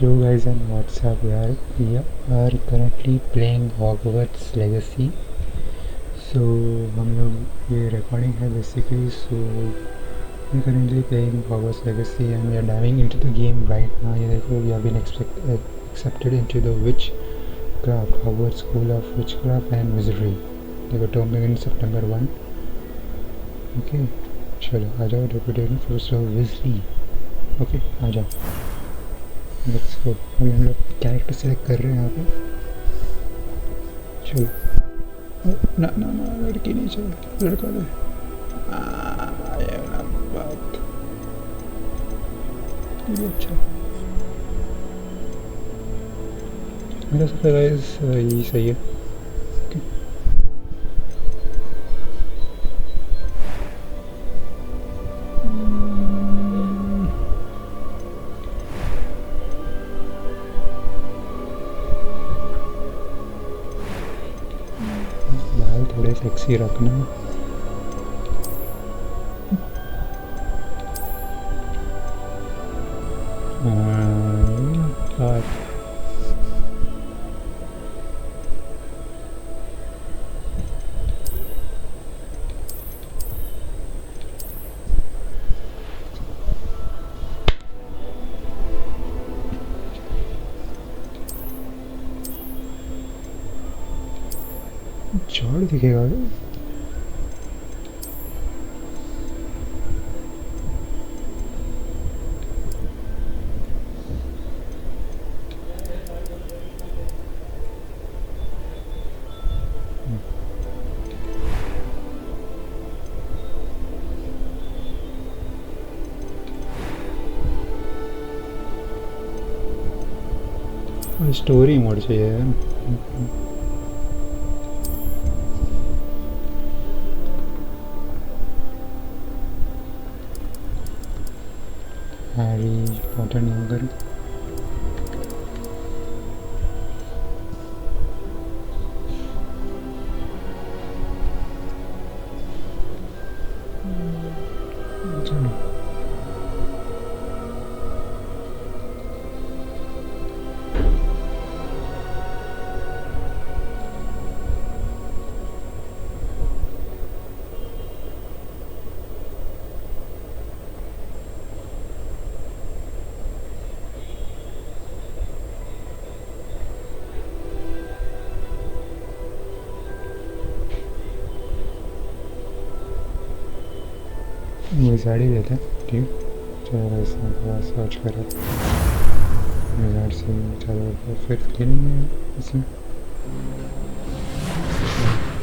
Hello guys and what's up yaar? We are currently playing Hogwarts Legacy. So हम लोग ये recording है basically. So we are currently playing Hogwarts Legacy and we are diving into the game right now. ये देखो we have been accepted into the Witchcraft Hogwarts School of Witchcraft and Wizardry. देखो term begins September 1. Okay, चलो आ जाओ Deputy Professor Weasley. Okay, आ जाओ. Let's go. अभी हम लोग character select कर रहे हैं यहाँ पे. चलो. ना ना ना लड़की नहीं चाहिए, लड़का दे. ये ना बात. ये अच्छा. मेरा सब गाइस यही सही है. थोड़े सेक्सी रखना. झाड़ दिखेगा. स्टोरी मोड चाहिए. हैरी पॉटर नहीं कर. ये साड़ी लेते हैं. ठीक. चलो इसमें थोड़ा सर्च करें. विजार्ड से चलो फिर खेलेंगे इसमें.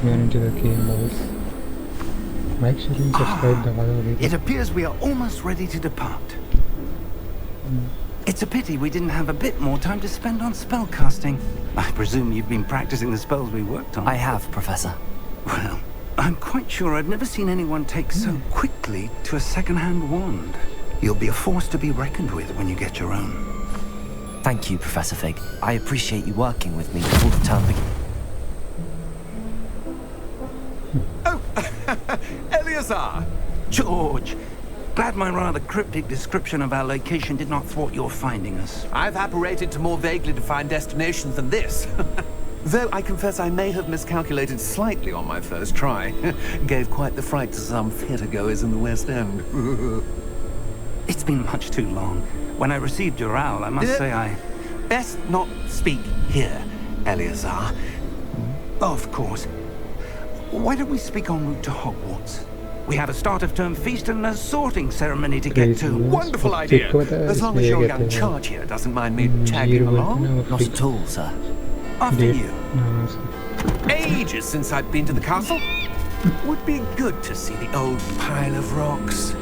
We are into the game, boys. Like, share, and subscribe. It appears we are almost ready to depart. It's a pity we didn't have a bit more time to spend on spellcasting. I presume you've been practicing the spells we worked on. I have, Professor. Well, I'm quite sure I've never seen anyone take so quickly to a second-hand wand. You'll be a force to be reckoned with when you get your own. Thank you, Professor Fig. I appreciate you working with me before the term begins. Oh, Eleazar! George! Glad my rather cryptic description of our location did not thwart your finding us. I've apparated to more vaguely defined destinations than this. Though I confess I may have miscalculated slightly on my first try. Gave quite the fright to some theatre-goers in the West End. It's been much too long. When I received your owl, I must say I... Best not speak here, Eleazar. Of course. Why don't we speak en route to Hogwarts? We have a start-of-term feast and a sorting ceremony to get to. Wonderful idea! As long as your young charge here doesn't mind me tagging along. Not at all, sir. After you. Ages since I've been to the castle. Would be good to see the old pile of rocks.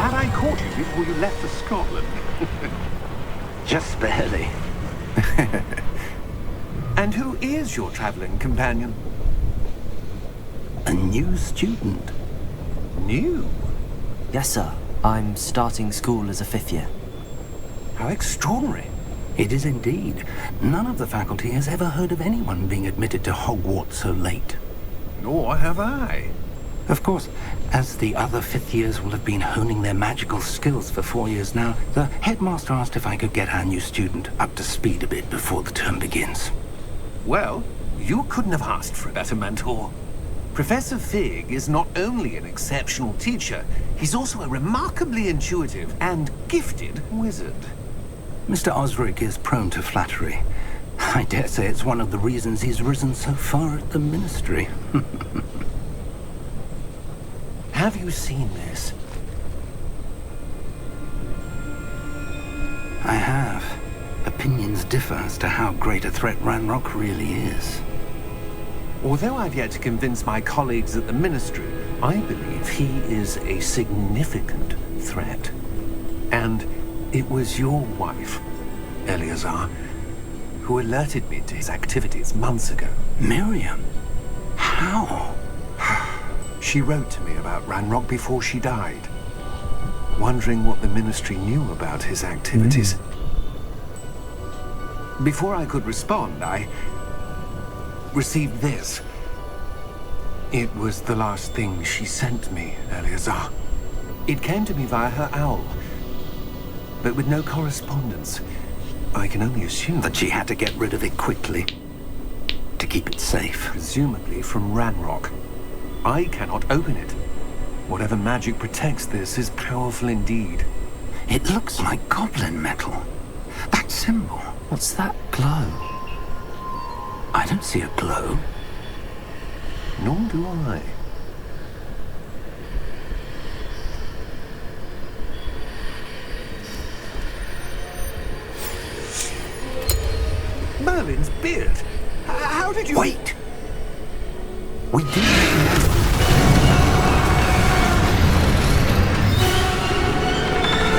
glad I caught you before you left for Scotland. Just barely. And who is your traveling companion? A new student. New? Yes, sir. I'm starting school as a 5th year. How extraordinary. It is indeed. None of the faculty has ever heard of anyone being admitted to Hogwarts so late. Nor have I. Of course, as the other 5th years will have been honing their magical skills for 4 years now, the headmaster asked if I could get our new student up to speed a bit before the term begins. Well, you couldn't have asked for a better mentor. Professor Fig is not only an exceptional teacher, he's also a remarkably intuitive and gifted wizard. Mr. Osric is prone to flattery. I dare say it's one of the reasons he's risen so far at the ministry. Have you seen this? I have. Opinions differ as to how great a threat Ranrock really is. Although I've yet to convince my colleagues at the ministry, I believe he is a significant threat. And it was your wife, Eleazar, who alerted me to his activities months ago. Miriam? How? She wrote to me about Ranrock before she died, wondering what the ministry knew about his activities. Before I could respond, I received this. It was the last thing she sent me, Eleazar. It came to me via her owl, but with no correspondence. I can only assume That she had to get rid of it quickly to keep it safe. presumably from Ranrock. I cannot open it. Whatever magic protects this is powerful indeed. It looks like goblin metal. That symbol. What's that glow? I don't see a glow. Nor do I. Merlin's beard. How did you... Wait! We didn't know.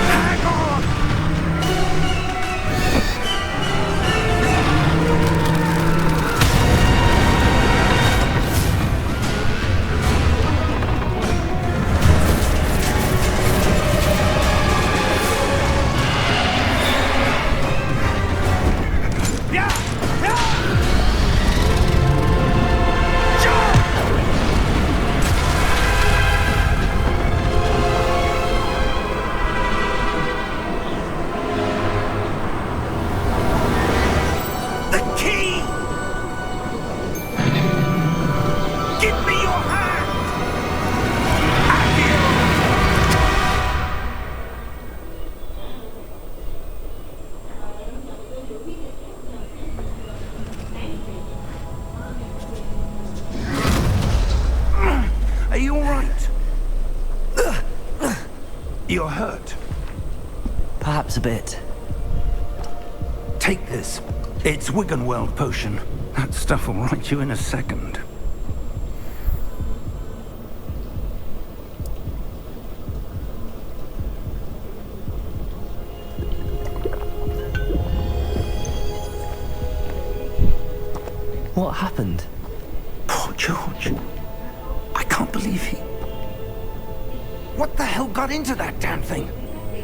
Hang on! The key! Give me your hand! Are you all right? You're hurt. Perhaps a bit. Take this. It's Wiggenweld potion. That stuff will right you in a second. What happened? Poor George. I can't believe he... What the hell got into that damn thing?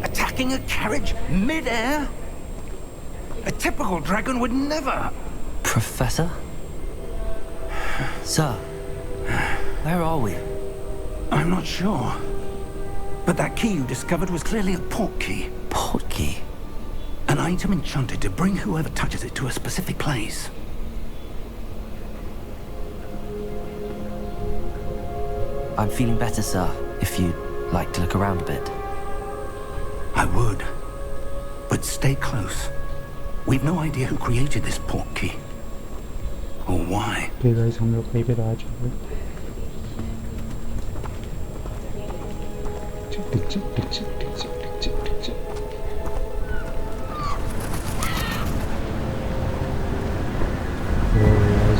Attacking a carriage mid-air? A typical dragon would never... Professor? Sir, where are we? I'm not sure. But that key you discovered was clearly a port key. Port key? An item enchanted to bring whoever touches it to a specific place. I'm feeling better, sir, if you'd like to look around a bit. I would. But stay close. We've no idea who created this port key. Or why. Okay guys, हम लोग कहीं पे आ चुके हैं. टिक टिक टिक टिक टिक टिक टिक टिक टिक.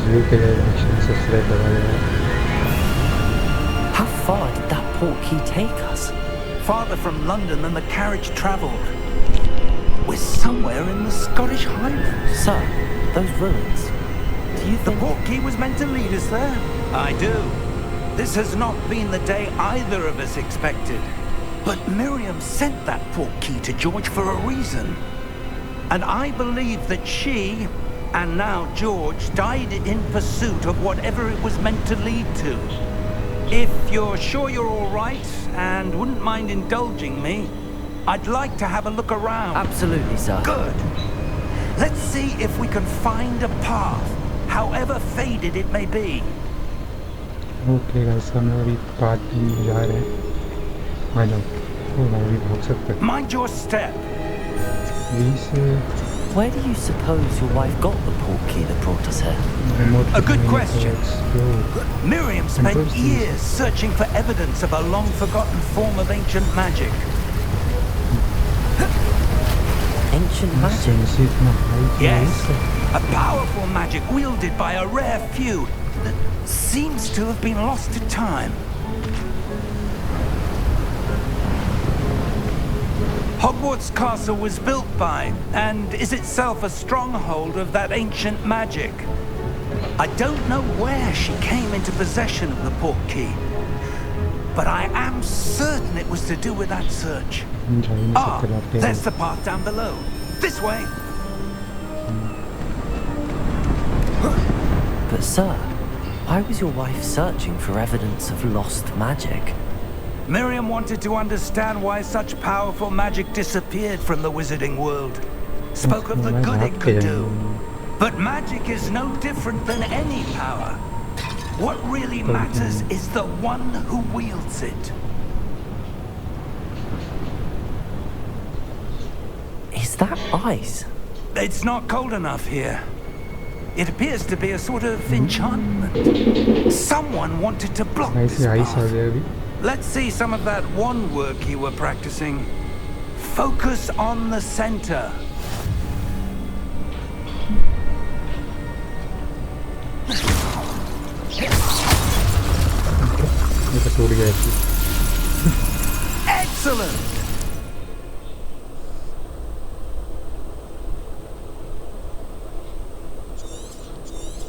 View के लिए action से slate लगा लिया. How far did that port key take us? farther from London than the carriage travelled. We're somewhere in the Scottish Highlands. Sir, those ruins. Do you The think... portkey was meant to lead us there? I do. This has not been the day either of us expected. But Miriam sent that portkey to George for a reason. And I believe that she, and now George, died in pursuit of whatever it was meant to lead to. If you're sure you're all right, and wouldn't mind indulging me, I'd like to have a look around. Absolutely, sir. Good. Let's see if we can find a path, however faded it may be. Okay guys हम लोग अभी part में जा रहे हैं आ जाओ ओ मैं अभी भाग सकता है Mind your step. Please Where do you suppose your wife got the portkey that brought us here? Remote A good question. Explore Miriam spent Interesting. years searching for evidence of a long-forgotten form of ancient magic. Ancient magic? Sense इतना high Yes, a powerful magic wielded by a rare few that seems to have been lost to time. Hogwarts Castle was built by, and is itself a stronghold of that ancient magic. I don't know where she came into possession of the portkey, but I am certain it was to do with that search. Ah, there's the path down below. This way. But sir, why was your wife searching for evidence of lost magic? Miriam wanted to understand why such powerful magic disappeared from the wizarding world. Spoke of the good it could do. But magic is no different than any power. What really matters is the one who wields it. Is that ice? It's not cold enough here. It appears to be a sort of enchantment. Someone wanted to block this ऐसे ice आ path. गया अभी Let's see some of that one work you were practicing. Focus on the center. ये तो टूट गया ऐसे Excellent!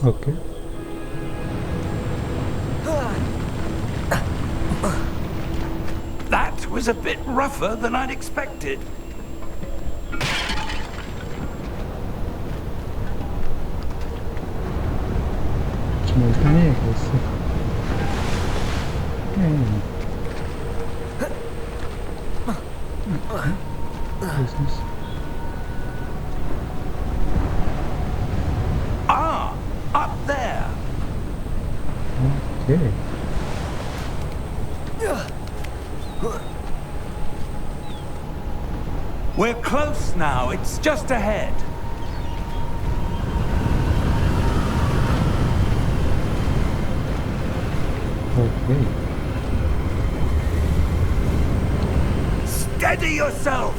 Okay That was a bit rougher than I'd expected. मिलता नहीं है कैसे business Ah, up there. Okay We're close now. It's just ahead. Okay Steady yourself.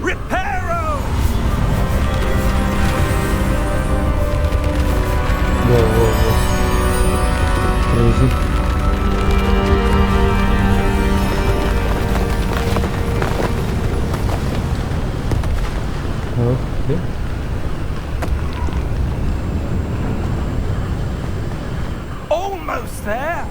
Reparo! वो crazy okay Almost there.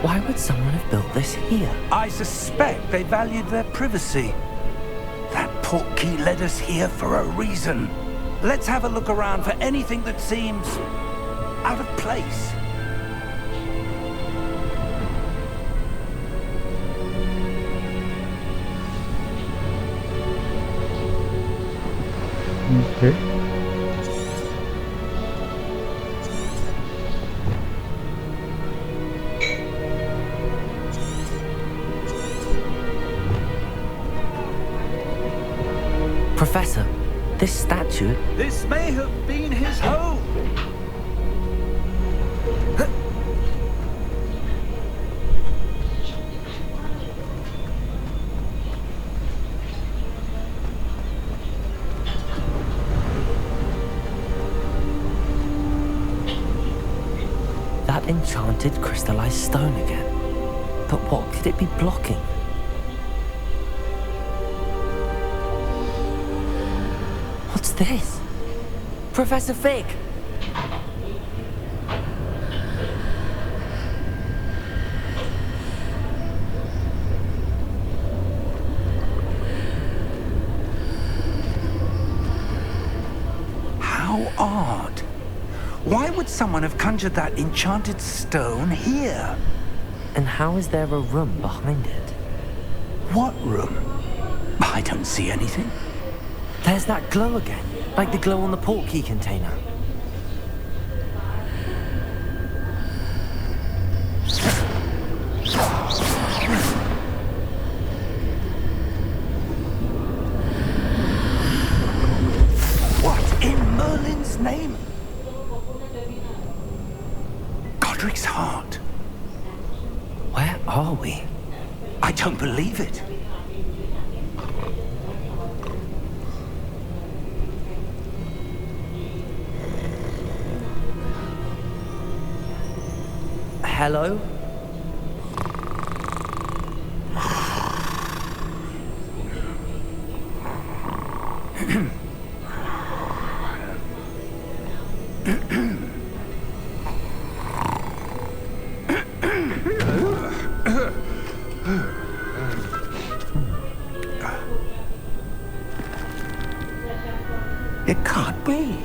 Why would someone have built this here? I suspect they valued their privacy. That portkey led us here for a reason. Let's have a look around for anything that seems out of place. Okay Professor, this statue... This may have been his home. enchanted crystallized stone again. But what could it be blocking? What's this? Professor Fig! How odd. Why would someone have conjured that enchanted stone here? And how is there a room behind it? What room? I don't see anything. There's that glow again, like the glow on the portkey container. What in Merlin's name? Godric's heart. Where are we? I don't believe it. Hello? It can't be.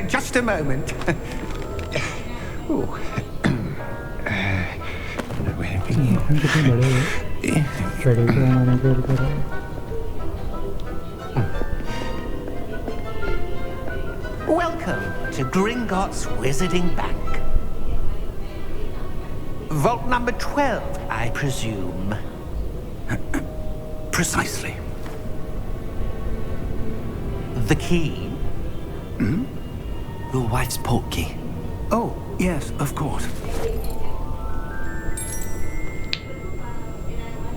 Just a moment. Ooh. कितने बड़े हैं शरीर को हमारे पेड़ कर रहा है Welcome to Gringotts Wizarding Bank. Vault number 12, I presume. Precisely. The key? Your wife's portkey. Oh, yes, of course.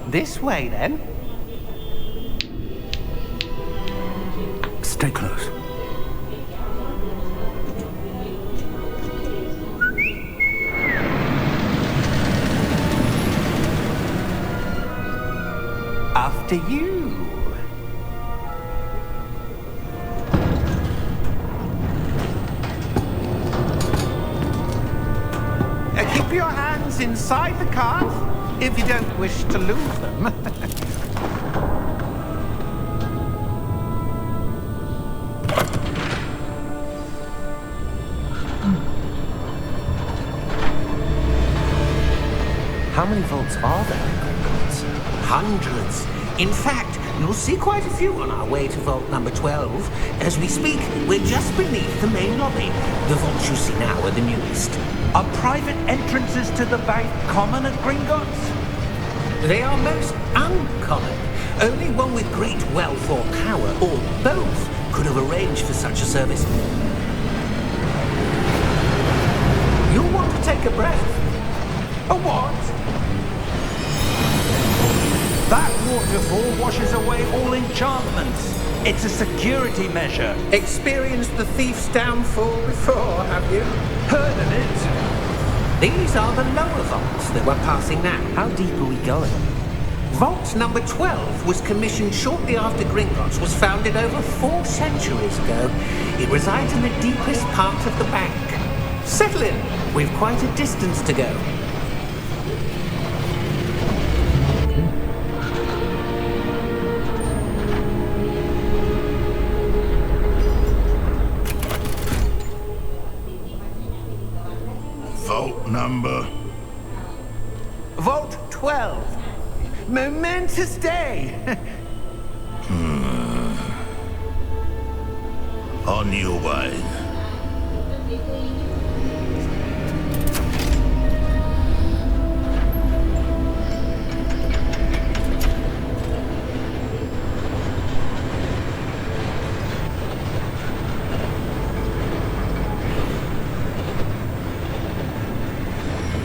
This way, then. Stay close. After you. Keep your hands inside the cart if you don't wish to lose them. How many vaults are there in Gringotts? Hundreds. In fact, you'll see quite a few on our way to vault number 12. As we speak, we're just beneath the main lobby. The vaults you see now are the newest. Are private entrances to the bank common at Gringotts? They are most uncommon. Only one with great wealth or power, or both, could have arranged for such a service. You'll want to take a breath. A what? That waterfall washes away all enchantments. It's a security measure. Experienced the thief's downfall before, have you? Heard of it? These are the lower vaults that we're passing now. How deep are we going? Vault number 12 was commissioned shortly after Gringotts was founded over 4 centuries ago. It resides in the deepest part of the bank. Settle in. We've quite a distance to go. Vault number. Vault 12. Momentous day. On your way.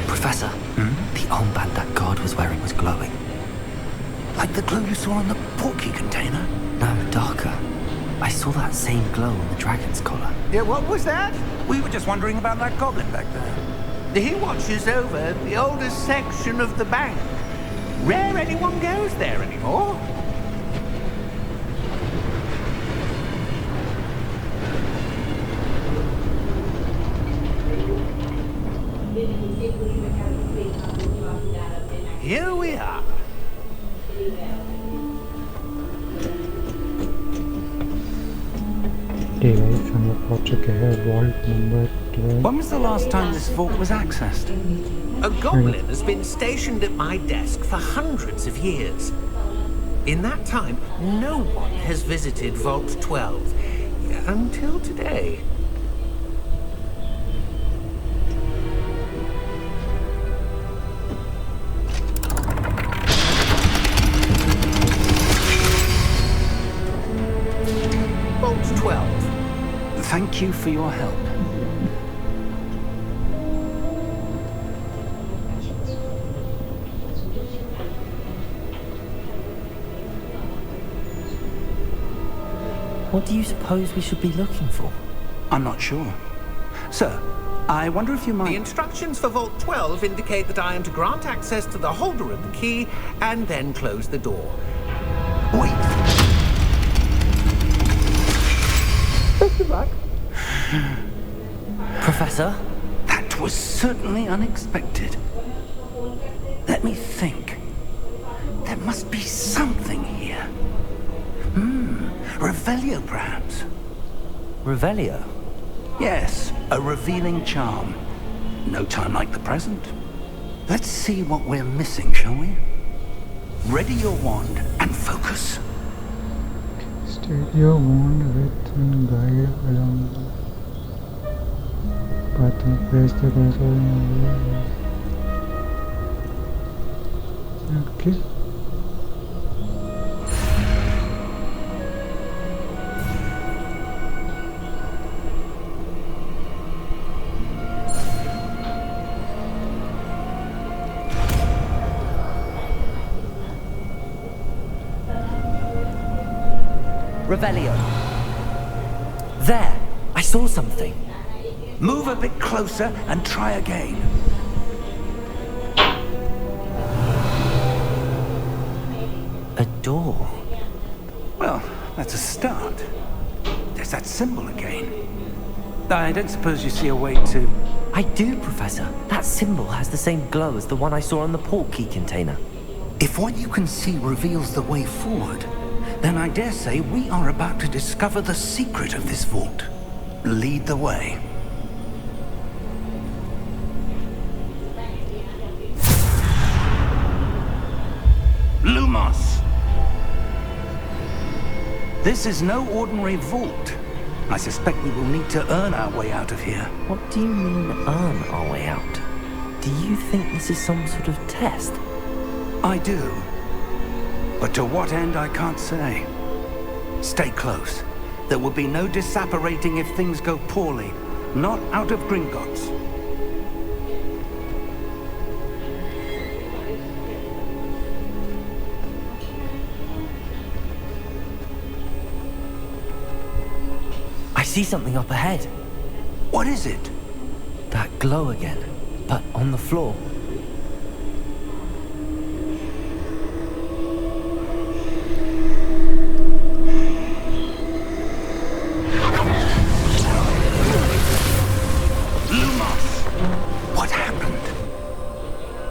Professor, the armband that guard was wearing was glowing. Like the glow you saw on the portkey container? No, darker. I saw that same glow on the dragon's collar. Yeah, what was that? We were just wondering about that goblin back there. He watches over the oldest section of the bank. Rare anyone goes there anymore. Here we are. ठीक है guys, हम लोग पहुंच चुके हैं vault number 12. When was the last time this vault was accessed? A goblin has been stationed at my desk for hundreds of years. In that time, no one has visited Vault 12 until today. Vault 12. Thank you for your help. What do you suppose we should be looking for? I'm not sure. Sir, I wonder if you The might... instructions for Vault 12 indicate that I am to grant access to the holder of the key and then close the door. Wait. Professor? That was certainly unexpected. Let me think. There must be something here. Revelio, perhaps. Revelio? Yes, a revealing charm. No time like the present. Let's see what we're missing, shall we? Ready your wand and focus. State your wand with and guide along the path and press the cursor. Okay. Revelio. There! I saw something. Move a bit closer and try again. A door. Well, that's a start. There's that symbol again. I don't suppose you see a way to... I do, Professor. That symbol has the same glow as the one I saw on the port key container. If what you can see reveals the way forward, then I dare say we are about to discover the secret of this vault. Lead the way. Lumos! This is no ordinary vault. I suspect we will need to earn our way out of here. What do you mean, earn our way out? Do you think this is some sort of test? I do. But to what end, I can't say. Stay close. There will be no disapparating if things go poorly. Not out of Gringotts. I see something up ahead. What is it? That glow again, but on the floor.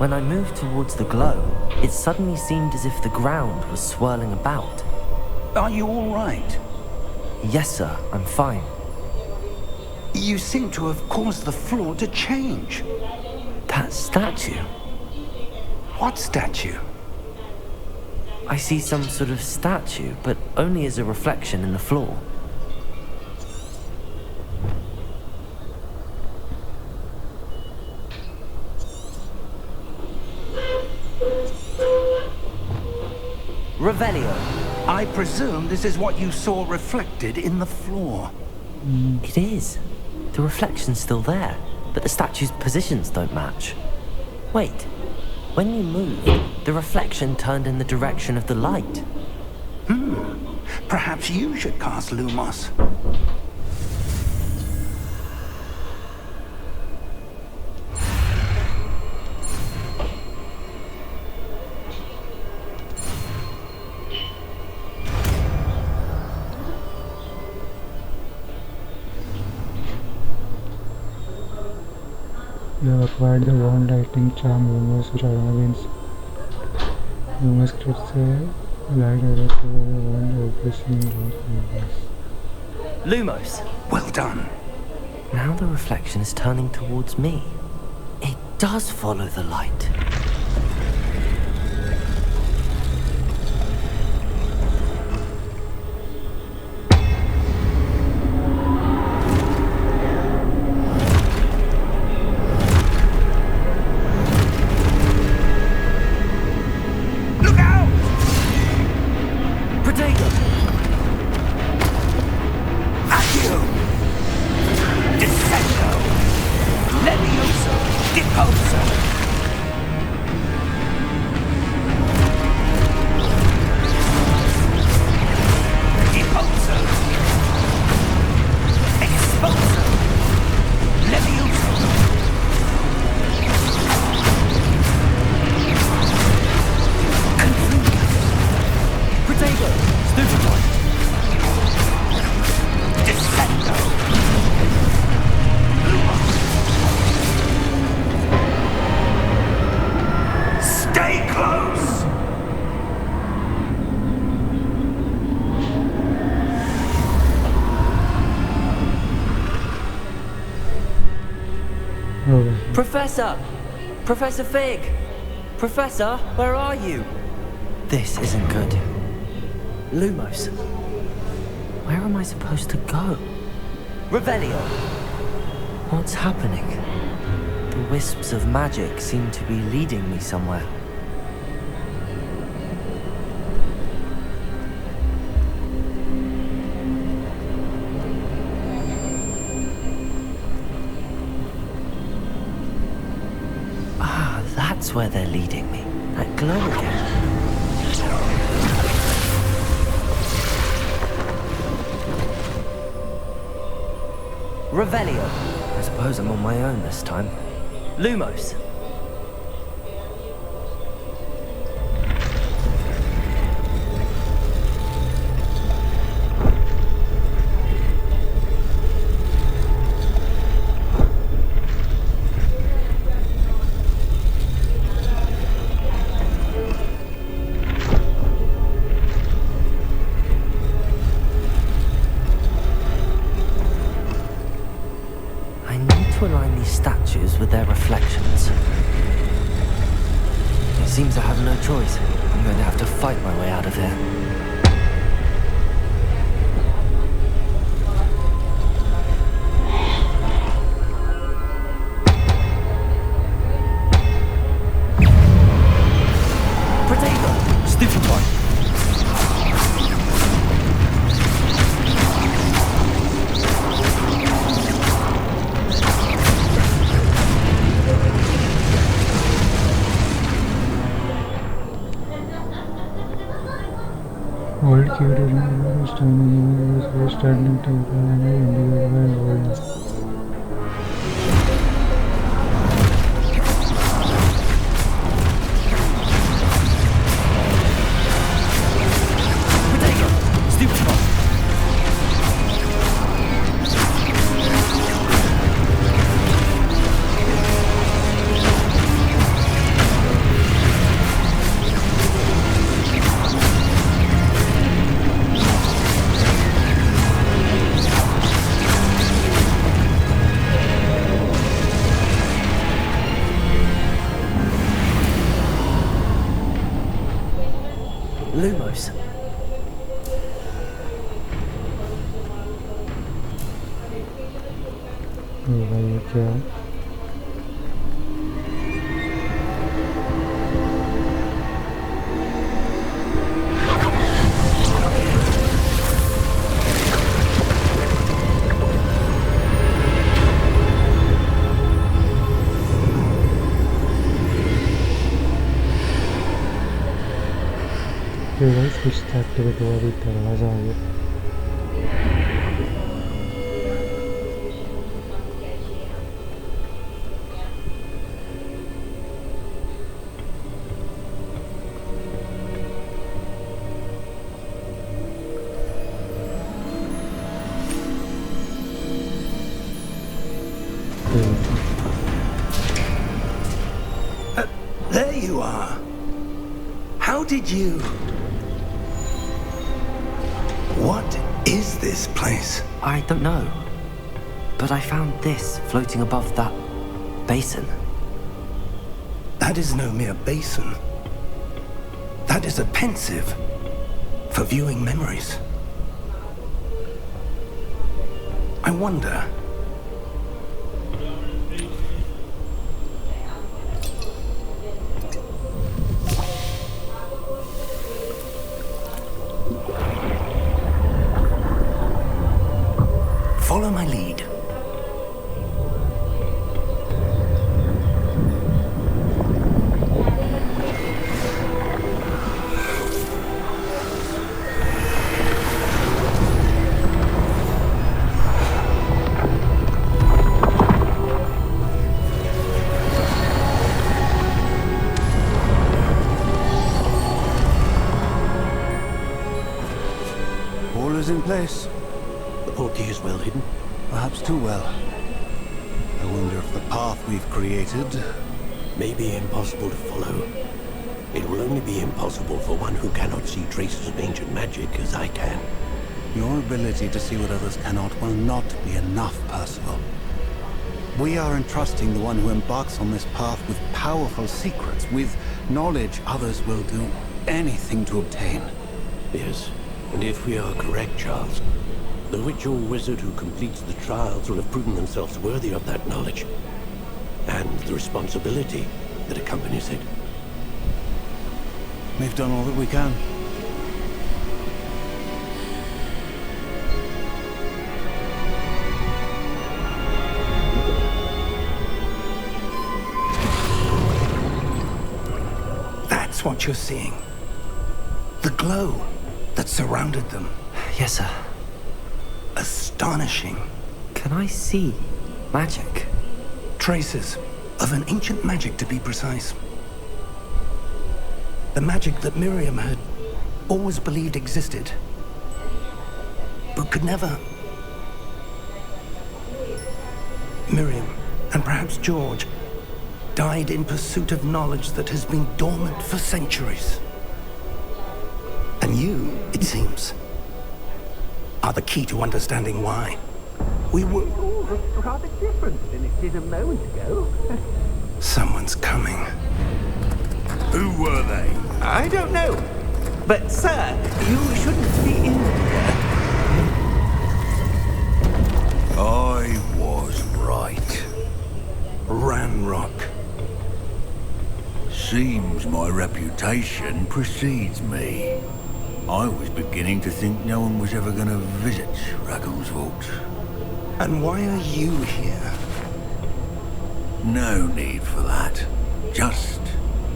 When I moved towards the glow, it suddenly seemed as if the ground was swirling about. Are you all right? Yes, sir, I'm fine. You seem to have caused the floor to change. That statue? What statue? I see some sort of statue, but only as a reflection in the floor. Revelio. I presume this is what you saw reflected in the floor. It is. The reflection's still there, but the statue's positions don't match. Wait. When you moved, the reflection turned in the direction of the light. Perhaps you should cast Lumos. You have acquired the Wand Lightning Charm Lumos, which are against Lumos creates a light direct over the wand replacing Lumos. Lumos! Well done. Now the reflection is turning towards me. It does follow the light. Professor! Professor Fig! Professor, where are you? This isn't good. Lumos. Where am I supposed to go? Revelio! What's happening? The wisps of magic seem to be leading me somewhere. That's where they're leading me. That glow again. Revelio. I suppose I'm on my own this time. Lumos. Statues with their reflections. It seems I have no choice. I'm going to have to fight my way out of here. Potato! Stupid one! Old curator standing was standing temple and indicated by old. Lumos. भाई क्या तो guys कुछ था activate हुआ, भी दरवाज़ा आ गया। There you are. How did you... What is this place? I don't know. But I found this floating above that basin. That is no mere basin. That is a pensive for viewing memories. I wonder... Follow my lead. All is in place. The portkey is well hidden. Perhaps too well. I wonder if the path we've created... May be impossible to follow. It will only be impossible for one who cannot see traces of ancient magic as I can. Your ability to see what others cannot will not be enough, Percival. We are entrusting the one who embarks on this path with powerful secrets, with knowledge others will do anything to obtain. Yes, and if we are correct, Charles, the witch or wizard who completes the trials will have proven themselves worthy of that knowledge, and the responsibility that accompanies it. We've done all that we can. That's what you're seeing. The glow that surrounded them. Yes, sir. Astonishing. Can I see magic? Traces of an ancient magic, to be precise. The magic that Miriam had always believed existed, but could never. Miriam, and perhaps George, died in pursuit of knowledge that has been dormant for centuries. And you, it seems, are the key to understanding why. We were all rather different than it did a moment ago. Someone's coming. Who were they? I don't know. But, sir, you shouldn't be in here. I was right. Ranrock. Seems my reputation precedes me. I was beginning to think no one was ever going to visit Ragon's Vault. And why are you here? No need for that. Just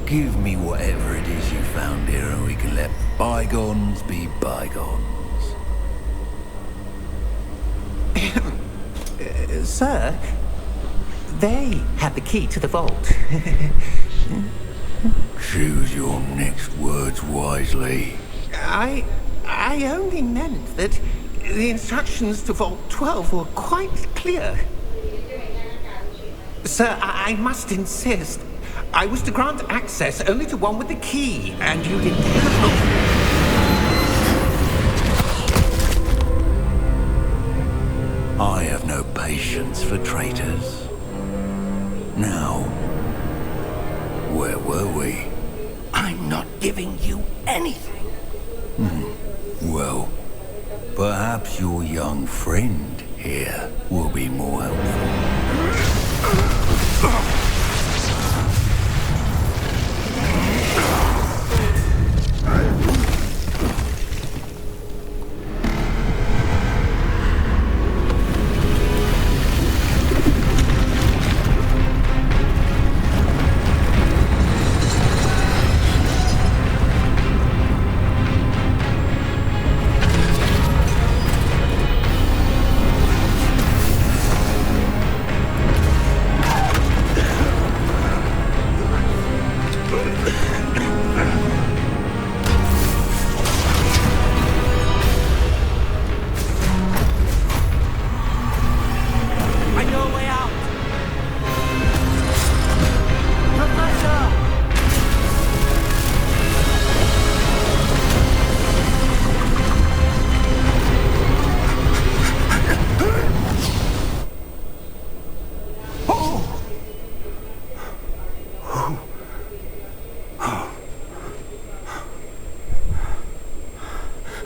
give me whatever it is you found here and we can let bygones be bygones. Sir, they have the key to the vault. Choose your next words wisely. I only meant that the instructions to Vault 12 were quite clear. Sir, I must insist. I was to grant access only to one with the key, and you didn't have... I have no patience for traitors. Now, where were we? I'm not giving you anything. Well, perhaps your young friend here will be more helpful.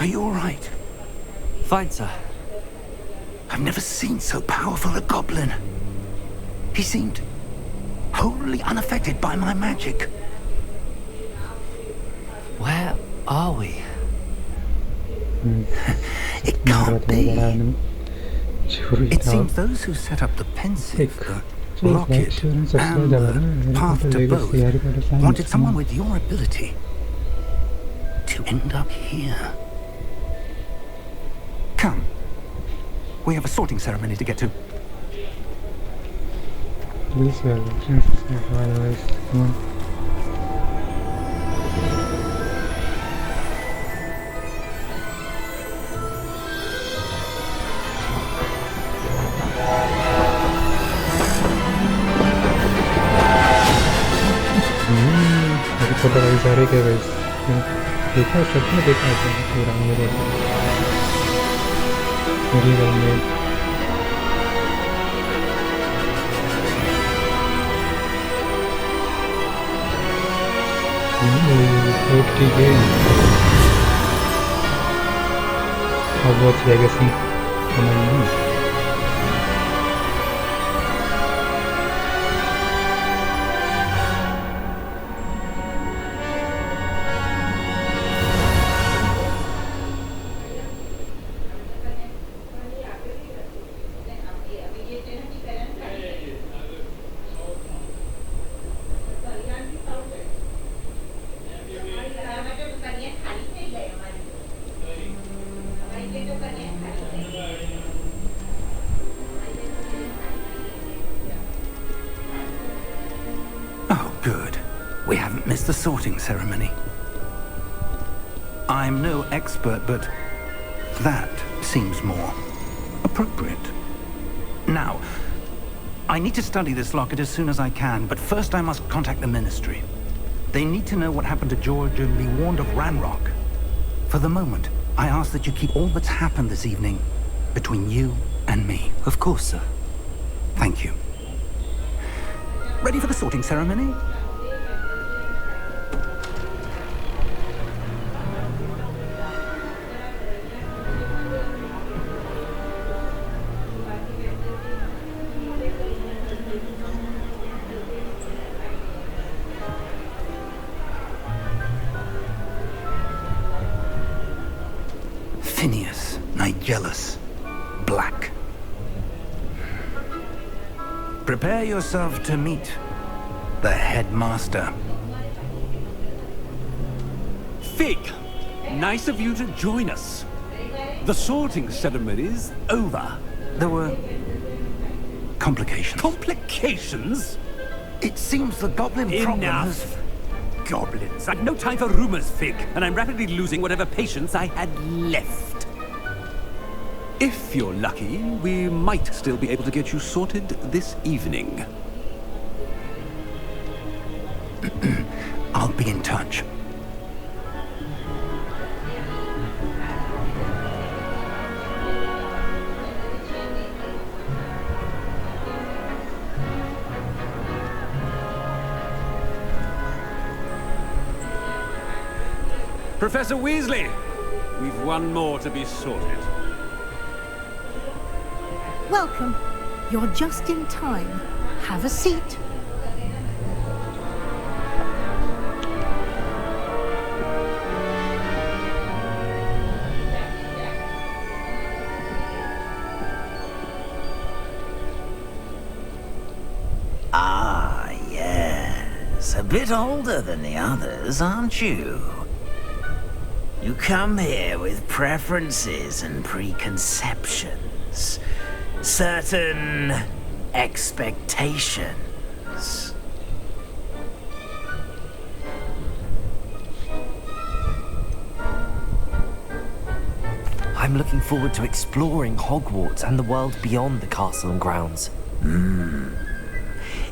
Are you all right? Fine, sir. I've never seen so powerful a goblin. He seemed wholly unaffected by my magic. Where are we? It can't be. It seems It those who set up the pensive, the Like rocket, insurance and the path to both wanted someone with your ability to end up here. Come. We have a sorting ceremony to get to. Please, otherwise, come on. अभी photo भाई सारे क्या guys देखा सच में देखा था पूरा मेरे मेरी गल में okay game Hogwarts Legacy command Oh, good. We haven't missed the sorting ceremony. I'm no expert, but that seems more appropriate. Now, I need to study this locket as soon as I can, but first I must contact the Ministry. They need to know what happened to George and be warned of Ranrock. For the moment, I ask that you keep all that's happened this evening between you and me. Of course, sir. Thank you. Ready for the sorting ceremony? Phineas, Nigellus, Black. Prepare yourself to meet the headmaster. Fig, nice of you to join us. The sorting ceremony's over. There were complications. Complications? It seems the goblin problem has... Enough. Goblins. I've no time for rumors, Fig, and I'm rapidly losing whatever patience I had left. If you're lucky, we might still be able to get you sorted this evening. I'll be in touch. Professor Weasley, we've one more to be sorted. Welcome. You're just in time. Have a seat. Ah, yes. A bit older than the others, aren't you? You come here with preferences and preconceptions. Certain expectations. I'm looking forward to exploring Hogwarts and the world beyond the castle and grounds.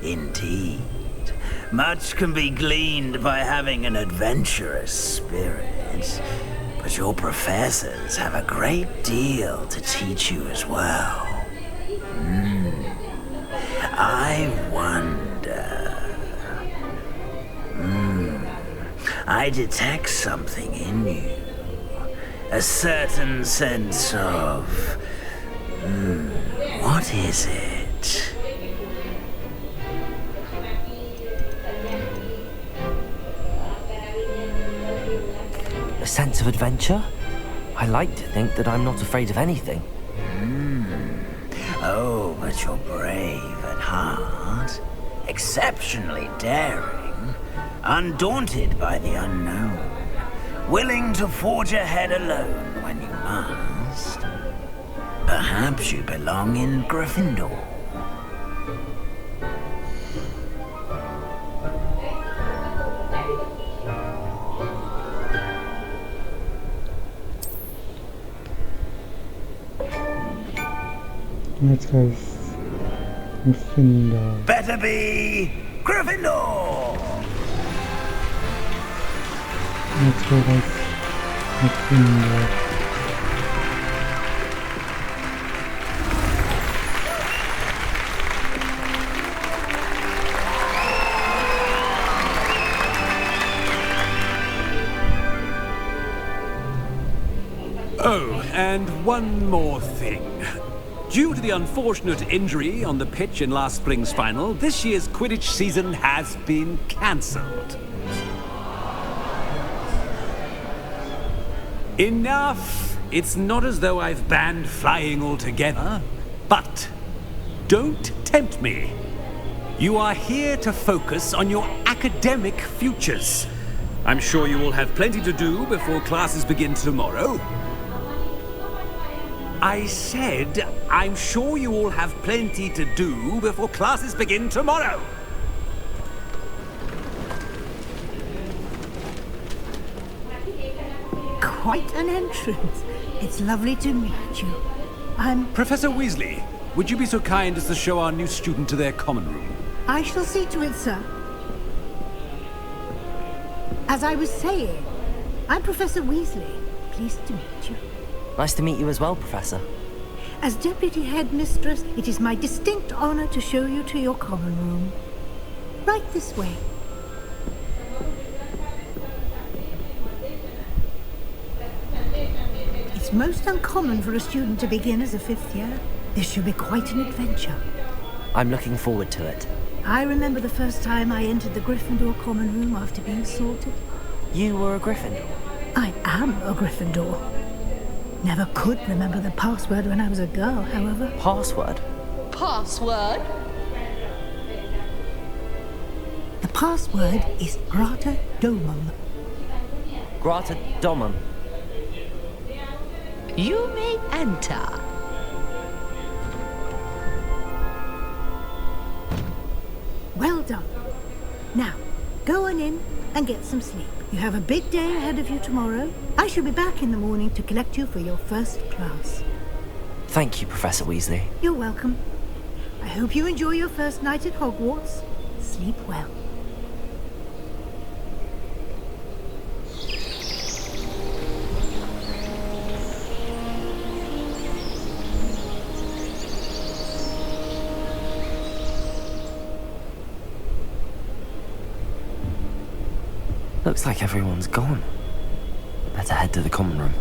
Indeed. Much can be gleaned by having an adventurous spirit. But your professors have a great deal to teach you as well. I wonder... I detect something in you. A certain sense of... what is it? A sense of adventure? I like to think that I'm not afraid of anything. Oh, but you're brave at heart. Exceptionally daring. Undaunted by the unknown. Willing to forge ahead alone when you must. Perhaps you belong in Gryffindor. Let's go Gryffindor. Better be Gryffindor! Let's go guys. Gryffindor. Oh, and one more thing. Due to the unfortunate injury on the pitch in last spring's final, this year's Quidditch season has been cancelled. Enough! It's not as though I've banned flying altogether, but don't tempt me. You are here to focus on your academic futures. I'm sure you will have plenty to do before classes begin tomorrow. I said, I'm sure you all have plenty to do before classes begin tomorrow. Quite an entrance. It's lovely to meet you. I'm... Professor Weasley, would you be so kind as to show our new student to their common room? I shall see to it, sir. As I was saying, I'm Professor Weasley. Pleased to meet you. Nice to meet you as well, Professor. As Deputy Headmistress, it is my distinct honor to show you to your common room. Right this way. It's most uncommon for a student to begin as a fifth year. This should be quite an adventure. I'm looking forward to it. I remember the first time I entered the Gryffindor common room after being sorted. You were a Gryffindor? I am a Gryffindor. Never could remember the password when I was a girl, however. Password? Password? The password is Grata Domum. Grata Domum. You may enter. Well done. Now, go on in and get some sleep. You have a big day ahead of you tomorrow. I shall be back in the morning to collect you for your first class. Thank you, Professor Weasley. You're welcome. I hope you enjoy your first night at Hogwarts. Sleep well. Looks like everyone's gone. Better head to the common room.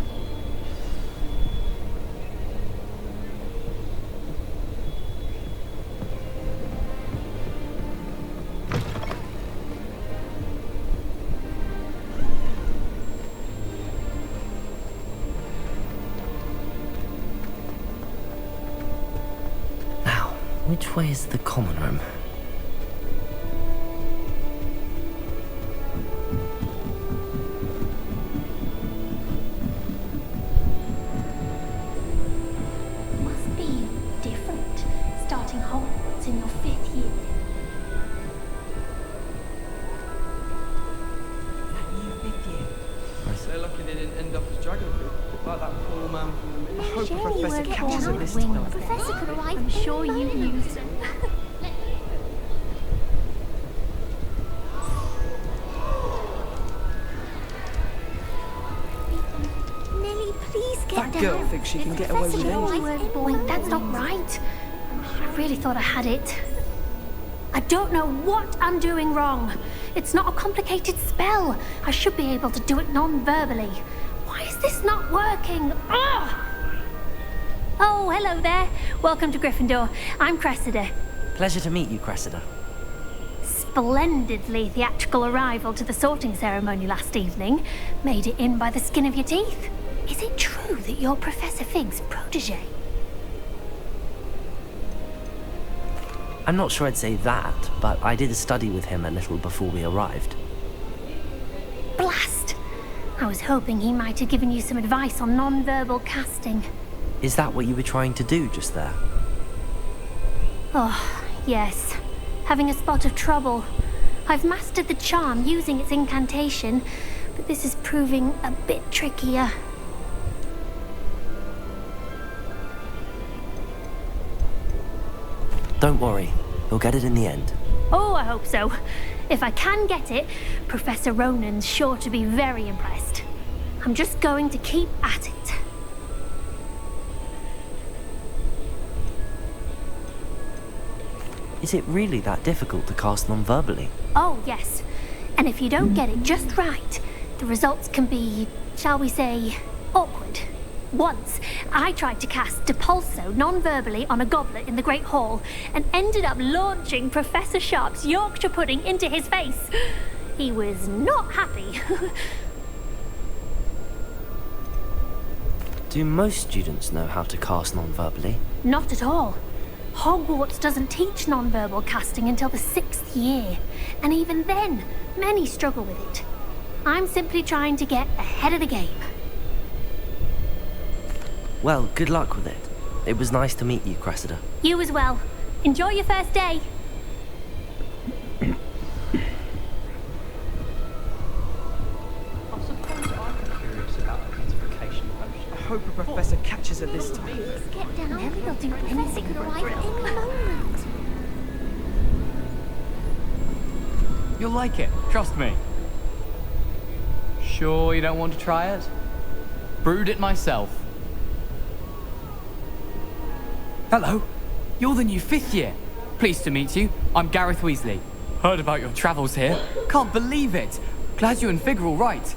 Now, which way is the common room? Professor could arrive. I'm sure you've used them. Nelly, please get down. That girl thinks she can get away with anything. Wait, that's not right. I really thought I had it. I don't know what I'm doing wrong. It's not a complicated spell. I should be able to do it non-verbally. Why is this not working? Ugh! Oh, hello there. Welcome to Gryffindor. I'm Cressida. Pleasure to meet you, Cressida. Splendidly theatrical arrival to the sorting ceremony last evening. Made it in by the skin of your teeth. Is it true that you're Professor Fig's protege? I'm not sure I'd say that, but I did study with him a little before we arrived. Blast! I was hoping he might have given you some advice on non-verbal casting. Is that what you were trying to do just there? Oh, yes. Having a spot of trouble. I've mastered the charm using its incantation, but this is proving a bit trickier. Don't worry, you'll get it in the end. Oh, I hope so. If I can get it, Professor Ronan's sure to be very impressed. I'm just going to keep at it. Is it really that difficult to cast non-verbally? Oh, yes. And if you don't get it just right, the results can be, shall we say, awkward. Once, I tried to cast Depulso non-verbally on a goblet in the Great Hall and ended up launching Professor Sharp's Yorkshire pudding into his face. He was not happy. Do most students know how to cast non-verbally? Not at all. Hogwarts doesn't teach non-verbal casting until the 6th year, and even then, many struggle with it. I'm simply trying to get ahead of the game. Well, good luck with it. It was nice to meet you, Cressida. You as well. Enjoy your first day. I hope a professor catches her this time. Get down there, they'll do anything for a thrill. You'll like it, trust me. Sure you don't want to try it? Brewed it myself. Hello, you're the new 5th year. Pleased to meet you. I'm Gareth Weasley. Heard about your travels here. Can't believe it. Glad you and Fig are all right.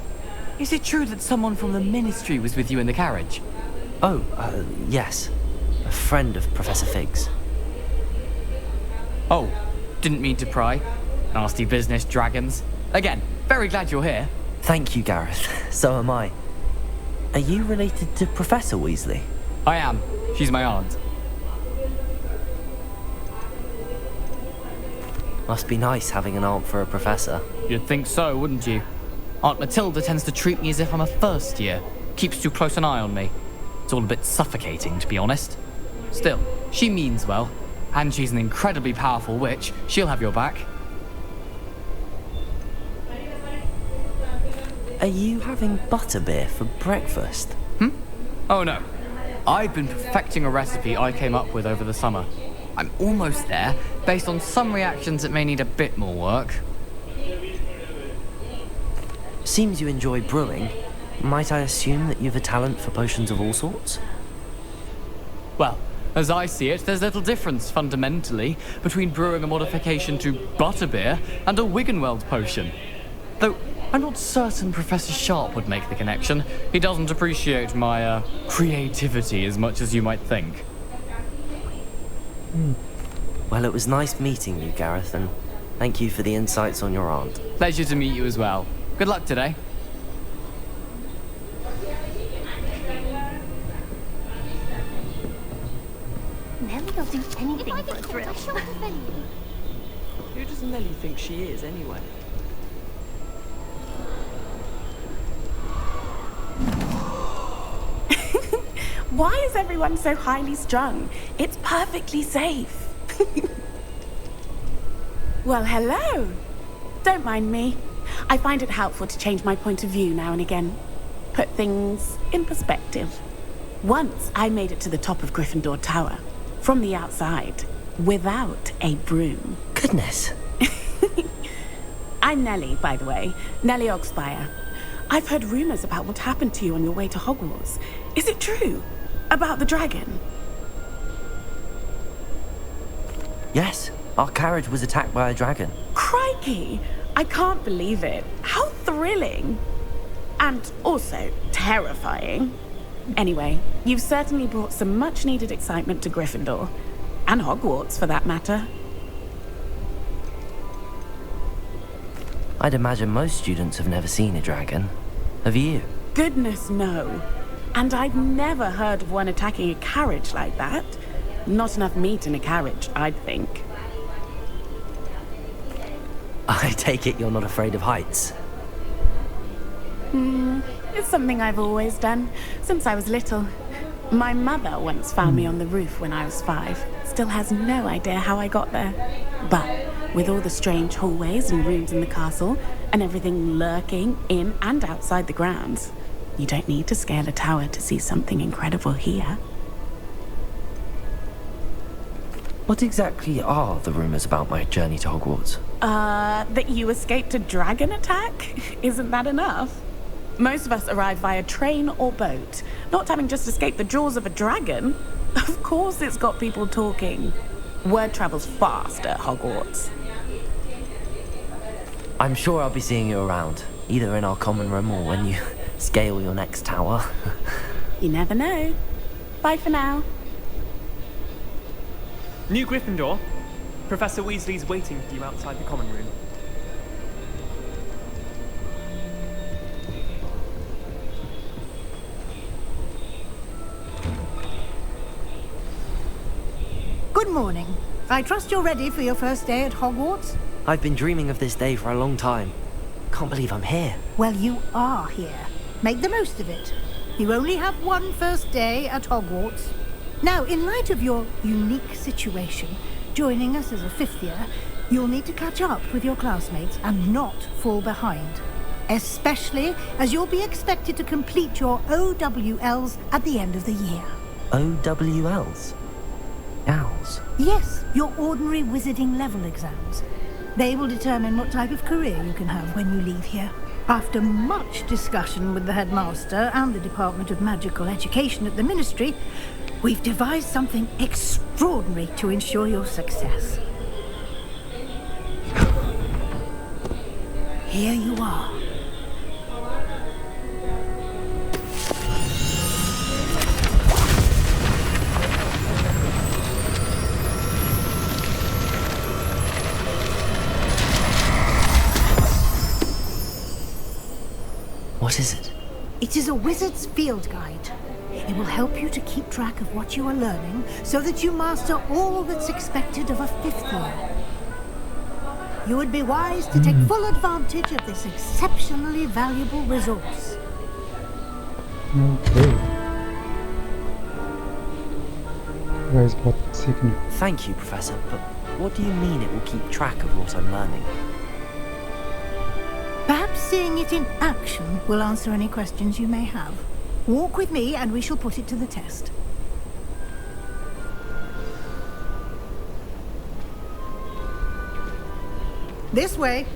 Is it true that someone from the Ministry was with you in the carriage? Oh, yes. A friend of Professor Fig's. Oh, didn't mean to pry. Nasty business, dragons. Again, very glad you're here. Thank you, Gareth. So am I. Are you related to Professor Weasley? I am. She's my aunt. Must be nice having an aunt for a professor. You'd think so, wouldn't you? Aunt Matilda tends to treat me as if I'm a first year. Keeps too close an eye on me. It's all a bit suffocating, to be honest. Still, she means well. And she's an incredibly powerful witch. She'll have your back. Are you having butterbeer for breakfast? Oh no. I've been perfecting a recipe I came up with over the summer. I'm almost there, based on some reactions that may need a bit more work. Seems you enjoy brewing. Might I assume that you've a talent for potions of all sorts? Well, as I see it, there's little difference, fundamentally, between brewing a modification to butterbeer and a Wiggenweld potion. Though, I'm not certain Professor Sharp would make the connection. He doesn't appreciate my, creativity as much as you might think. Well, it was nice meeting you, Gareth, and thank you for the insights on your aunt. Pleasure to meet you as well. Good luck today. Nellie will do anything for a thrill. Who does Nellie think she is, anyway? Why is everyone so highly strung? It's perfectly safe. Well, hello. Don't mind me. I find it helpful to change my point of view now and again. Put things in perspective. Once I made it to the top of Gryffindor Tower, from the outside, without a broom. Goodness. I'm Nellie, by the way. Nellie Oxfire. I've heard rumors about what happened to you on your way to Hogwarts. Is it true? About the dragon? Yes, our carriage was attacked by a dragon. Crikey! I can't believe it. How thrilling. And also terrifying. Anyway, you've certainly brought some much-needed excitement to Gryffindor. And Hogwarts, for that matter. I'd imagine most students have never seen a dragon. Have you? Goodness, no. And I've never heard of one attacking a carriage like that. Not enough meat in a carriage, I'd think. I take it you're not afraid of heights? It's something I've always done, since I was little. My mother once found me on the roof when I was 5. Still has no idea how I got there. But with all the strange hallways and rooms in the castle, and everything lurking in and outside the grounds, you don't need to scale a tower to see something incredible here. What exactly are the rumours about my journey to Hogwarts? That you escaped a dragon attack? Isn't that enough? Most of us arrive via train or boat, not having just escaped the jaws of a dragon. Of course it's got people talking. Word travels fast at Hogwarts. I'm sure I'll be seeing you around, either in our common room or when you scale your next tower. You never know. Bye for now. New Gryffindor. Professor Weasley's waiting for you outside the common room. Good morning. I trust you're ready for your first day at Hogwarts? I've been dreaming of this day for a long time. Can't believe I'm here. Well, you are here. Make the most of it. You only have one first day at Hogwarts. Now, in light of your unique situation, joining us as a 5th year, you'll need to catch up with your classmates and not fall behind. Especially as you'll be expected to complete your OWLs at the end of the year. OWLs? Owls? Yes, your ordinary wizarding level exams. They will determine what type of career you can have when you leave here. After much discussion with the headmaster and the Department of Magical Education at the Ministry, we've devised something extraordinary to ensure your success. Here you are. What is it? It is a wizard's field guide. It will help you to keep track of what you are learning so that you master all that's expected of a 5th year. You would be wise to take full advantage of this exceptionally valuable resource. Okay. Guys, what signal? Thank you, Professor, but what do you mean it will keep track of what I'm learning? Perhaps seeing it in action will answer any questions you may have. Walk with me and we shall put it to the test. This way.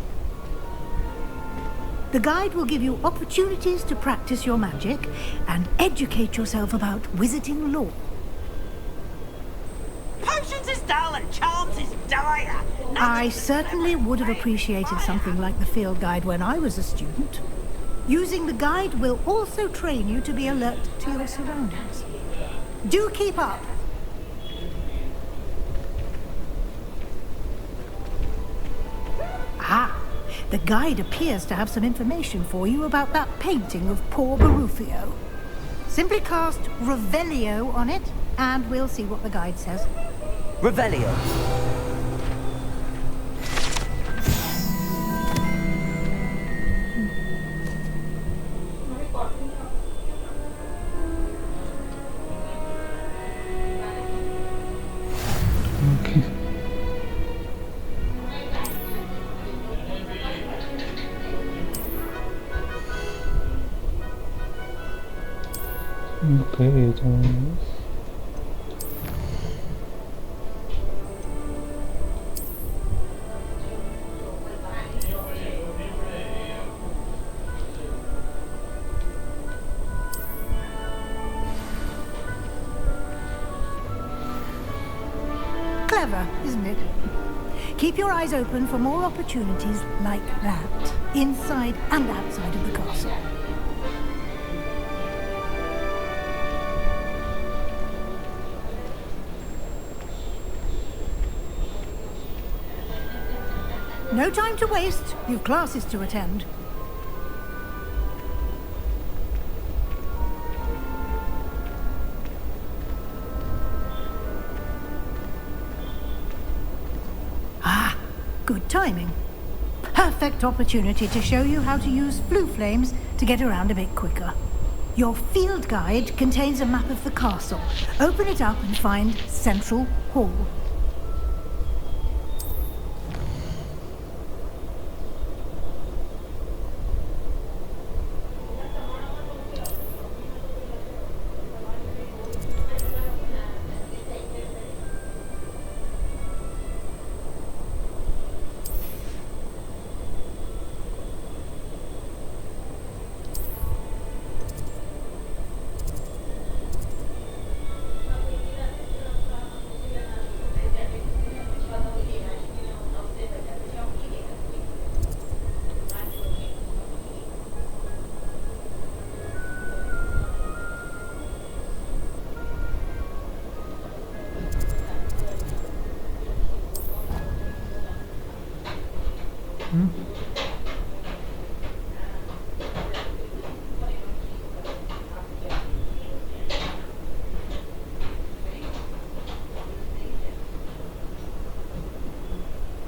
The guide will give you opportunities to practice your magic and educate yourself about wizarding lore. Potions is dull and charms is dire. I certainly would have appreciated something like the field guide when I was a student. Using the guide will also train you to be alert to your surroundings. Do keep up. Ah, the guide appears to have some information for you about that painting of poor Barufio. Simply cast Revelio on it, and we'll see what the guide says. Revelio. Okay, Thomas. Clever, isn't it? Keep your eyes open for more opportunities like that, inside and outside of the castle. No time to waste. You've classes to attend. Ah, good timing. Perfect opportunity to show you how to use flue flames to get around a bit quicker. Your field guide contains a map of the castle. Open it up and find Central Hall.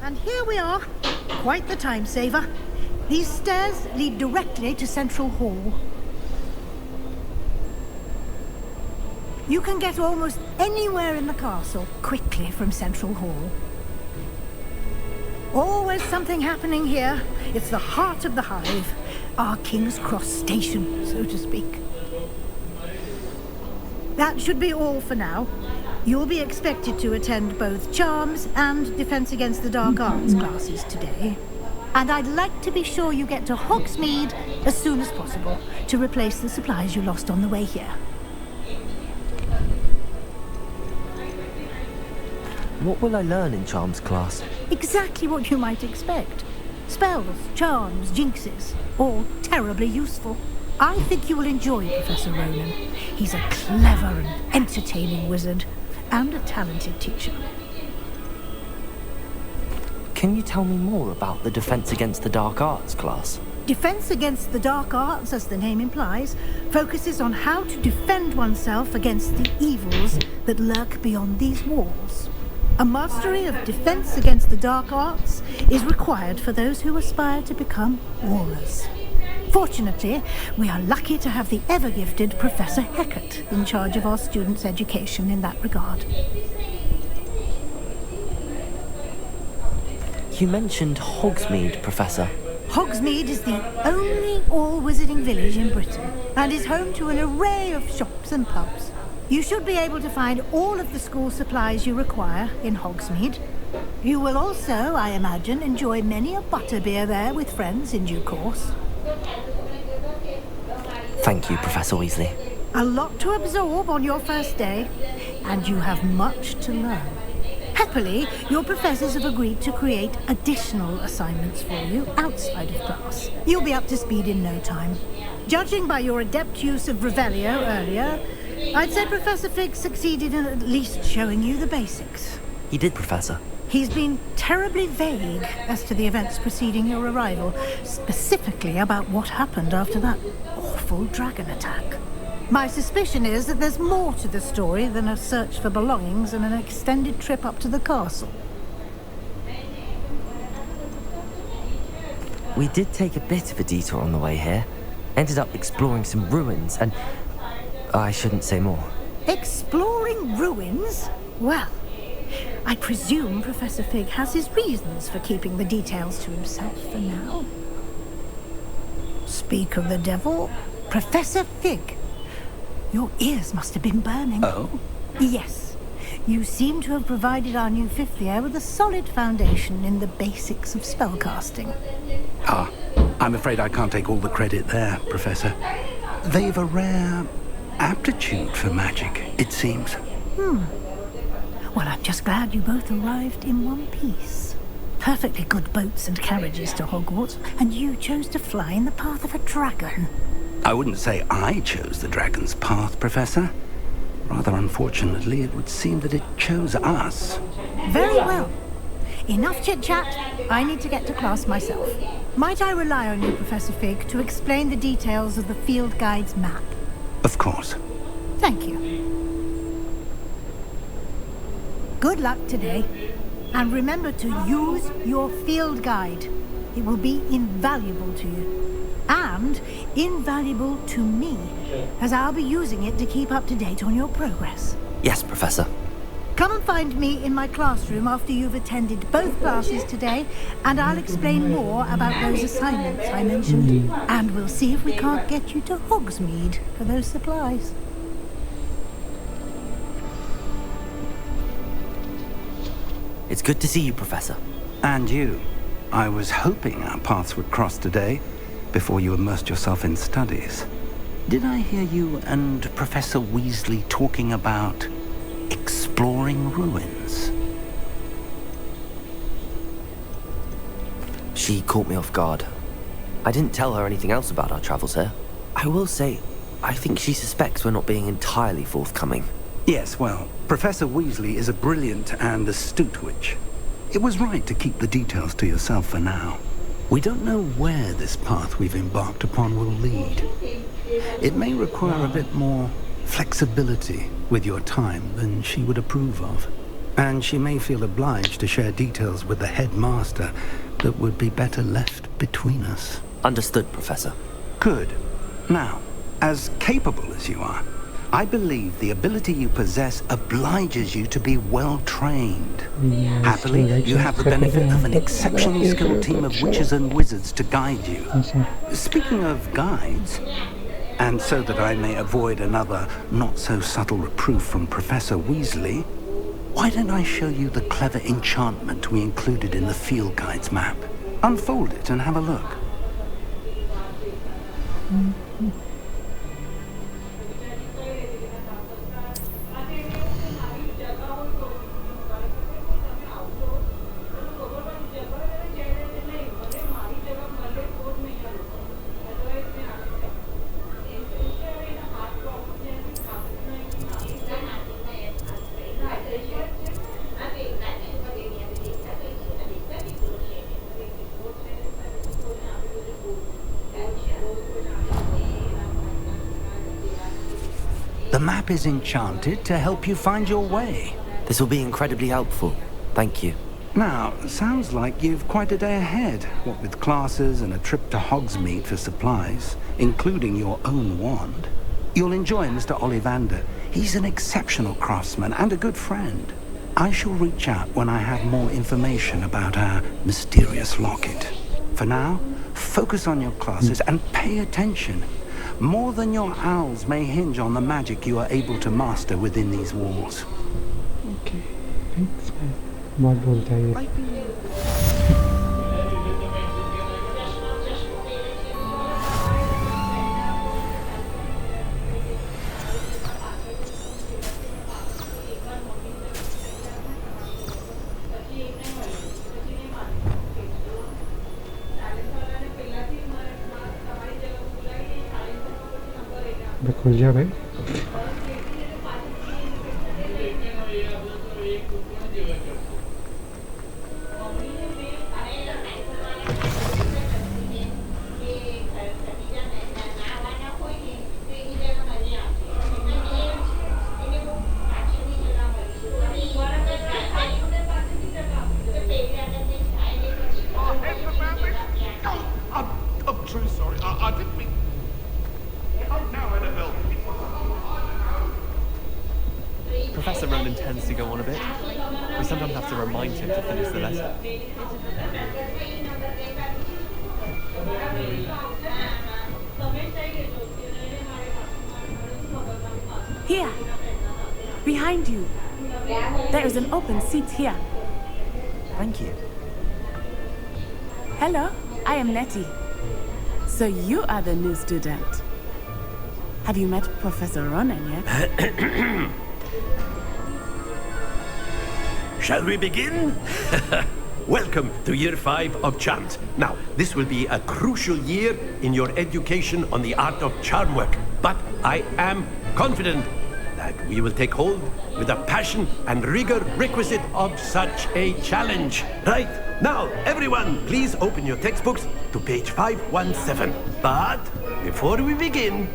And here we are. Quite the time saver. These stairs lead directly to Central Hall. You can get almost anywhere in the castle quickly from Central Hall. Always something happening here. It's the heart of the hive. Our King's Cross station, so to speak. That should be all for now. You'll be expected to attend both Charms and Defense Against the Dark Arts classes today. And I'd like to be sure you get to Hogsmeade as soon as possible to replace the supplies you lost on the way here. What will I learn in Charms class? Exactly what you might expect. Spells, charms, jinxes, all terribly useful. I think you will enjoy Professor Ronan. He's a clever and entertaining wizard, and a talented teacher. Can you tell me more about the Defense Against the Dark Arts class? Defense Against the Dark Arts, as the name implies, focuses on how to defend oneself against the evils that lurk beyond these walls. A mastery of Defense Against the Dark Arts is required for those who aspire to become Aurors. Fortunately, we are lucky to have the ever-gifted Professor Hecat in charge of our students' education in that regard. You mentioned Hogsmeade, Professor. Hogsmeade is the only all-wizarding village in Britain and is home to an array of shops and pubs. You should be able to find all of the school supplies you require in Hogsmeade. You will also, I imagine, enjoy many a butterbeer there with friends in due course. Thank you, Professor Weasley. A lot to absorb on your first day, and you have much to learn. Happily, your professors have agreed to create additional assignments for you outside of class. You'll be up to speed in no time. Judging by your adept use of Revelio earlier, I'd say Professor Fig succeeded in at least showing you the basics. He did, Professor. He's been terribly vague as to the events preceding your arrival, specifically about what happened after that awful dragon attack. My suspicion is that there's more to the story than a search for belongings and an extended trip up to the castle. We did take a bit of a detour on the way here. Ended up exploring some ruins and... I shouldn't say more. Exploring ruins? Well, I presume Professor Fig has his reasons for keeping the details to himself for now. Speak of the devil, Professor Fig. Your ears must have been burning. Oh? Yes. You seem to have provided our new fifth year with a solid foundation in the basics of spellcasting. Ah, I'm afraid I can't take all the credit there, Professor. They've a rare aptitude for magic, it seems. Well, I'm just glad you both arrived in one piece. Perfectly good boats and carriages to Hogwarts, and you chose to fly in the path of a dragon. I wouldn't say I chose the dragon's path, Professor. Rather unfortunately, it would seem that it chose us. Very well. enough chit-chat. I need to get to class myself. Might I rely on you, Professor Fig, to explain the details of the field guide's map? Of course. Thank you. Good luck today. And remember to use your field guide. It will be invaluable to you. And invaluable to me, as I'll be using it to keep up to date on your progress. Yes, Professor. Come and find me in my classroom after you've attended both classes today, and I'll explain more about those assignments I mentioned. And we'll see if we can't get you to Hogsmeade for those supplies. It's good to see you, Professor. And you. I was hoping our paths would cross today, before you immersed yourself in studies. Did I hear you and Professor Weasley talking about exploring ruins? She caught me off guard. I didn't tell her anything else about our travels here. I will say, I think she suspects we're not being entirely forthcoming. Yes, well, Professor Weasley is a brilliant and astute witch. It was right to keep the details to yourself for now. We don't know where this path we've embarked upon will lead. It may require a bit more flexibility with your time than she would approve of. And she may feel obliged to share details with the headmaster that would be better left between us. Understood, Professor. Good. Now, as capable as you are, I believe the ability you possess obliges you to be well-trained. Yes, Happily, you have the benefit of an exceptionally skilled team of witches and wizards to guide you. Speaking of guides, and so that I may avoid another not-so-subtle reproof from Professor Weasley, why don't I show you the clever enchantment we included in the field guide's map? Unfold it and have a look. The map is enchanted to help you find your way. This will be incredibly helpful. Thank you. Now, sounds like you've quite a day ahead, what with classes and a trip to Hogsmeade for supplies, including your own wand. You'll enjoy Mr. Ollivander. He's an exceptional craftsman and a good friend. I shall reach out when I have more information about our mysterious locket. For now, focus on your classes and pay attention. More than your owls may hinge on the magic you are able to master within these walls. Okay, thanks man. बहुत बोलता है ये. खुल जा भाई. I'm truly sorry. I didn't mean... Now, Annabelle. Professor Ronan tends to go on a bit. We sometimes have to remind him to finish the lesson. Here, behind you. There is an open seat here. Thank you. Hello, I am Nettie. So you are the new student. Have you met Professor Ronan yet? Shall we begin? Welcome to Year 5 of Charms. Now, this will be a crucial year in your education on the art of charm work, but I am confident that that we will take hold with the passion and rigor requisite of such a challenge. Right, now everyone, please open your textbooks to page 517. But before we begin,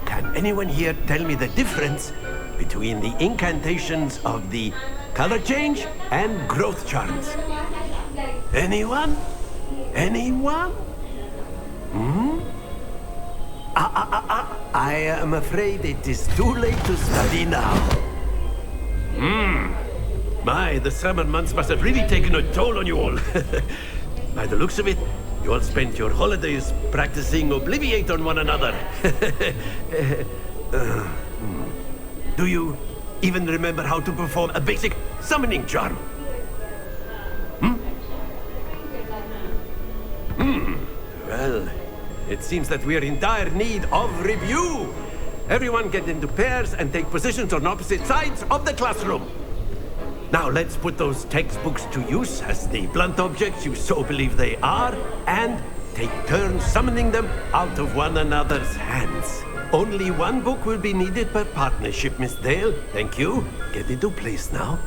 can anyone here tell me the difference between the incantations of the color change and growth charms? Anyone? Anyone? I am afraid it is too late to study now. My, the summer months must have really taken a toll on you all. By the looks of it, you all spent your holidays practicing Obliviate on one another. Do you even remember how to perform a basic summoning charm? Well, it seems that we are in dire need of review. Everyone get into pairs and take positions on opposite sides of the classroom. Now let's put those textbooks to use as the blunt objects you so believe they are, and take turns summoning them out of one another's hands. Only one book will be needed per partnership, Miss Dale. Thank you. Get into place now.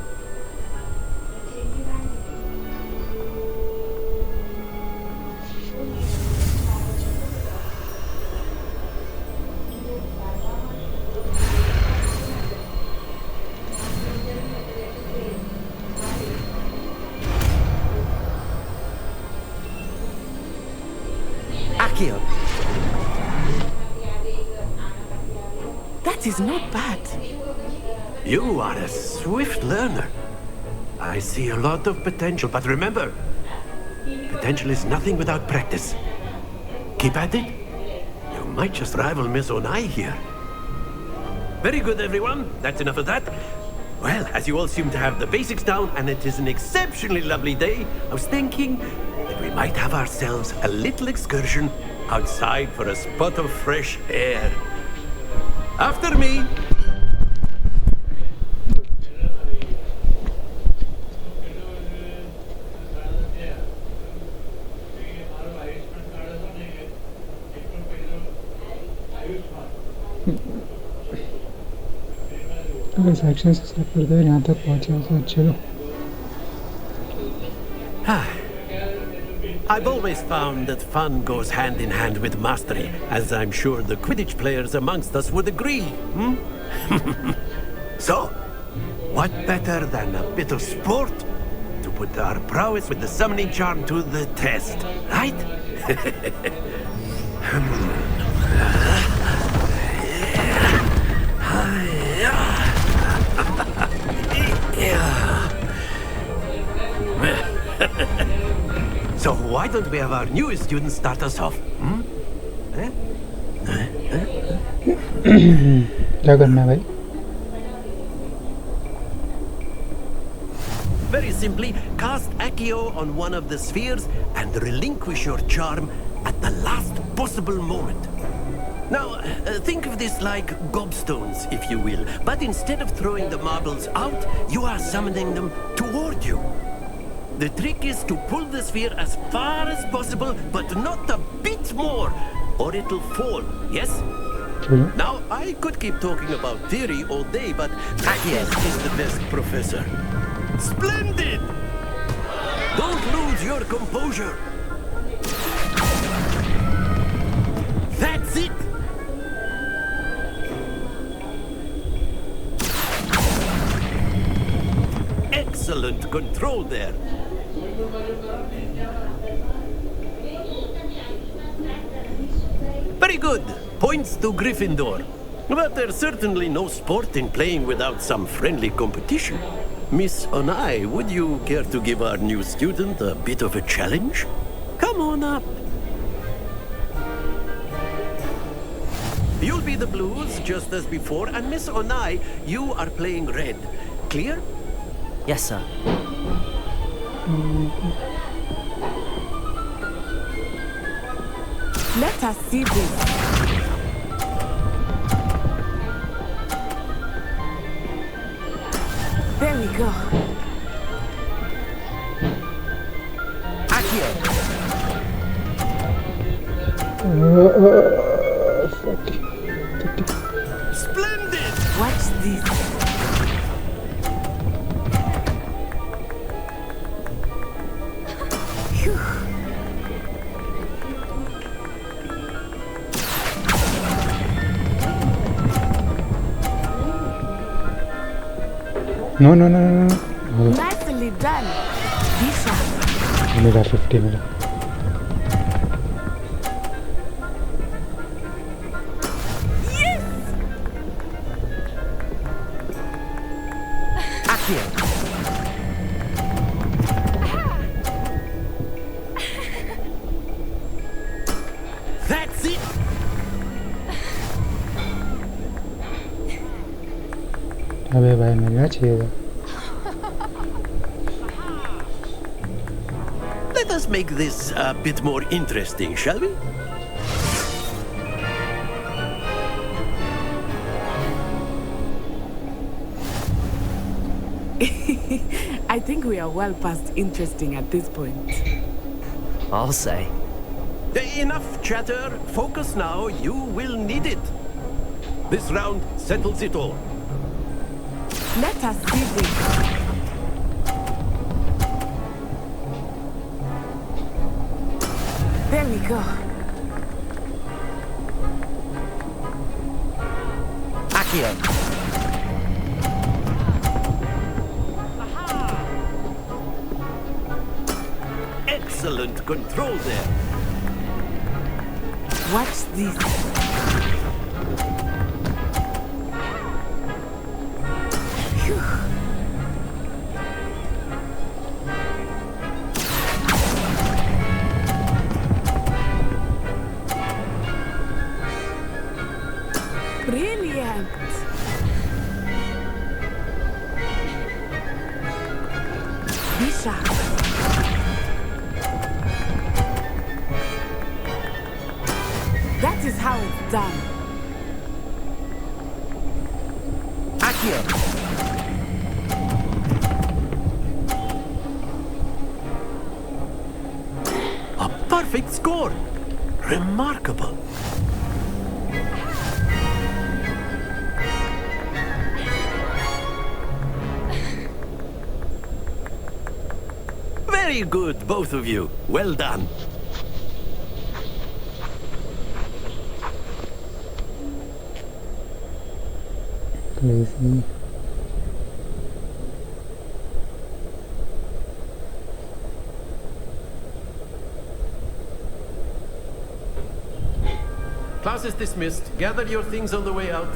Accio. That is not bad. You are a swift learner. I see a lot of potential, but remember, potential is nothing without practice. Keep at it. You might just rival Miss Onai here. Very good, everyone. That's enough of that. Well, as you all seem to have the basics down, and it is an exceptionally lovely day, I was thinking that we might have ourselves a little excursion outside for a spot of fresh air. After me. अगर section से start करते हैं यहाँ तक पहुँचे तो चलो. I've always found that fun goes hand in hand with mastery, as I'm sure the Quidditch players amongst us would agree. So, what better than a bit of sport to put our prowess with the summoning charm to the test, right? So why don't we have our newest student start us off? क्या करना है भाई? Very simply, cast Accio on one of the spheres and relinquish your charm at the last possible moment. Now, think of this like gobstones, if you will, but instead of throwing the marbles out, you are summoning them toward you. The trick is to pull the sphere as far as possible, but not a bit more, or it'll fall, yes? Now, I could keep talking about theory all day, but practice is the best professor. Splendid! Don't lose your composure. That's it! Excellent control there. Very good. Points to Gryffindor. But there's certainly no sport in playing without some friendly competition. Miss Onai, would you care to give our new student a bit of a challenge? Come on up. You'll be the blues, just as before, and Miss Onai, you are playing red. Clear? Yes, sir. Let us see this. There we go. Accio. Splendid! Watch this. Phew. No, no, no, no, no. Nicely done. Be sharp. मिला 50 मिला. Yes! Akio. That's it. अबे भाई मिलना चाहिए था. Let us make this a bit more interesting, shall we? I think we are well past interesting at this point. I'll say. Enough chatter. Focus now. You will need it. This round settles it all. Let us see this. There we go. Akio. Excellent control there. Watch this. Phew. Brilliant. Be sharp. That is how it's done. Akio. A perfect score. Remarkable. Very good, both of you. Well done. Crazy. Class is dismissed. Gather your things on the way out.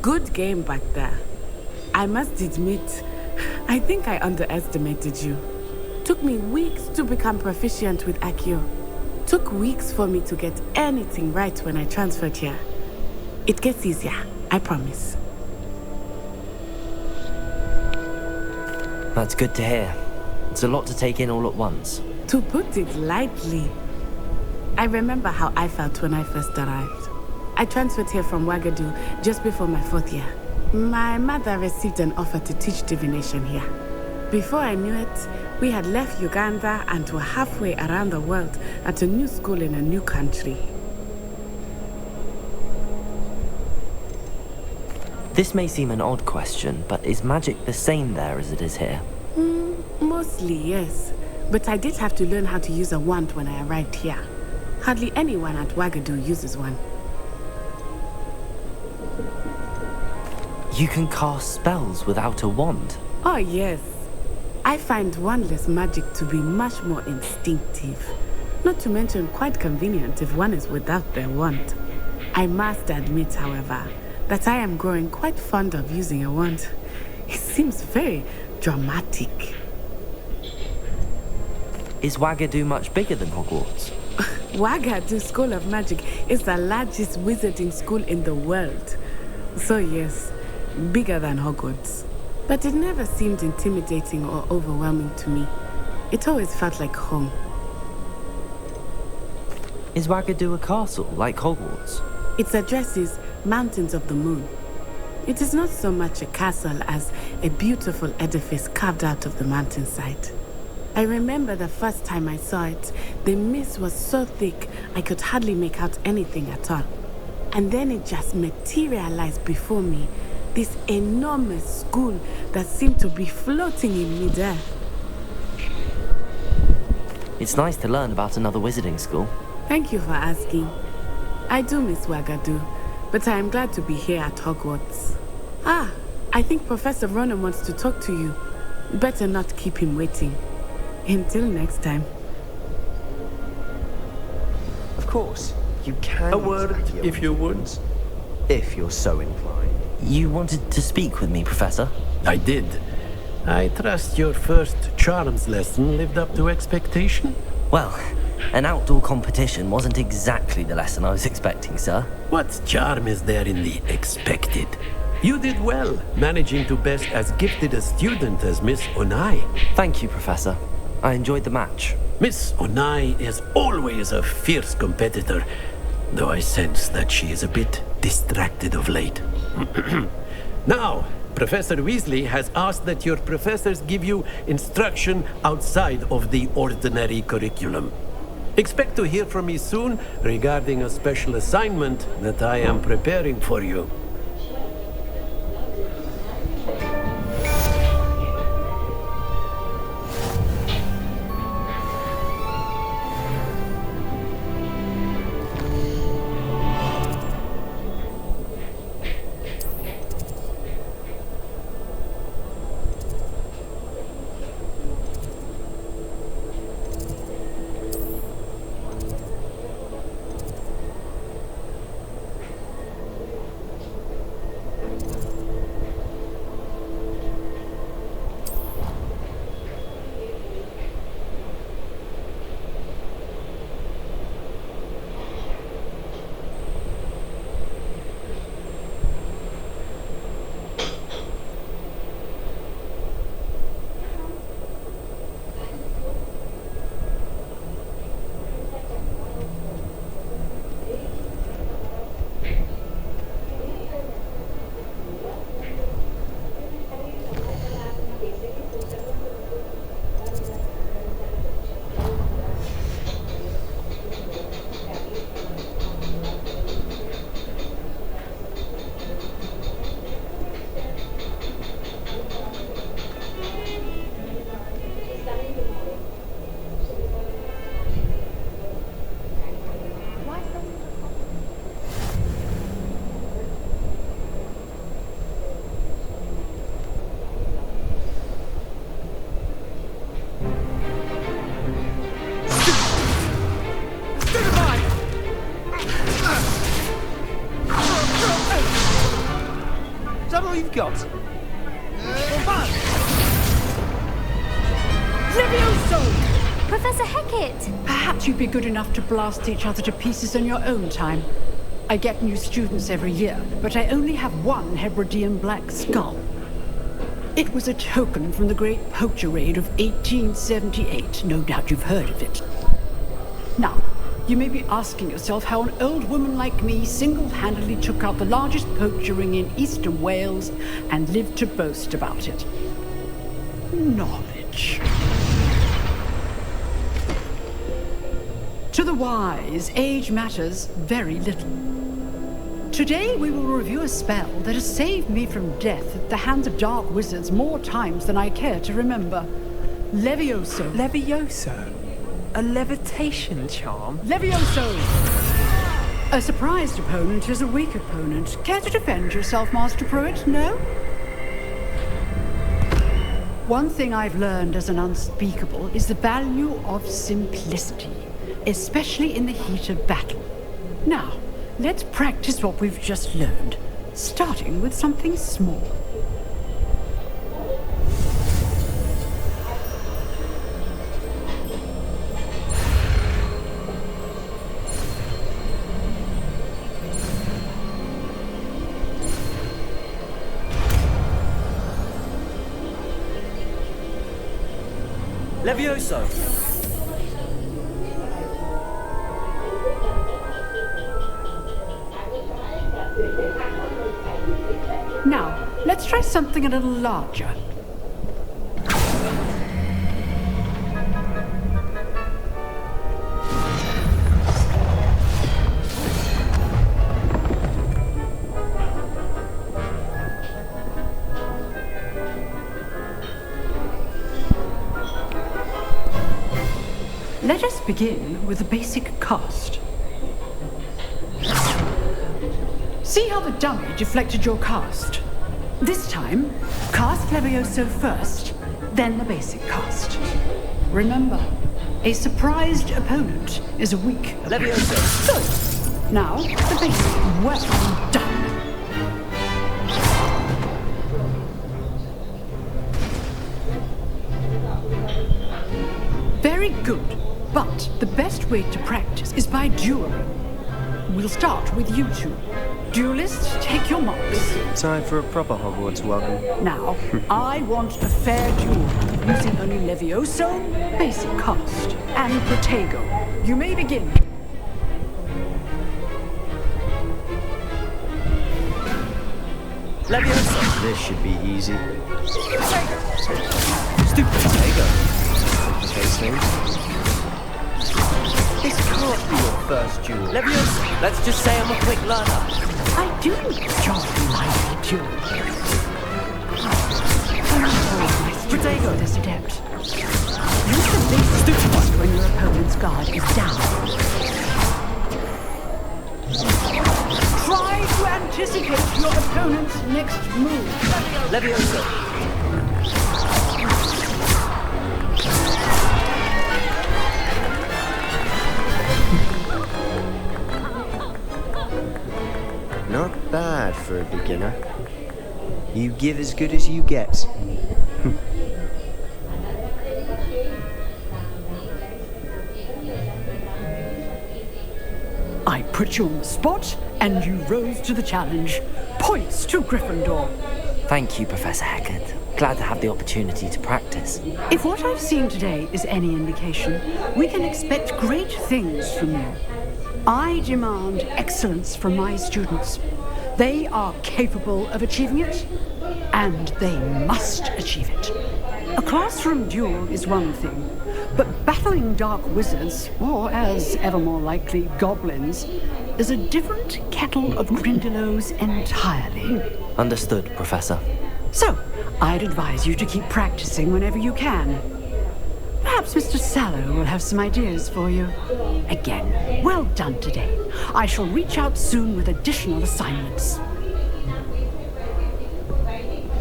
Good game back there. I must admit, I think I underestimated you. Took me weeks to become proficient with Akio. Took weeks for me to get anything right when I transferred here. It gets easier, I promise. That's good to hear. It's a lot to take in all at once. To put it lightly, I remember how I felt when I first arrived. I transferred here from Wagadu just before my 4th year. My mother received an offer to teach divination here. Before I knew it, we had left Uganda and were halfway around the world at a new school in a new country. This may seem an odd question, but is magic the same there as it is here? Mostly, yes. But I did have to learn how to use a wand when I arrived here. Hardly anyone at Wagadu uses one. You can cast spells without a wand? Oh, yes. I find wandless magic to be much more instinctive. Not to mention quite convenient if one is without their wand. I must admit, however, that I am growing quite fond of using a wand. It seems very dramatic. Is Wagadu much bigger than Hogwarts? Wagadu School of Magic is the largest wizarding school in the world. So yes, bigger than Hogwarts. But it never seemed intimidating or overwhelming to me. It always felt like home. Is Wagadu a castle, like Hogwarts? Its address is Mountains of the Moon. It is not so much a castle as a beautiful edifice carved out of the mountainside. I remember the first time I saw it, the mist was so thick I could hardly make out anything at all. And then it just materialized before me. This enormous school that seemed to be floating in midair. It's nice to learn about another wizarding school. Thank you for asking. I do miss Wagadu, but I am glad to be here at Hogwarts. Ah, I think Professor Ronan wants to talk to you. Better not keep him waiting. Until next time. Of course, you can. A word, if you would. If you're so inclined. You wanted to speak with me, Professor? I did. I trust your first charms lesson lived up to expectation? Well, an outdoor competition wasn't exactly the lesson I was expecting, sir. What charm is there in the expected? You did well, managing to best as gifted a student as Miss Onai. Thank you, Professor. I enjoyed the match. Miss Onai is always a fierce competitor, though I sense that she is a bit distracted of late. Now, Professor Weasley has asked that your professors give you instruction outside of the ordinary curriculum. Expect to hear from me soon regarding a special assignment that I am preparing for you. Is that all you've got? Levioso! Professor Hecat! Perhaps you'd be good enough to blast each other to pieces in your own time. I get new students every year, but I only have one Hebridean black skull. It was a token from the Great Poacher Raid of 1878. No doubt you've heard of it. Now, you may be asking yourself how an old woman like me single-handedly took out the largest poacher ring in eastern Wales and lived to boast about it. Knowledge. To the wise, age matters very little. Today we will review a spell that has saved me from death at the hands of dark wizards more times than I care to remember. Levioso. Levioso? A levitation charm? Levioso! A surprised opponent is a weak opponent. Care to defend yourself, Master Pruitt? No? One thing I've learned as an unspeakable is the value of simplicity, especially in the heat of battle. Now, let's practice what we've just learned, starting with something small. Levioso! Now, let's try something a little larger. Let us begin with the basic cast. See how the dummy deflected your cast? This time, cast Levioso first, then the basic cast. Remember, a surprised opponent is a weak opponent. Levioso! Good. Now, the basic. Well done. Very good. But the best way to practice is by dueling. We'll start with you two. Duelists, take your marks. Time for a proper Hogwarts welcome. Now, I want a fair duel, using only Levioso, basic cast, and Protego. You may begin. Levioso! This should be easy. Stupid Protego! Case things. This can't be your first duel. Levioso! Let's just say I'm a quick learner. I do enjoy my duel. Protego! This adept. Use the basic cast when your opponent's guard is down. Try to anticipate your opponent's next move. Levioso! Not bad for a beginner. You give as good as you get. I put you on the spot, and you rose to the challenge. Points to Gryffindor. Thank you, Professor Hecat. Glad to have the opportunity to practice. If what I've seen today is any indication, we can expect great things from you. I demand excellence from my students. They are capable of achieving it, and they must achieve it. A classroom duel is one thing, but battling dark wizards, or as ever more likely, goblins, is a different kettle of Grindylows entirely. Understood, Professor. So, I'd advise you to keep practicing whenever you can. Perhaps Mr. Sallow will have some ideas for you. Again, well done today. I shall reach out soon with additional assignments.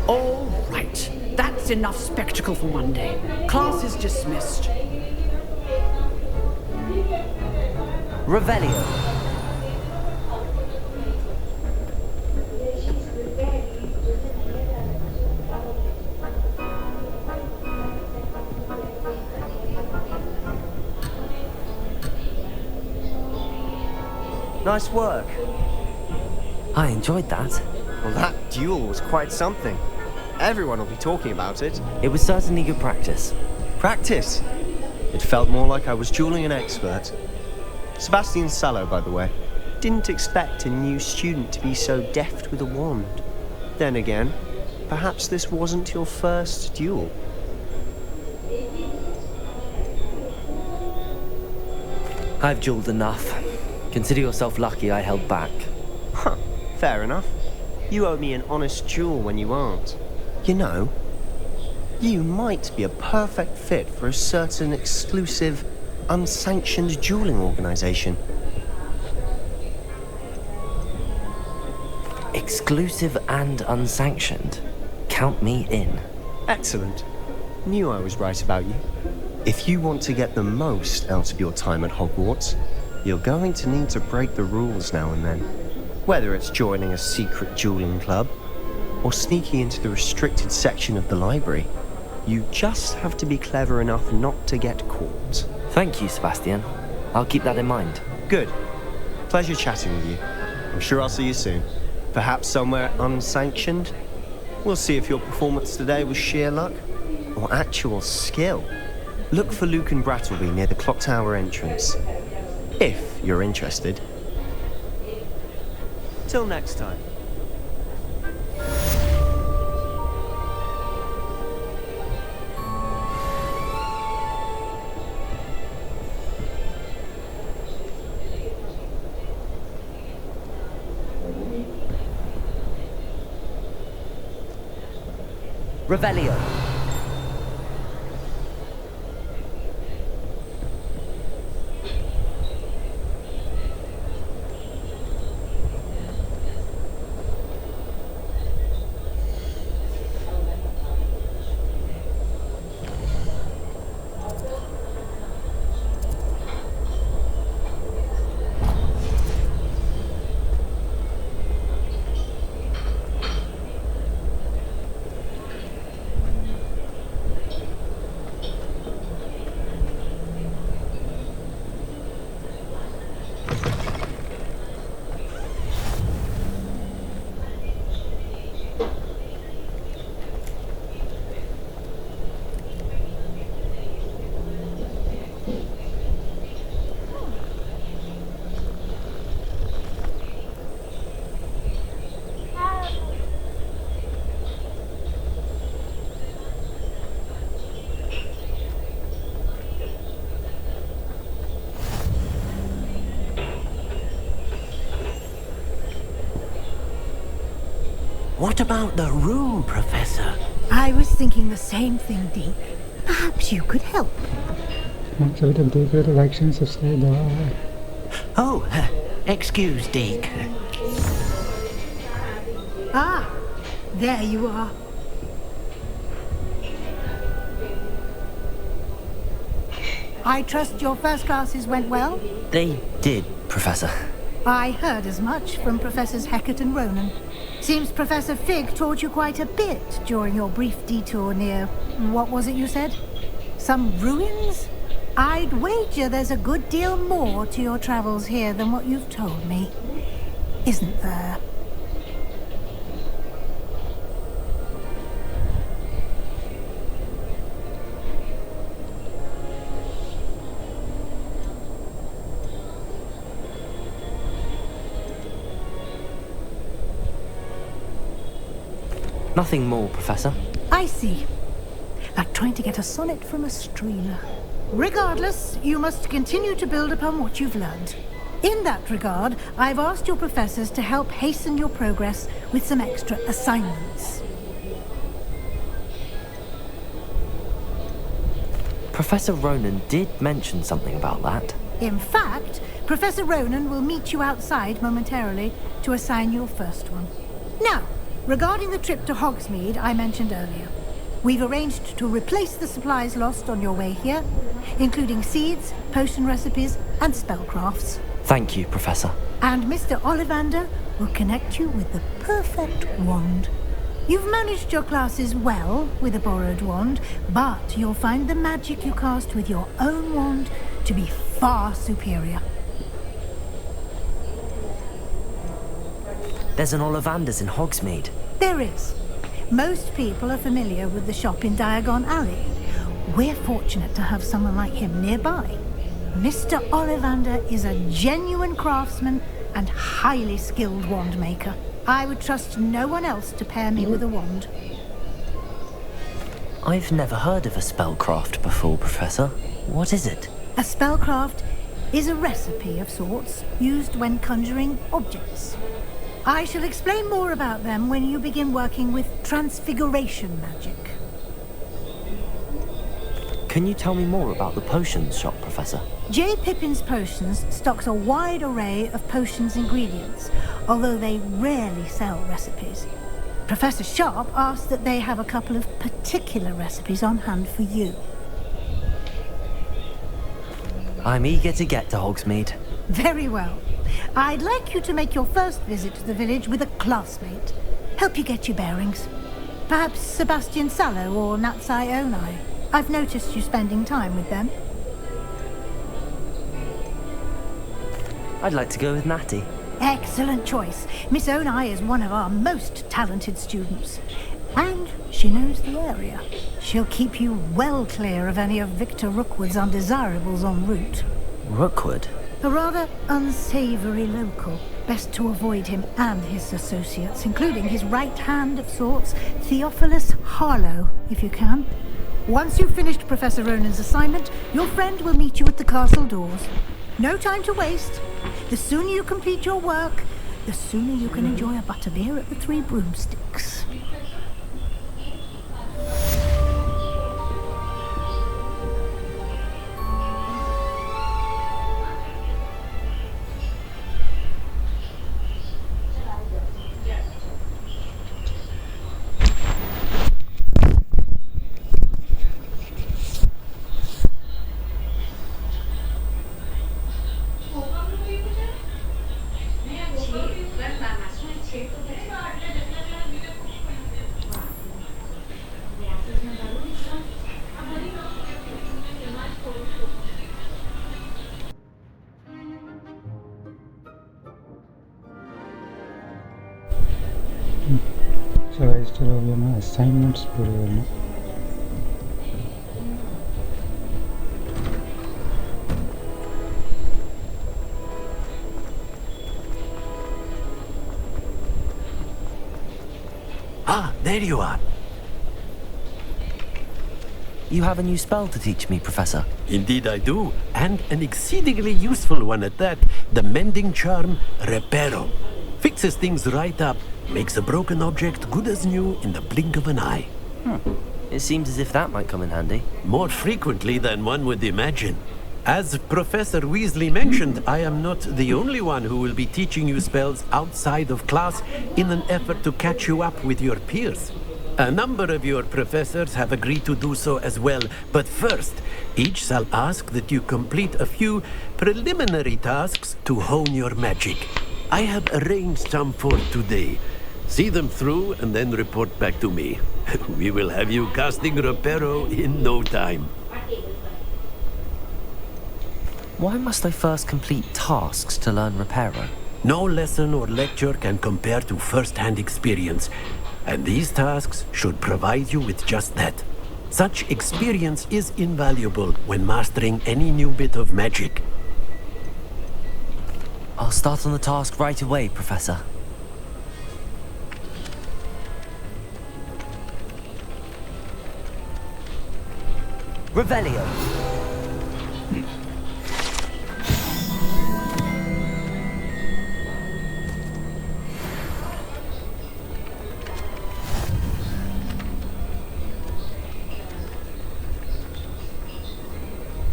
All right. That's enough spectacle for one day. Class is dismissed. Revelio. Nice work. I enjoyed that. Well, that duel was quite something. Everyone will be talking about it. It was certainly good practice. Practice? It felt more like I was dueling an expert. Sebastian Sallow, by the way. Didn't expect a new student to be so deft with a wand. Then again, perhaps this wasn't your first duel. I've dueled enough. Consider yourself lucky I held back. Huh, fair enough. You owe me an honest duel when you aren't. You know, you might be a perfect fit for a certain exclusive, unsanctioned dueling organization. Exclusive and unsanctioned. Count me in. Excellent. Knew I was right about you. If you want to get the most out of your time at Hogwarts, you're going to need to break the rules now and then. Whether it's joining a secret dueling club, or sneaking into the restricted section of the library, you just have to be clever enough not to get caught. Thank you, Sebastian. I'll keep that in mind. Good. Pleasure chatting with you. I'm sure I'll see you soon. Perhaps somewhere unsanctioned? We'll see if your performance today was sheer luck, or actual skill. Look for Luke and Brattleby near the clock tower entrance. If you're interested. Till next time. Revelio. What about the room, Professor? I was thinking the same thing, Deke. Perhaps you could help. अभी तक देख रहे तो like share subscribe दबाओ है. Oh, excuse, Deke. Ah, there you are. I trust your first classes went well? They did, Professor. I heard as much from Professors Hecat and Ronan. Seems Professor Fig taught you quite a bit during your brief detour near... what was it you said? Some ruins? I'd wager there's a good deal more to your travels here than what you've told me. Isn't there? Nothing more, Professor. I see. Like trying to get a sonnet from a streamer. Regardless, you must continue to build upon what you've learned. In that regard, I've asked your professors to help hasten your progress with some extra assignments. Professor Ronan did mention something about that. In fact, Professor Ronan will meet you outside momentarily to assign your first one. Now, regarding the trip to Hogsmeade I mentioned earlier, we've arranged to replace the supplies lost on your way here, including seeds, potion recipes, and spellcrafts. Thank you, Professor. And Mr. Ollivander will connect you with the perfect wand. You've managed your classes well with a borrowed wand, but you'll find the magic you cast with your own wand to be far superior. There's an Ollivander's in Hogsmeade. There is. Most people are familiar with the shop in Diagon Alley. We're fortunate to have someone like him nearby. Mr. Ollivander is a genuine craftsman and highly skilled wand maker. I would trust no one else to pair me with a wand. I've never heard of a spellcraft before, Professor. What is it? A spellcraft is a recipe of sorts used when conjuring objects. I shall explain more about them when you begin working with transfiguration magic. Can you tell me more about the potions shop, Professor? J. Pippin's Potions stocks a wide array of potions ingredients, although they rarely sell recipes. Professor Sharp asked that they have a couple of particular recipes on hand for you. I'm eager to get to Hogsmeade. Very well. I'd like you to make your first visit to the village with a classmate. Help you get your bearings. Perhaps Sebastian Sallow or Natsai Onai. I've noticed you spending time with them. I'd like to go with Natty. Excellent choice. Miss Onai is one of our most talented students. And she knows the area. She'll keep you well clear of any of Victor Rookwood's undesirables en route. Rookwood? A rather unsavory local. Best to avoid him and his associates, including his right hand of sorts, Theophilus Harlow, if you can. Once you've finished Professor Ronan's assignment, your friend will meet you at the castle doors. No time to waste. The sooner you complete your work, the sooner you can enjoy a butterbeer at the Three Broomsticks. So guys, चलो अभी हमें assignments पूरे करना. Ah, there you are. You have a new spell to teach me, Professor. Indeed I do, and an exceedingly useful one at that. The mending charm, Reparo. Fixes things right up, makes a broken object good as new in the blink of an eye. It seems as if that might come in handy. More frequently than one would imagine. As Professor Weasley mentioned, I am not the only one who will be teaching you spells outside of class in an effort to catch you up with your peers. A number of your professors have agreed to do so as well, but first, each shall ask that you complete a few preliminary tasks to hone your magic. I have arranged some for today. See them through and then report back to me. We will have you casting Reparo in no time. Why must I first complete tasks to learn Reparo? No lesson or lecture can compare to first-hand experience, and these tasks should provide you with just that. Such experience is invaluable when mastering any new bit of magic. I'll start on the task right away, Professor. Revelio.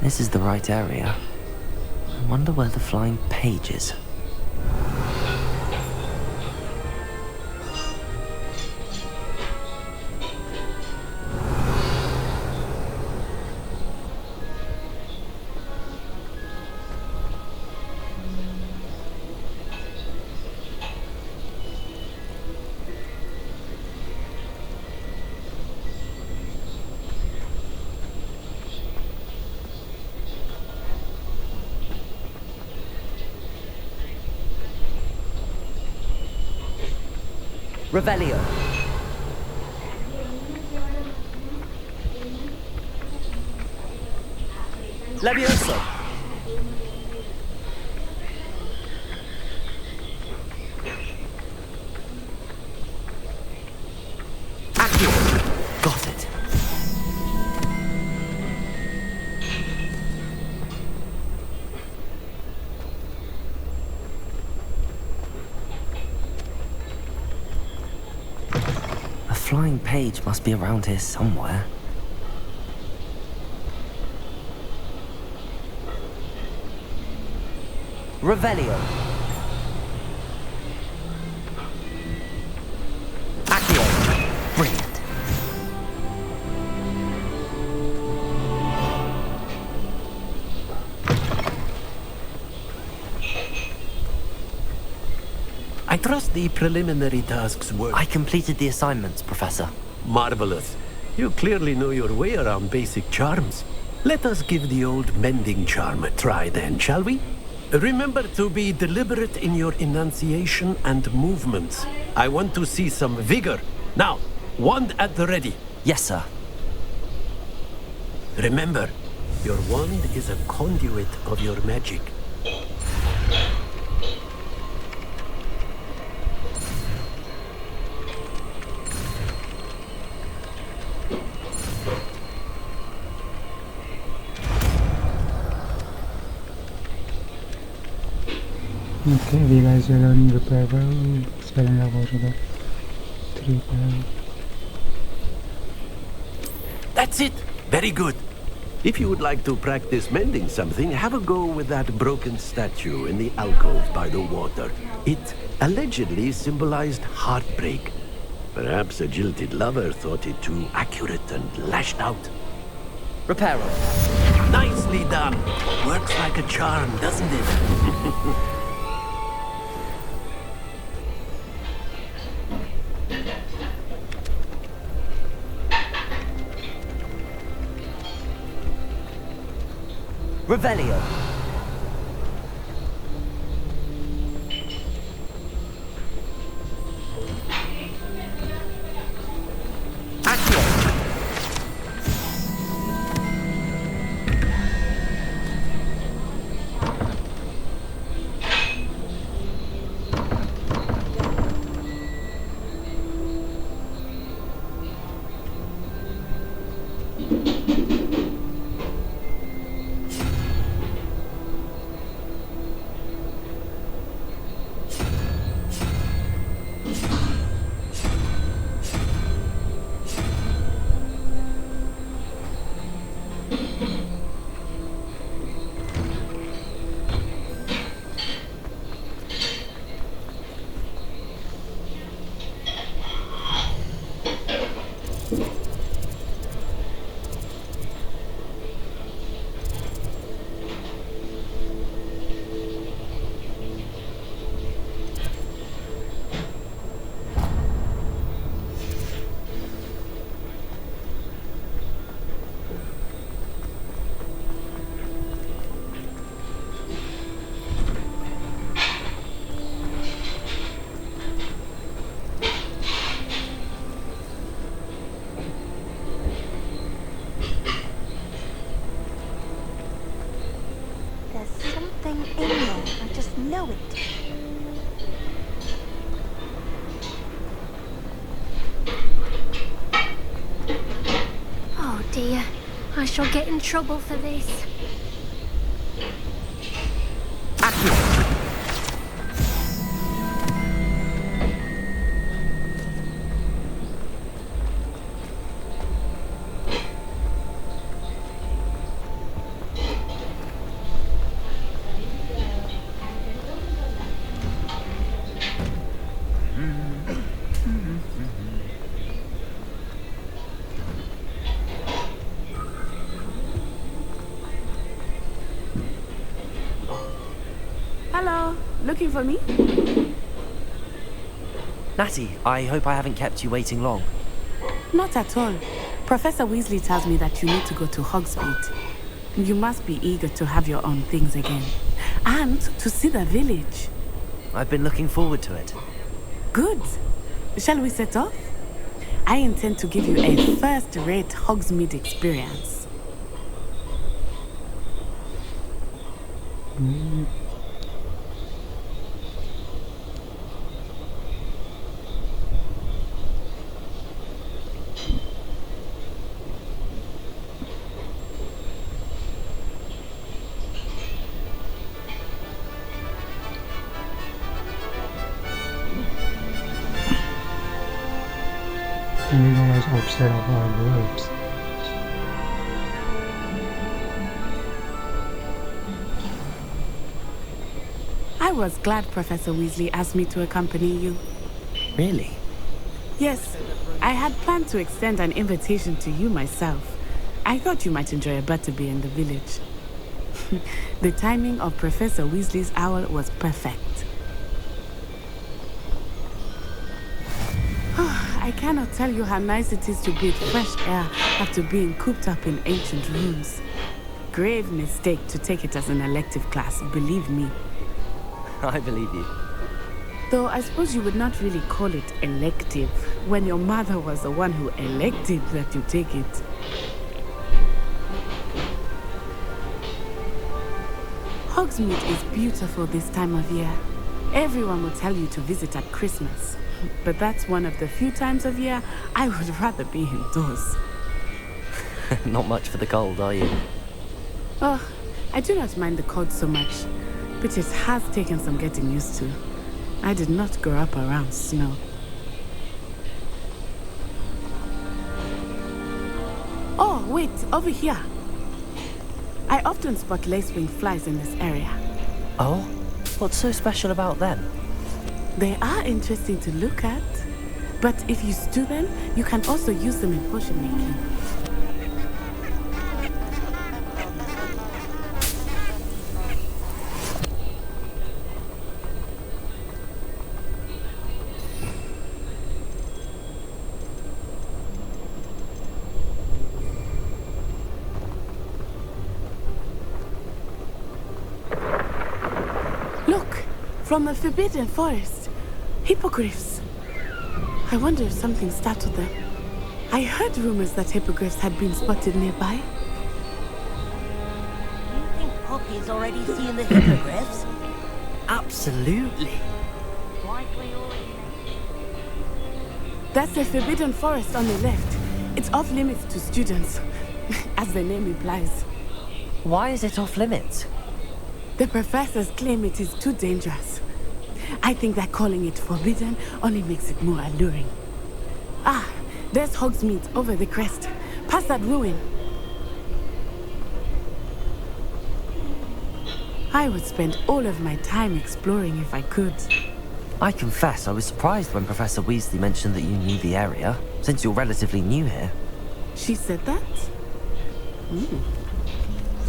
This is the right area. I wonder where the flying page is. Revelio. Levioso. Accio. Got it. Flying page must be around here somewhere. Revelio. Accio. Brilliant. I trust the preliminary tasks were... I completed the assignments, Professor. Marvelous. You clearly know your way around basic charms. Let us give the old mending charm a try then, shall we? Remember to be deliberate in your enunciation and movements. I want to see some vigor. Now, wand at the ready. Yes, sir. Remember, your wand is a conduit of your magic. Okay, you guys are learning Reparo, spelling out over 3 pounds. That's it! Very good. If you would like to practice mending something, have a go with that broken statue in the alcove by the water. It allegedly symbolized heartbreak. Perhaps a jilted lover thought it too accurate and lashed out. Reparo. Nicely done! Works like a charm, doesn't it? Revelio. Accio. Oh dear, I shall get in trouble for this. Hello, looking for me? Natty, I hope I haven't kept you waiting long. Not at all. Professor Weasley tells me that you need to go to Hogsmeade. You must be eager to have your own things again. And to see the village. I've been looking forward to it. Good. Shall we set off? I intend to give you a first-rate Hogsmeade experience. Anything else outside of our worlds? I was glad Professor Weasley asked me to accompany you. Really? Yes, I had planned to extend an invitation to you myself. I thought you might enjoy a butterbeer in the village. The timing of Professor Weasley's owl was perfect. I cannot tell you how nice it is to breathe fresh air after being cooped up in ancient rooms. Grave mistake to take it as an elective class, believe me. I believe you. Though I suppose you would not really call it elective when your mother was the one who elected that you take it. Hogsmeade is beautiful this time of year. Everyone will tell you to visit at Christmas. But that's one of the few times of year I would rather be indoors. Not much for the cold, are you? Oh, I do not mind the cold so much, but it has taken some getting used to. I did not grow up around snow. Oh, wait, over here. I often spot lacewing flies in this area. Oh? What's so special about them? They are interesting to look at, but if you stew them, you can also use them in potion making. Look, from the Forbidden Forest. Hippogriffs. I wonder if something startled them. I heard rumors that hippogriffs had been spotted nearby. Do you think Poppy's already seen the hippogriffs? Absolutely. That's the Forbidden Forest on the left. It's off limits to students, as the name implies. Why is it off limits? The professors claim it is too dangerous. I think that calling it forbidden only makes it more alluring. Ah, there's Hogsmeade over the crest. Past that ruin. I would spend all of my time exploring if I could. I confess I was surprised when Professor Weasley mentioned that you knew the area, since you're relatively new here. She said that?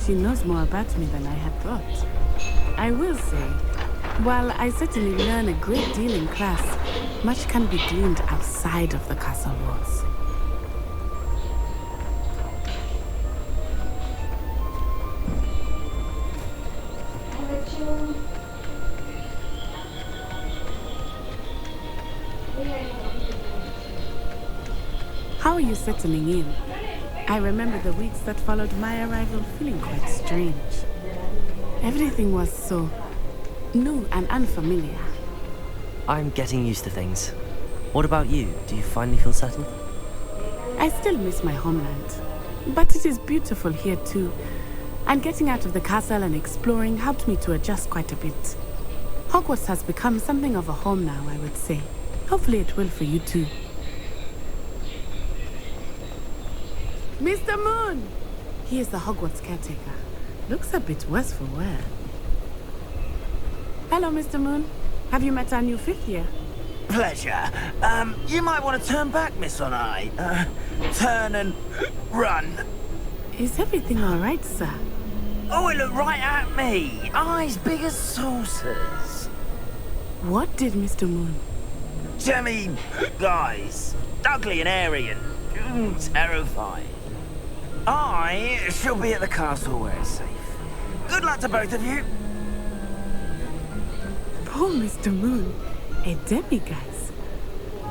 She knows more about me than I had thought. I will say, while I certainly learn a great deal in class, much can be gleaned outside of the castle walls. How are you settling in? I remember the weeks that followed my arrival feeling quite strange. Everything was so new and unfamiliar. I'm getting used to things. What about you? Do you finally feel settled? I still miss my homeland, but it is beautiful here too. And getting out of the castle and exploring helped me to adjust quite a bit. Hogwarts has become something of a home now, I would say. Hopefully it will for you too. Mr. Moon! He is the Hogwarts caretaker. Looks a bit worse for wear. Hello, Mr. Moon. Have you met our new 5th year? Pleasure. You might want to turn back, Miss Onai. Turn and run. Is everything all right, sir? Oh, it looked right at me. Eyes big as saucers. What did Mr. Moon? I mean, guys, ugly and airy and terrifying. I shall be at the castle where it's safe. Good luck to both of you. Poor Mr. Moon, a demiguise.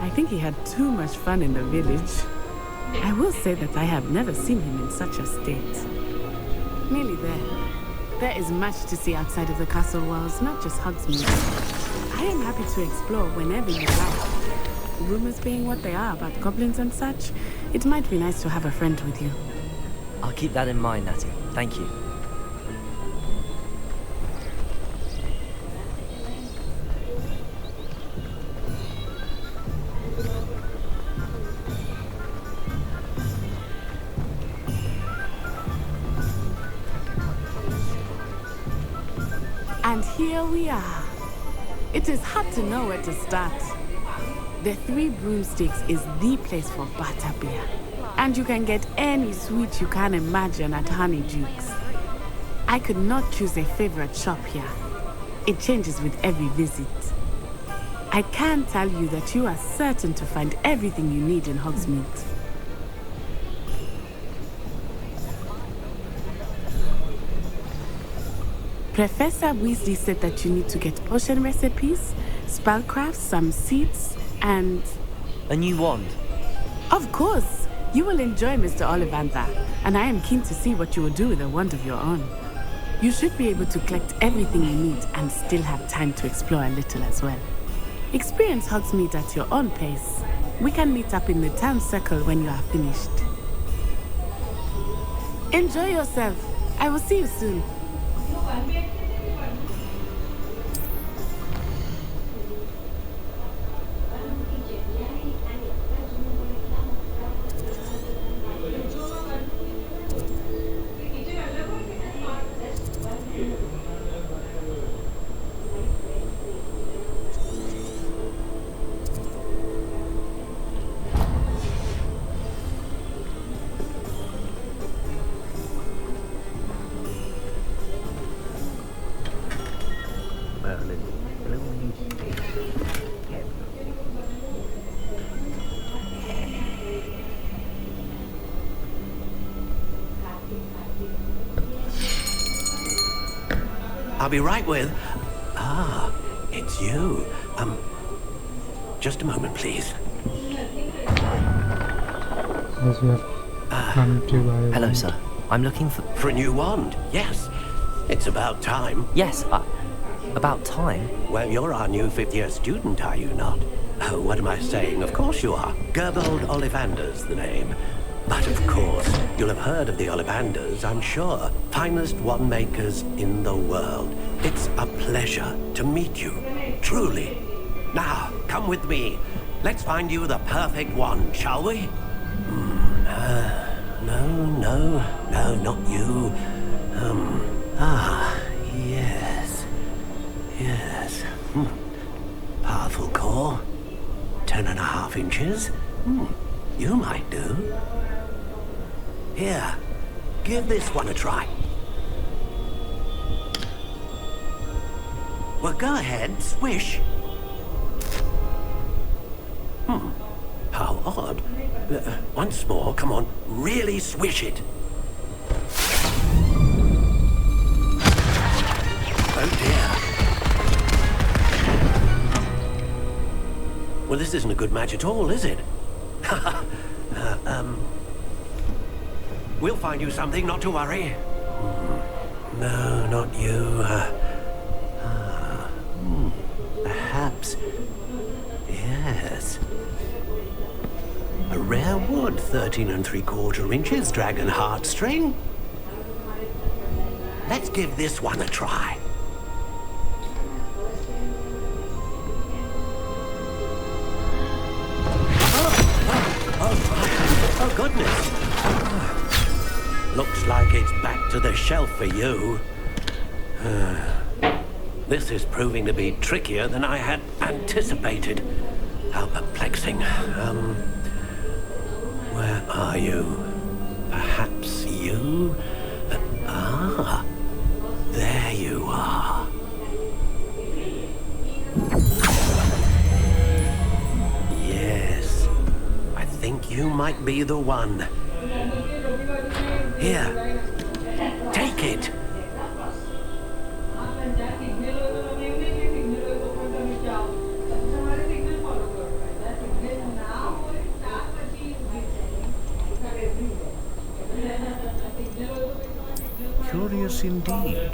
I think he had too much fun in the village. I will say that I have never seen him in such a state. Nearly there. There is much to see outside of the castle walls, not just Hogsmeade. I am happy to explore whenever you like. Rumors being what they are about goblins and such, it might be nice to have a friend with you. I'll keep that in mind, Natty. Thank you. And here we are. It is hard to know where to start. The Three Broomsticks is the place for butterbeer. And you can get any sweet you can imagine at Honeydukes. I could not choose a favorite shop here. It changes with every visit. I can tell you that you are certain to find everything you need in Hogsmeade. Professor Weasley said that you need to get potion recipes, spellcrafts, some seeds, and... A new wand? Of course! You will enjoy Mr. Ollivander, and I am keen to see what you will do with a wand of your own. You should be able to collect everything you need and still have time to explore a little as well. Experience Hogsmeade at your own pace. We can meet up in the town circle when you are finished. Enjoy yourself. I will see you soon. I'll be right with... Ah, it's you. Just a moment, please. As we have come to our... Hello, sir. I'm looking for... For a new wand, yes. It's about time. Yes, about time? Well, you're our new 5th year student, are you not? Oh, what am I saying? Of course you are. Gerbold Ollivander's the name. But of course, you'll have heard of the Ollivanders, I'm sure. Finest wand makers in the world. It's a pleasure to meet you, truly. Now, come with me. Let's find you the perfect wand, shall we? No, not you. Yes. Powerful core. 10.5 inches. You might do. Here, give this one a try. Well, go ahead, swish. How odd. Once more, come on, really swish it. Oh dear. Well, this isn't a good match at all, is it? We'll find you something, not to worry. No, not you. Where would 13 3/4 inches dragon heartstring? Let's give this one a try. Oh goodness. Looks like it's back to the shelf for you. This is proving to be trickier than I had anticipated. How perplexing. Where are you? Perhaps you? There you are. Yes, I think you might be the one. Here, take it. Curious indeed.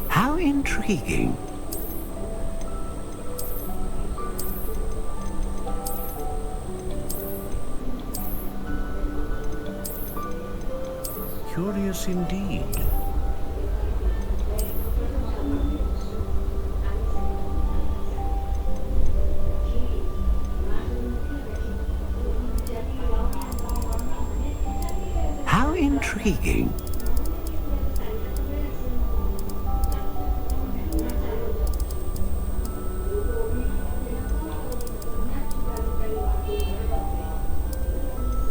How intriguing. Curious indeed. How intriguing.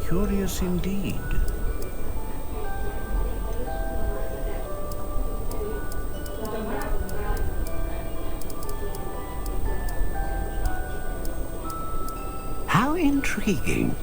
Curious indeed. How intriguing.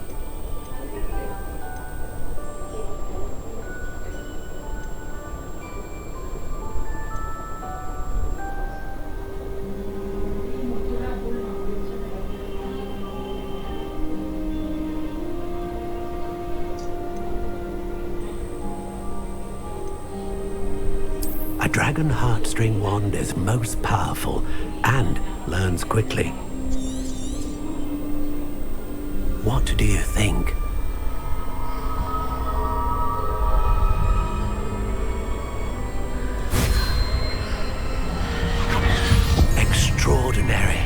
A dragon heartstring wand is most powerful and learns quickly. What do you think? Extraordinary.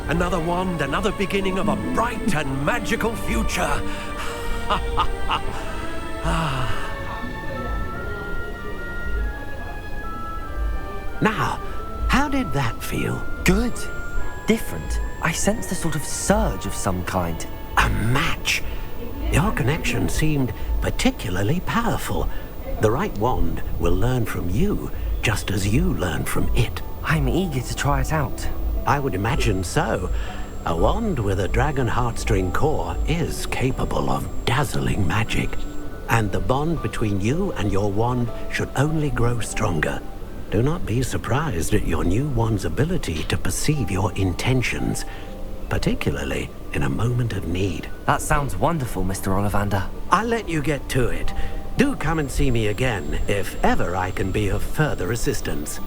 Another wand, another beginning of a bright and magical future. Now, how did that feel? Good. Different. I sensed a sort of surge of some kind. A match. Your connection seemed particularly powerful. The right wand will learn from you, just as you learn from it. I'm eager to try it out. I would imagine so. A wand with a dragon heartstring core is capable of dazzling magic. And the bond between you and your wand should only grow stronger. Do not be surprised at your new wand's ability to perceive your intentions, particularly in a moment of need. That sounds wonderful, Mr. Ollivander. I'll let you get to it. Do come and see me again if ever I can be of further assistance.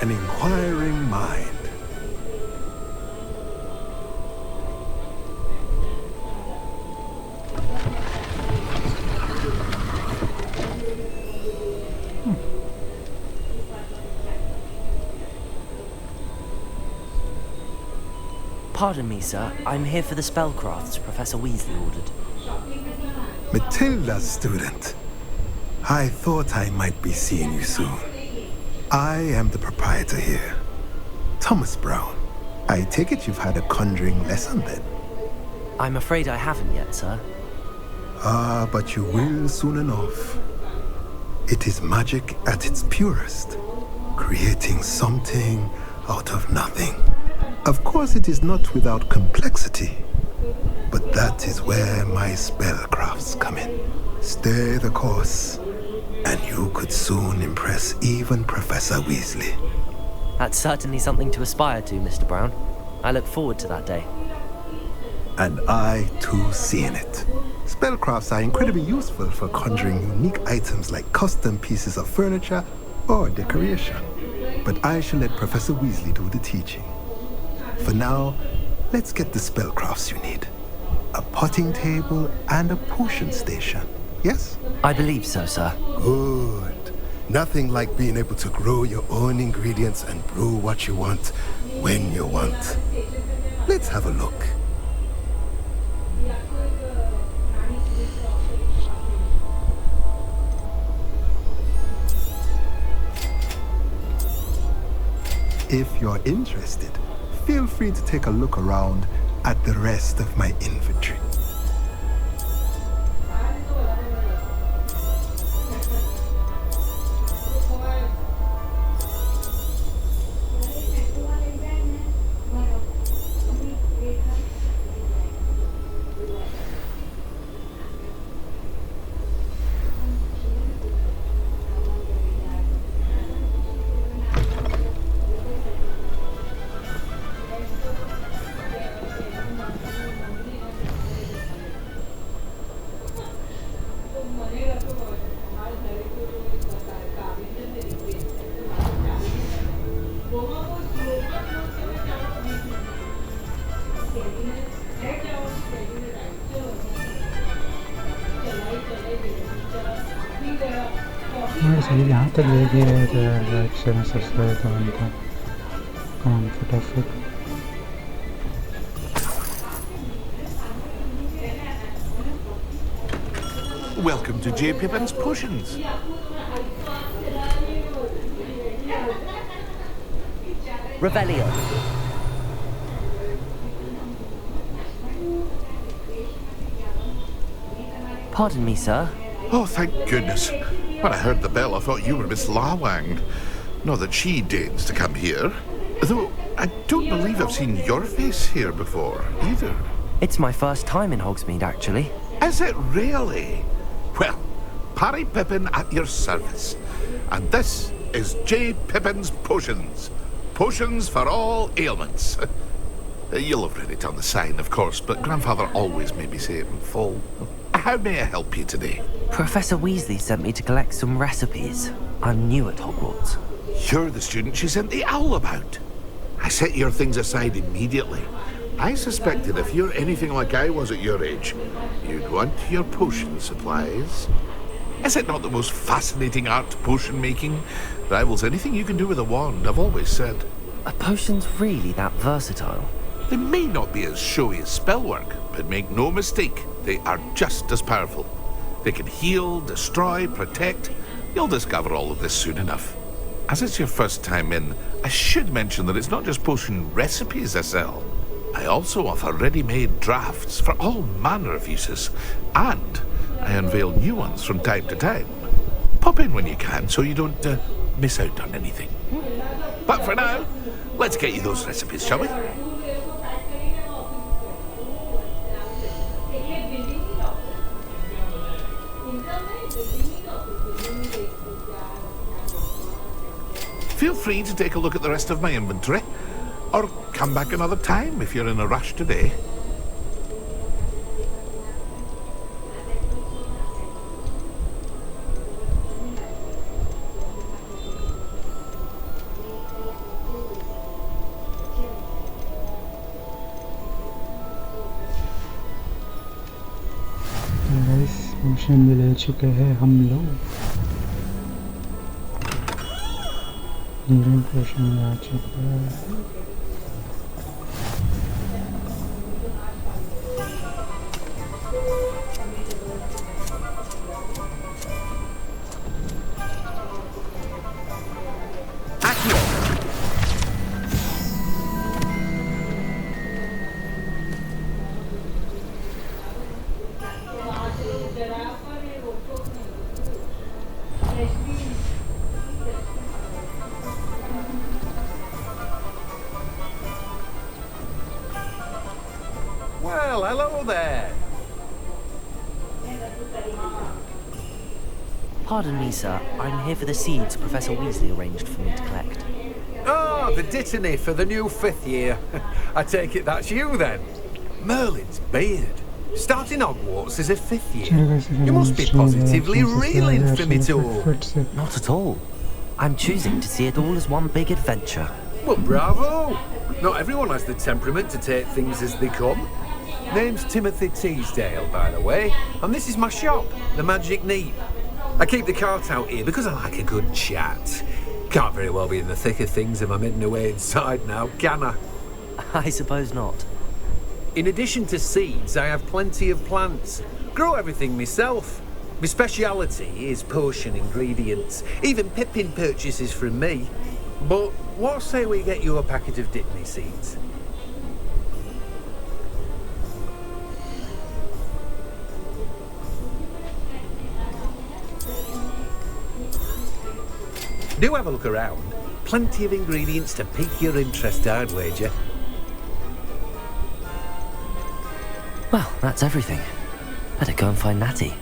An inquiring mind. Pardon me, sir. I'm here for the spellcrafts Professor Weasley ordered. Matilda's student. I thought I might be seeing you soon. I am the proprietor here, Thomas Brown. I take it you've had a conjuring lesson then? I'm afraid I haven't yet, sir. Ah, but you will soon enough. It is magic at its purest, creating something out of nothing. Of course, it is not without complexity, but that is where my spellcrafts come in. Stay the course, and you could soon impress even Professor Weasley. That's certainly something to aspire to, Mr. Brown. I look forward to that day. And I, too, seeing it. Spellcrafts are incredibly useful for conjuring unique items like custom pieces of furniture or decoration. But I shall let Professor Weasley do the teaching. For now, let's get the spellcrafts you need. A potting table and a potion station, yes? I believe so, sir. Good. Nothing like being able to grow your own ingredients and brew what you want, when you want. Let's have a look. If you're interested, feel free to take a look around at the rest of my inventory. सही यहाँ तक ले गए हैं तो यार like share subscribe करने का काम फटाफट Welcome to J. Pippin's Potions. Revelio. Pardon me, sir. Oh, thank goodness. When I heard the bell, I thought you were Miss Lawang. Not that she deigns to come here. Though, I don't believe I've seen your face here before, either. It's my first time in Hogsmeade, actually. Is it really? Well, Parry Pippin at your service. And this is J. Pippin's Potions. Potions for all ailments. You'll have read it on the sign, of course, but Grandfather always made me say it in full. How may I help you today? Professor Weasley sent me to collect some recipes. I'm new at Hogwarts. You're the student she sent the owl about. I set your things aside immediately. I suspected if you're anything like I was at your age, you'd want your potion supplies. Is it not the most fascinating art, potion making? Rivals anything you can do with a wand, I've always said. Are potions really that versatile? They may not be as showy as spellwork, but make no mistake, they are just as powerful. They can heal, destroy, protect. You'll discover all of this soon enough. As it's your first time in, I should mention that it's not just potion recipes I sell. I also offer ready-made drafts for all manner of uses, and I unveil new ones from time to time. Pop in when you can so you don't miss out on anything. But for now, let's get you those recipes, shall we? Feel free to take a look at the rest of my inventory, or come back another time if you're in a rush today. पोशन भी ले चुके हैं हम लोग healing पोशन आ चुका है Well, hello there. Pardon me, sir. I'm here for the seeds Professor Weasley arranged for me to collect. Oh, the dittany for the new 5th year. I take it that's you, then. Merlin's beard. Starting Hogwarts as a 5th year. You must be positively reeling from it all. Not at all. I'm choosing to see it all as one big adventure. Well, bravo! Not everyone has the temperament to take things as they come. Name's Timothy Teasdale, by the way, and this is my shop, the Magic Neep. I keep the cart out here because I like a good chat. Can't very well be in the thick of things if I'm hidden away inside now, can I? I suppose not. In addition to seeds, I have plenty of plants. Grow everything myself. My speciality is potion ingredients. Even Pippin purchases from me. But what say we get you a packet of Dittany seeds? Do have a look around. Plenty of ingredients to pique your interest, I'd wager. Well, that's everything. Better go and find Natty.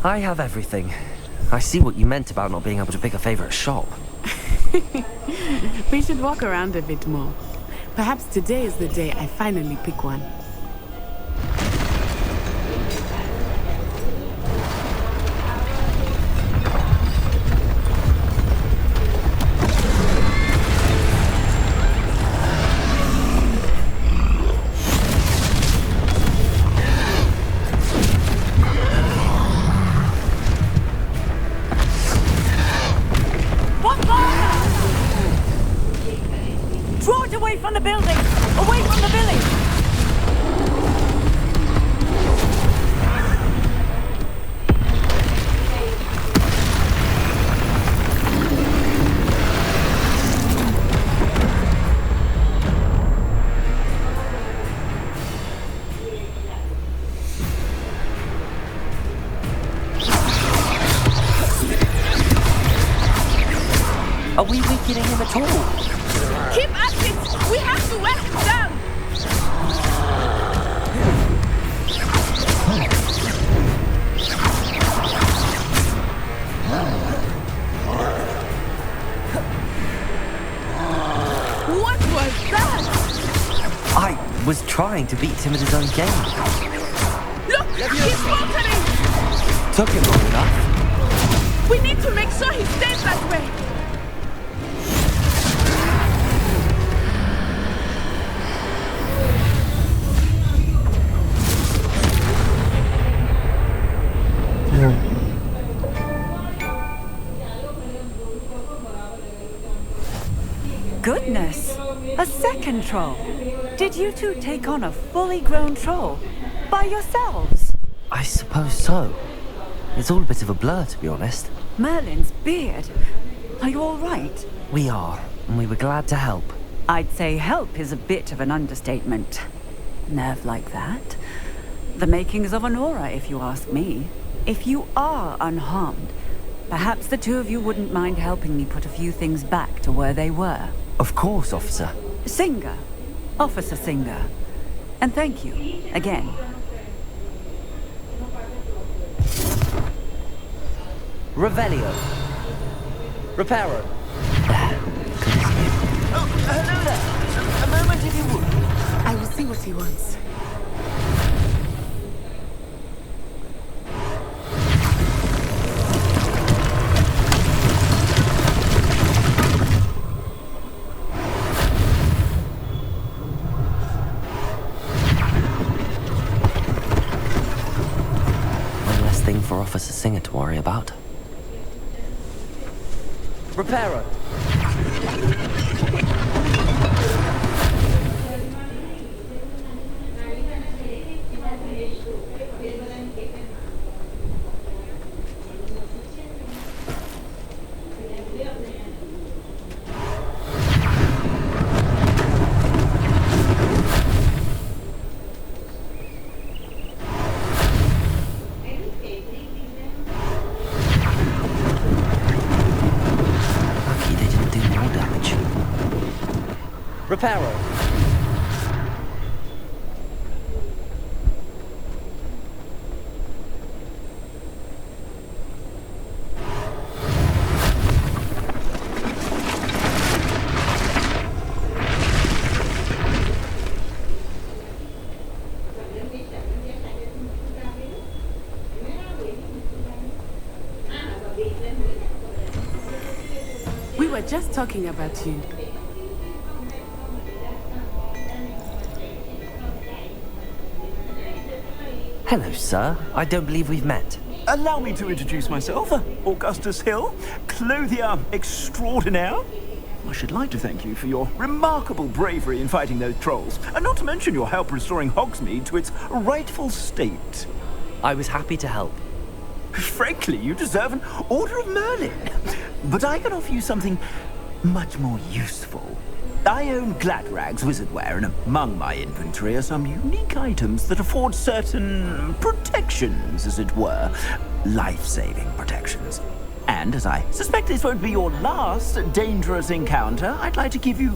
I have everything. I see what you meant about not being able to pick a favourite shop. We should walk around a bit more. Perhaps today is the day I finally pick one. Are we weakening him at all? Keep at it! We have to wear him down! What was that? I was trying to beat him at his own game. Look! He's faltering! Took him long enough. We need to make sure he stays that way! Goodness! A second troll! Did you two take on a fully grown troll? By yourselves? I suppose so. It's all a bit of a blur, to be honest. Merlin's beard! Are you all right? We are, and we were glad to help. I'd say help is a bit of an understatement. Nerve like that? The makings of an aura, if you ask me. If you are unharmed, perhaps the two of you wouldn't mind helping me put a few things back to where they were. Of course, officer. Singer. Officer Singer. And thank you, again. Revelio. Reparo. Oh, hello there. A moment if you would. I will see what he wants. One less thing for Officer Singer to worry about. Reparo. Reparo. We were just talking about you. Hello, sir. I don't believe we've met. Allow me to introduce myself. Augustus Hill, clothier extraordinaire. I should like to thank you for your remarkable bravery in fighting those trolls, and not to mention your help restoring Hogsmeade to its rightful state. I was happy to help. Frankly, you deserve an Order of Merlin. But I can offer you something much more useful. I own Gladrag's wizardware, and among my inventory are some unique items that afford certain protections, as it were. Life-saving protections. And as I suspect this won't be your last dangerous encounter, I'd like to give you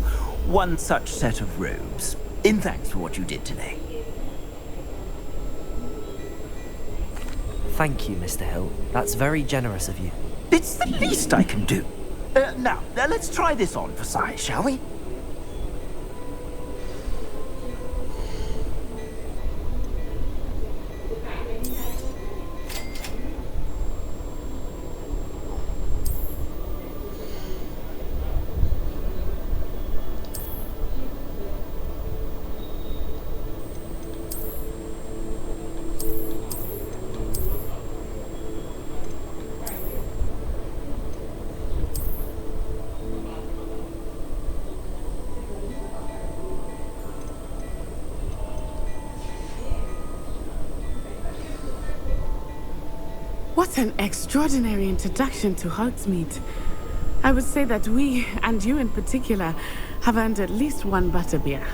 one such set of robes, in thanks for what you did today. Thank you, Mr. Hill. That's very generous of you. It's the least I can do. Now, let's try this on for size, shall we? What an extraordinary introduction to Hogsmeade. I would say that we, and you in particular, have earned at least one butterbeer.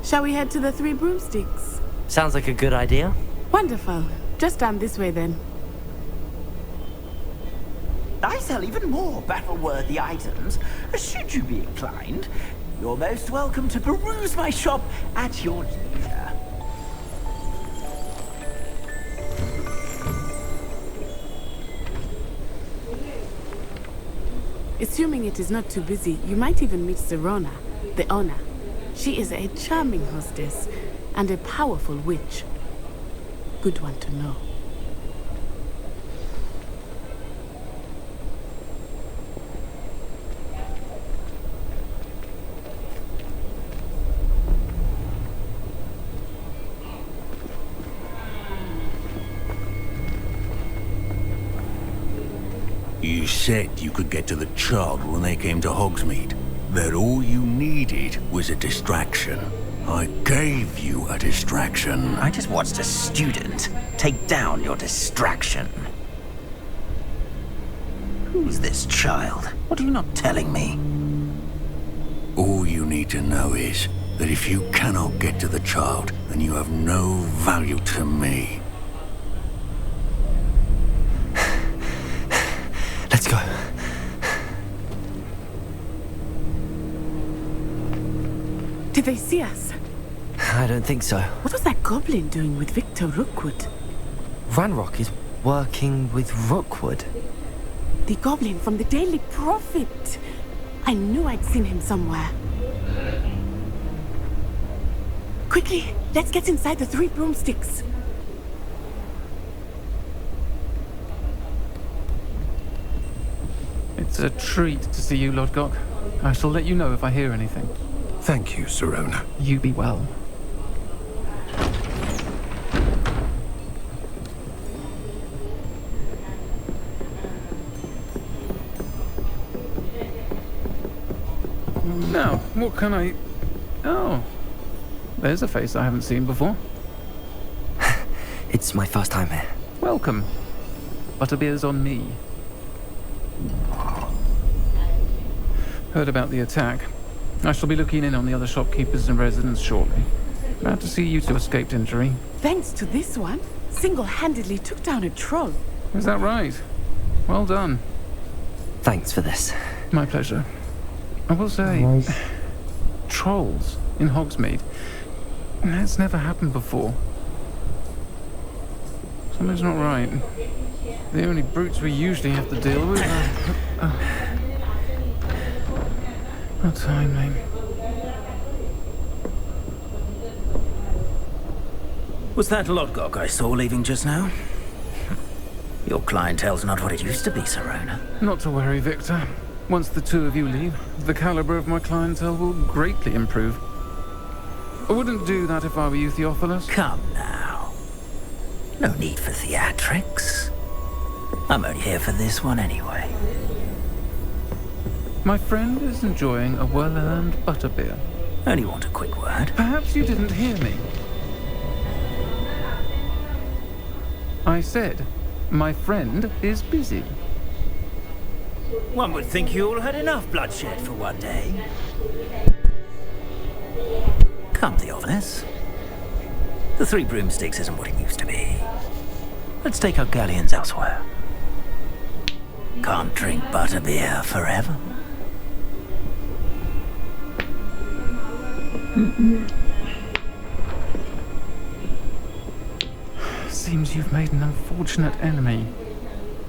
Shall we head to the Three Broomsticks? Sounds like a good idea. Wonderful. Just down this way then. I sell even more battle-worthy items. Should you be inclined, you're most welcome to peruse my shop at your leisure. Assuming it is not too busy, you might even meet Serona, the owner. She is a charming hostess and a powerful witch. Good one to know. You said you could get to the child when they came to Hogsmeade. That all you needed was a distraction. I gave you a distraction. I just watched a student take down your distraction. Who's this child? What are you not telling me? All you need to know is that if you cannot get to the child, then you have no value to me. Let's go. Did they see us? I don't think so. What was that goblin doing with Victor Rookwood? Ranrock is working with Rookwood. The goblin from the Daily Prophet. I knew I'd seen him somewhere. Quickly, let's get inside the 3 broomsticks. It's a treat to see you, Lodgok. I shall let you know if I hear anything. Thank you, Sirona. You be well. Now, what can I... Oh, there's a face I haven't seen before. It's my first time here. Welcome. Butterbeer's on me. Heard about the attack. I shall be looking in on the other shopkeepers and residents shortly. Glad to see you two escaped injury. Thanks to this one, single-handedly took down a troll. Is that right? Well done. Thanks for this. My pleasure. I will say, trolls in Hogsmeade. That's never happened before. Something's not right. The only brutes we usually have to deal with are... How timely. Was that Lodgok I saw leaving just now? Your clientele's not what it used to be, Sirona. Not to worry, Victor. Once the two of you leave, the caliber of my clientele will greatly improve. I wouldn't do that if I were you, Theophilus. Come now. No need for theatrics. I'm only here for this one anyway. My friend is enjoying a well-earned butterbeer. Only want a quick word. Perhaps you didn't hear me. I said, my friend is busy. One would think you all had enough bloodshed for one day. Come, Theophilus. The 3 broomsticks isn't what it used to be. Let's take our galleons elsewhere. Can't drink butterbeer forever. Seems you've made an unfortunate enemy.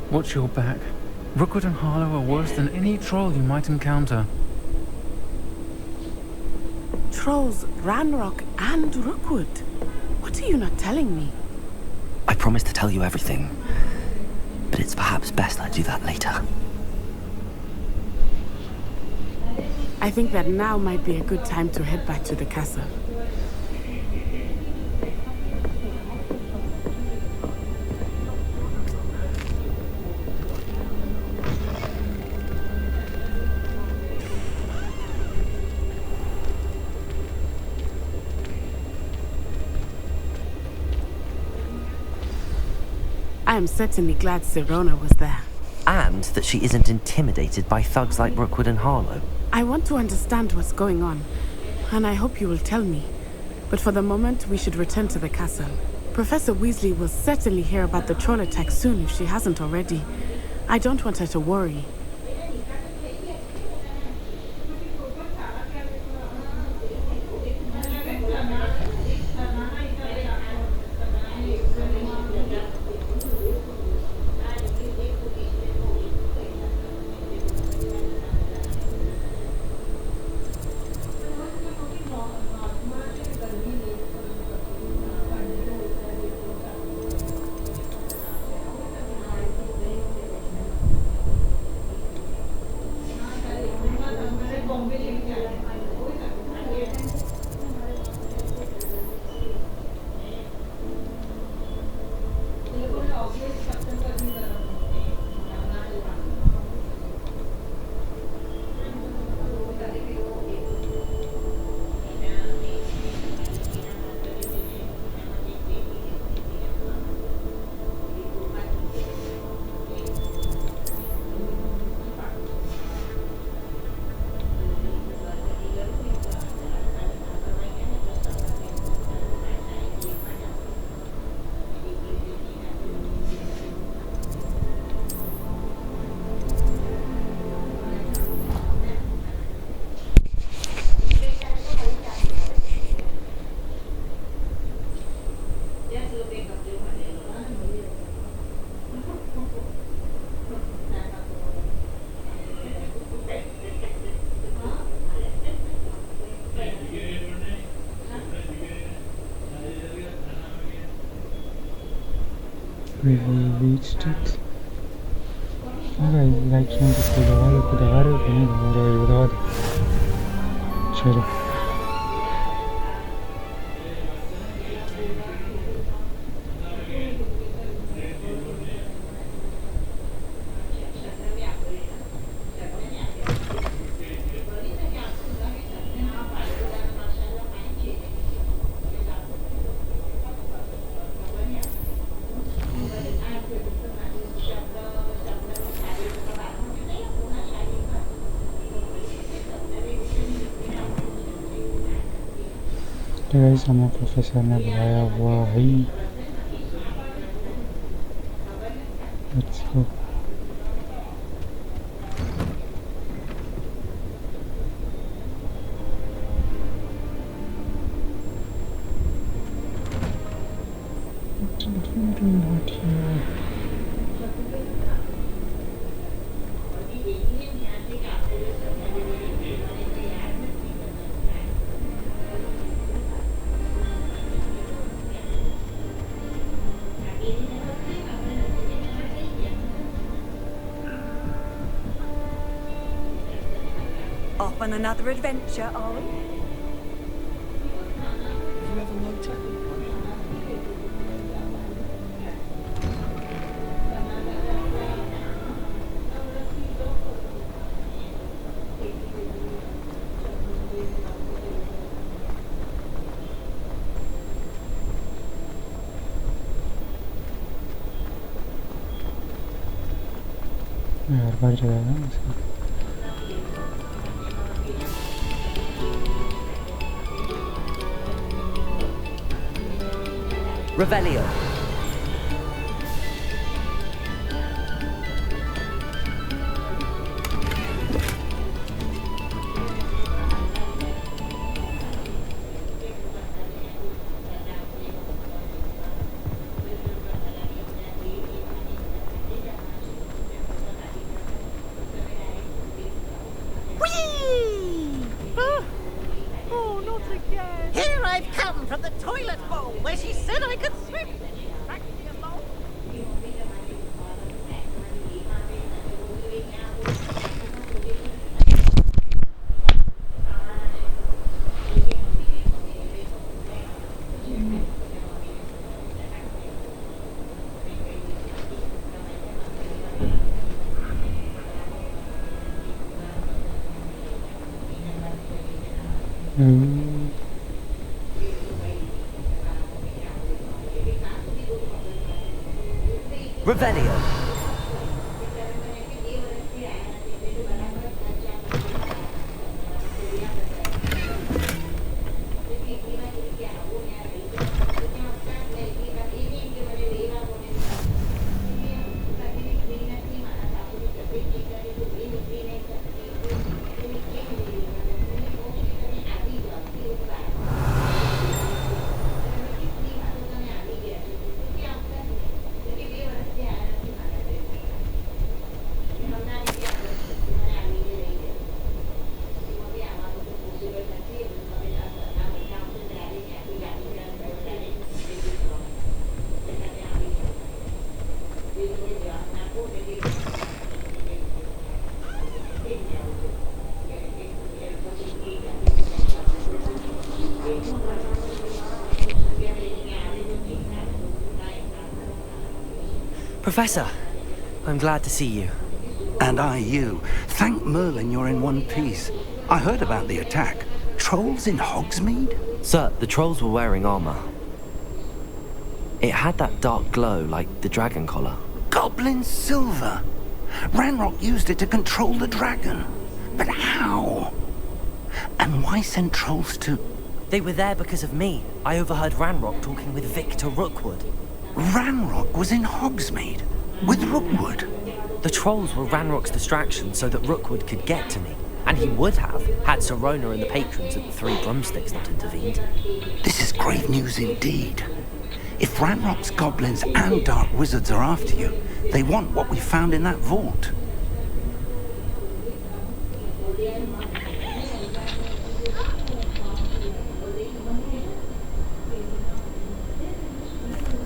Watch your back. Rookwood and Harlow are worse than any troll you might encounter. Trolls, Ranrock, and Rookwood. What are you not telling me? I promised to tell you everything, but it's perhaps best I do that later. I think that now might be a good time to head back to the castle. I am certainly glad Sirona was there. And that she isn't intimidated by thugs like Rookwood and Harlow. I want to understand what's going on, and I hope you will tell me. But for the moment, we should return to the castle. Professor Weasley will certainly hear about the troll attack soon if she hasn't already. I don't want her to worry. We reached it. Guys, like चलो guys हमें professor ने बुलाया हुआ है let's go not here Off on another adventure, are we? Have you ever noticed? हर बार चलाएगा इसका Revelio. Oh, not again. Here I've come from the toilet bowl where she said I could swim. Back me along. Revelio. Professor, I'm glad to see you. And I you. Thank Merlin you're in one piece. I heard about the attack. Trolls in Hogsmeade? Sir, the trolls were wearing armor. It had that dark glow like the dragon collar. Goblin silver. Ranrock used it to control the dragon. But how? And why send trolls to... They were there because of me. I overheard Ranrock talking with Victor Rookwood. Ranrock was in Hogsmeade? With Rookwood? The trolls were Ranrock's distraction so that Rookwood could get to me. And he would have, had Sirona and the patrons at the Three Broomsticks not intervened. This is grave news indeed. If Ranrock's goblins and dark wizards are after you, they want what we found in that vault.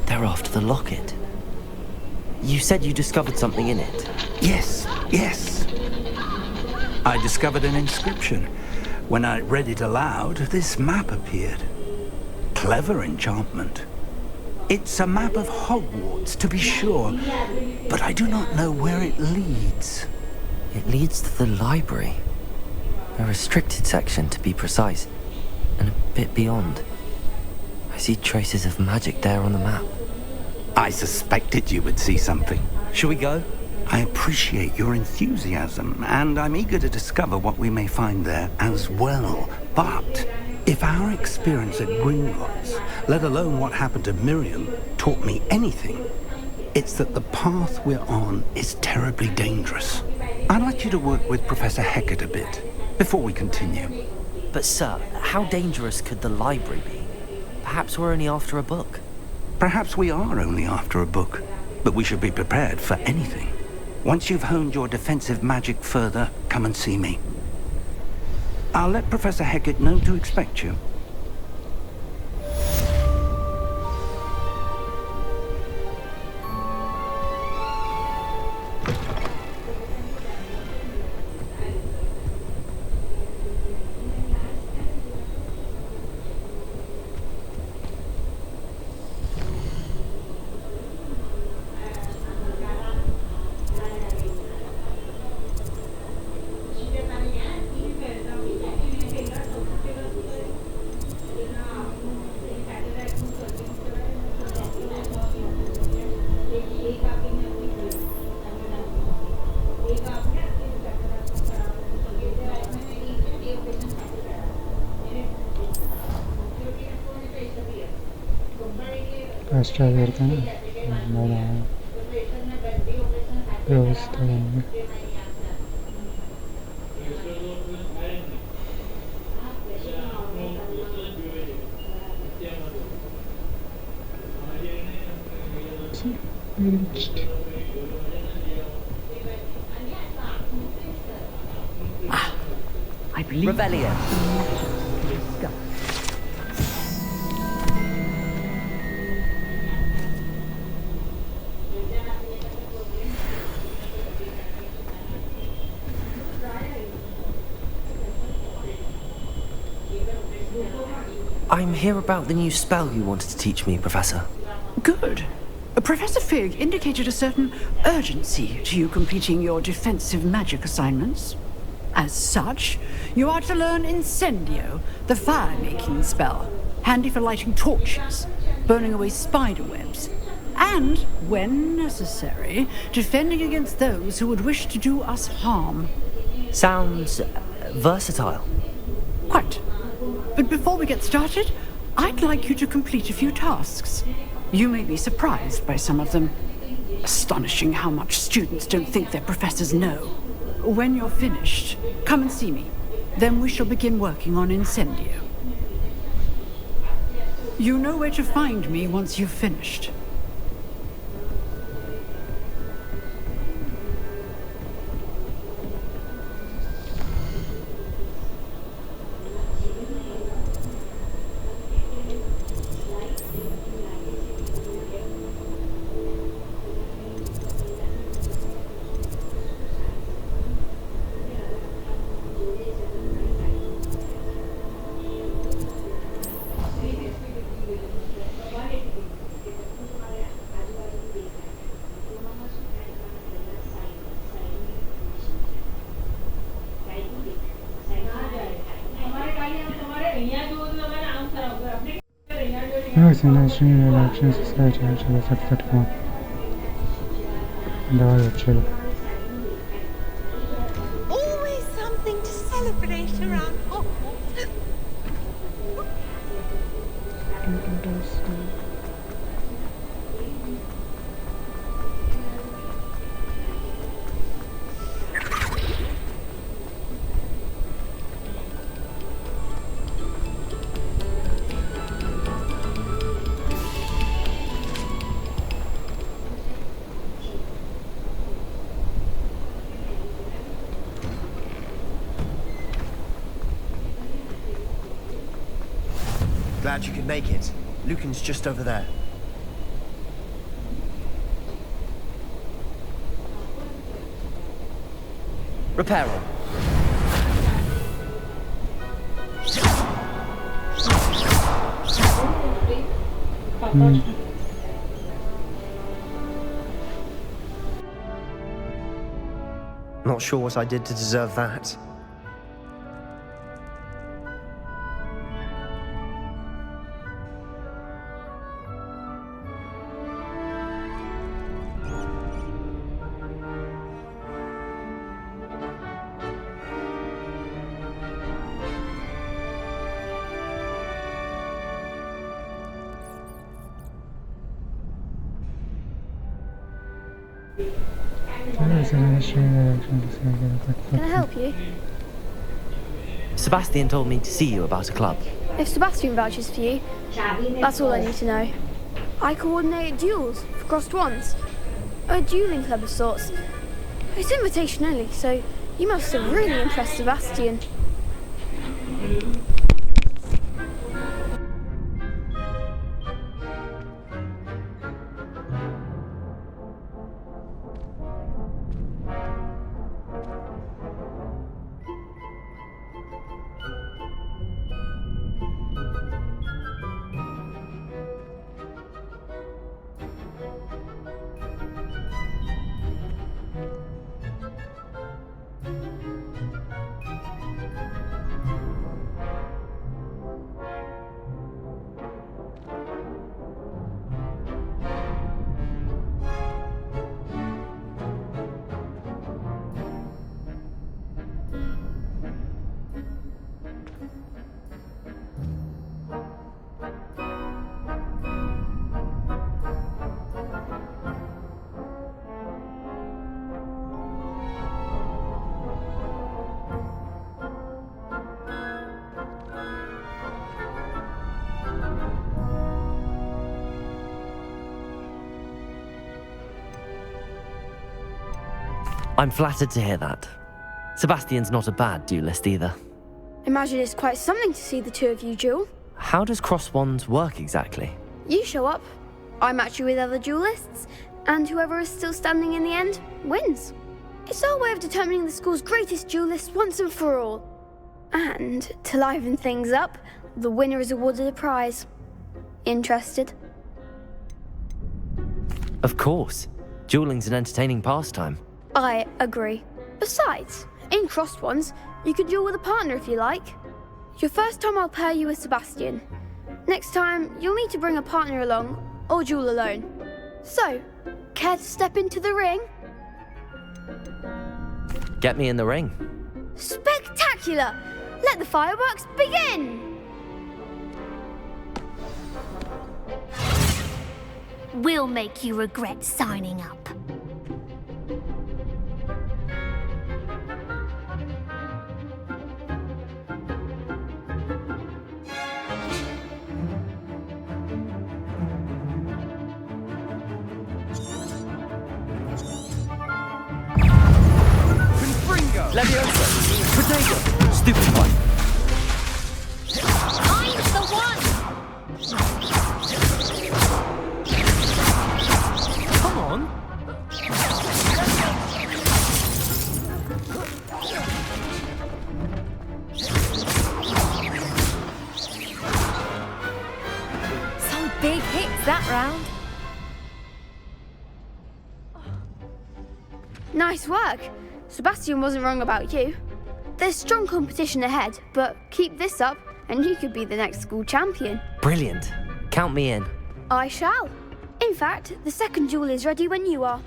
They're after the locket. You said you discovered something in it. Yes, yes. I discovered an inscription. When I read it aloud, this map appeared. Clever enchantment. It's a map of Hogwarts, to be sure, but I do not know where it leads. It leads to the library. A restricted section, to be precise, and a bit beyond. I see traces of magic there on the map. I suspected you would see something. Shall we go? I appreciate your enthusiasm, and I'm eager to discover what we may find there as well. But if our experience at Gringotts, let alone what happened to Miriam, taught me anything, it's that the path we're on is terribly dangerous. I'd like you to work with Professor Hecat a bit before we continue. But sir, how dangerous could the library be? Perhaps we're only after a book. Perhaps we are only after a book, but we should be prepared for anything. Once you've honed your defensive magic further, come and see me. I'll let Professor Hecat know to expect you. Australia का ना व्यवस्था में I believe. Revelio. I'm here about the new spell you wanted to teach me, Professor. Good. Professor Fig indicated a certain urgency to you completing your defensive magic assignments. As such, you are to learn Incendio, the fire-making spell, handy for lighting torches, burning away spider webs, and, when necessary, defending against those who would wish to do us harm. Sounds versatile. Quite. But before we get started, I'd like you to complete a few tasks. You may be surprised by some of them. Astonishing how much students don't think their professors know. When you're finished, come and see me. Then we shall begin working on Incendio. You know where to find me once you've finished. Action Society चलो फटफट कौन दवाई चलो Always something to celebrate around Hogwarts. Glad you could make it. Lucan's just over there. Repair on. Not sure what I did to deserve that. Can I help you? Sebastian told me to see you about a club. If Sebastian vouches for you, that's all I need to know. I coordinate duels for crossed wands. A dueling club of sorts. It's invitation only, so you must have really impressed Sebastian. I'm flattered to hear that. Sebastian's not a bad duelist either. Imagine it's quite something to see the two of you duel. How does cross wands work exactly? You show up, I match you with other duelists, and whoever is still standing in the end wins. It's our way of determining the school's greatest duelist once and for all. And to liven things up, the winner is awarded a prize. Interested? Of course. Dueling's an entertaining pastime. I agree. Besides, in crossed wands, you can duel with a partner if you like. Your first time I'll pair you with Sebastian. Next time, you'll need to bring a partner along, or duel alone. So, care to step into the ring? Get me in the ring. Spectacular! Let the fireworks begin! We'll make you regret signing up. Leviosa! Potato! Stupid one! I'm the one! Come on! Some big hits that round. Nice work. Sebastian wasn't wrong about you. There's strong competition ahead, but keep this up and you could be the next school champion. Brilliant. Count me in. I shall. In fact, the second duel is ready when you are.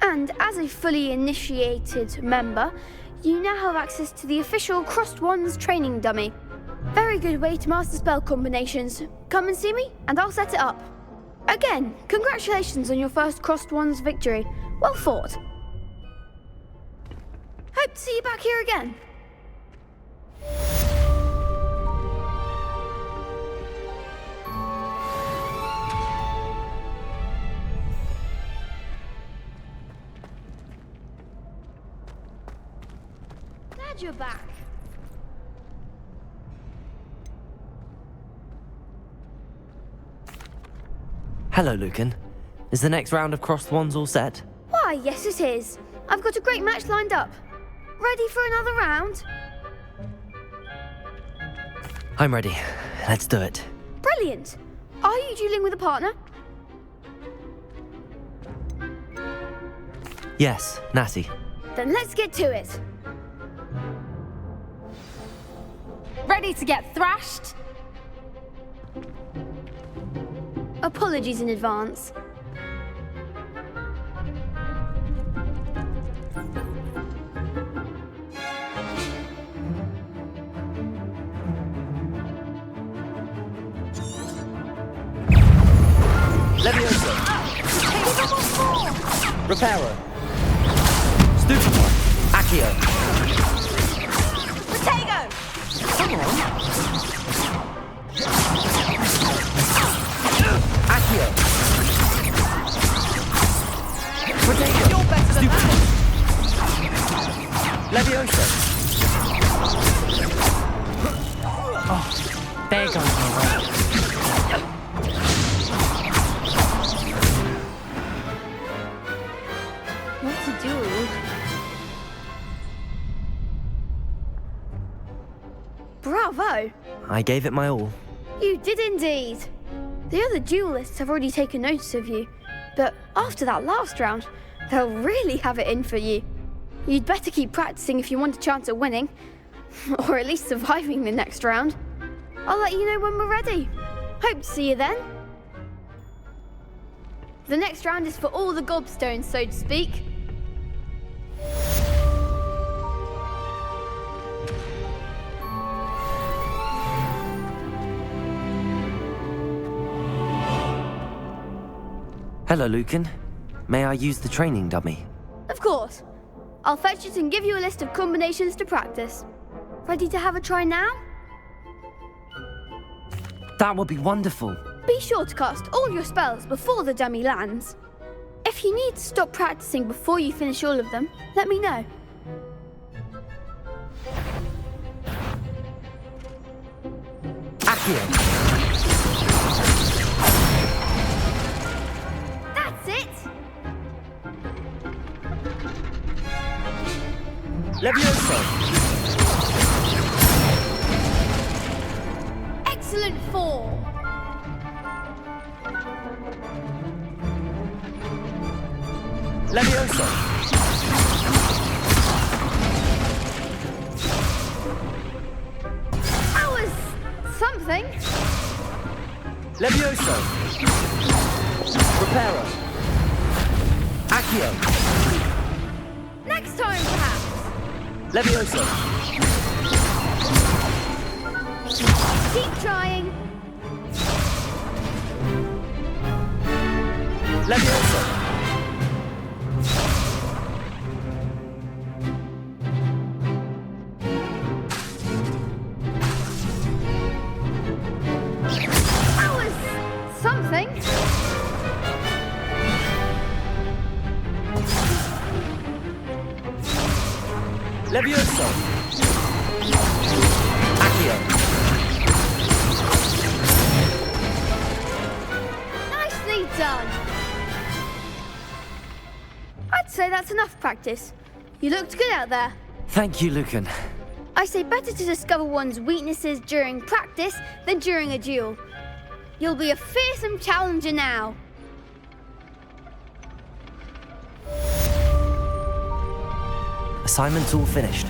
And as a fully initiated member, you now have access to the official Crossed Wands training dummy. Very good way to master spell combinations. Come and see me and I'll set it up. Again, congratulations on your first Crossed Wands victory. Well fought. Hope to see you back here again. Glad you're back. Hello, Lucan. Is the next round of crossed wands all set? Why, yes it is. I've got a great match lined up. Ready for another round? I'm ready. Let's do it. Brilliant. Are you dueling with a partner? Yes, Natty. Then let's get to it. Ready to get thrashed? Apologies in advance. Levioso. Reparo. Stupefy. Accio. Potato! Come on. Accio. Potato. You're better than that. Levioso. Oh, there goes my way. What to do? Bravo! I gave it my all. You did indeed. The other duelists have already taken notice of you, but after that last round, they'll really have it in for you. You'd better keep practicing if you want a chance at winning, or at least surviving the next round. I'll let you know when we're ready. Hope to see you then. The next round is for all the gobstones, so to speak. Hello, Lucan. May I use the training dummy? Of course. I'll fetch it and give you a list of combinations to practice. Ready to have a try now? That would be wonderful. Be sure to cast all your spells before the dummy lands. If you need to stop practicing before you finish all of them, let me know. Accio. That's it! Levioso. Excellent form! Levioso. That was something. Levioso. Reparo. Accio. Next time, perhaps. Levioso. Keep trying. Levioso. That was something. Levioso. Accio. Nicely done. I'd say that's enough practice. You looked good out there. Thank you, Lucan. I say better to discover one's weaknesses during practice than during a duel. You'll be a fearsome challenger now. Assignment's all finished.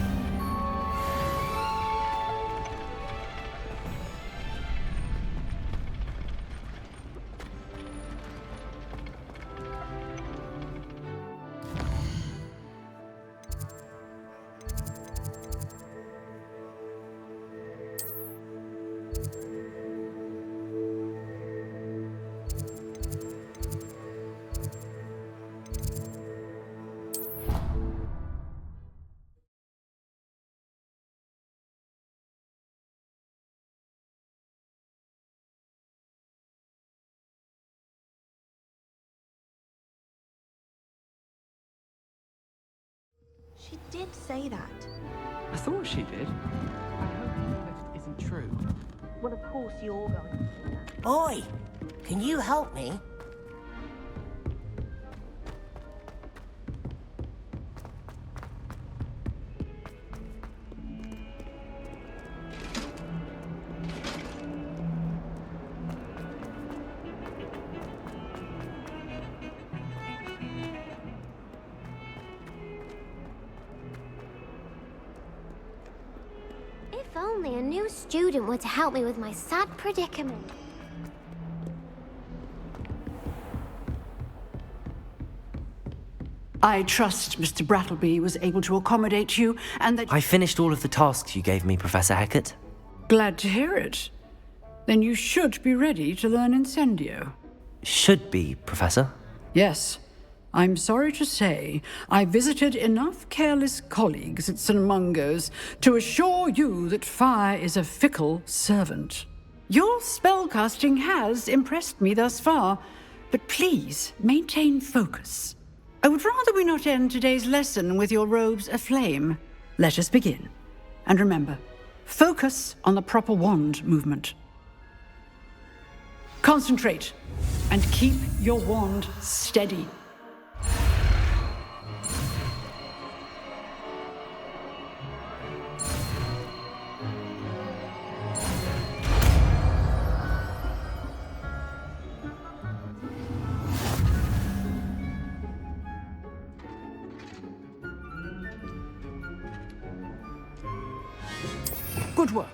She did say that. I thought she did. I hope the lift isn't true. Well, of course you're going to say that. Oi! Can you help me? only a new student were to help me with my sad predicament. I trust Mr. Brattleby was able to accommodate you, and that... I finished all of the tasks you gave me, Professor Hecat. Glad to hear it. Then you should be ready to learn Incendio. Should be, Professor? Yes. I'm sorry to say, I visited enough careless colleagues at St. Mungo's to assure you that fire is a fickle servant. Your spellcasting has impressed me thus far, but please maintain focus. I would rather we not end today's lesson with your robes aflame. Let us begin. And remember, focus on the proper wand movement. Concentrate, and keep your wand steady. Good work.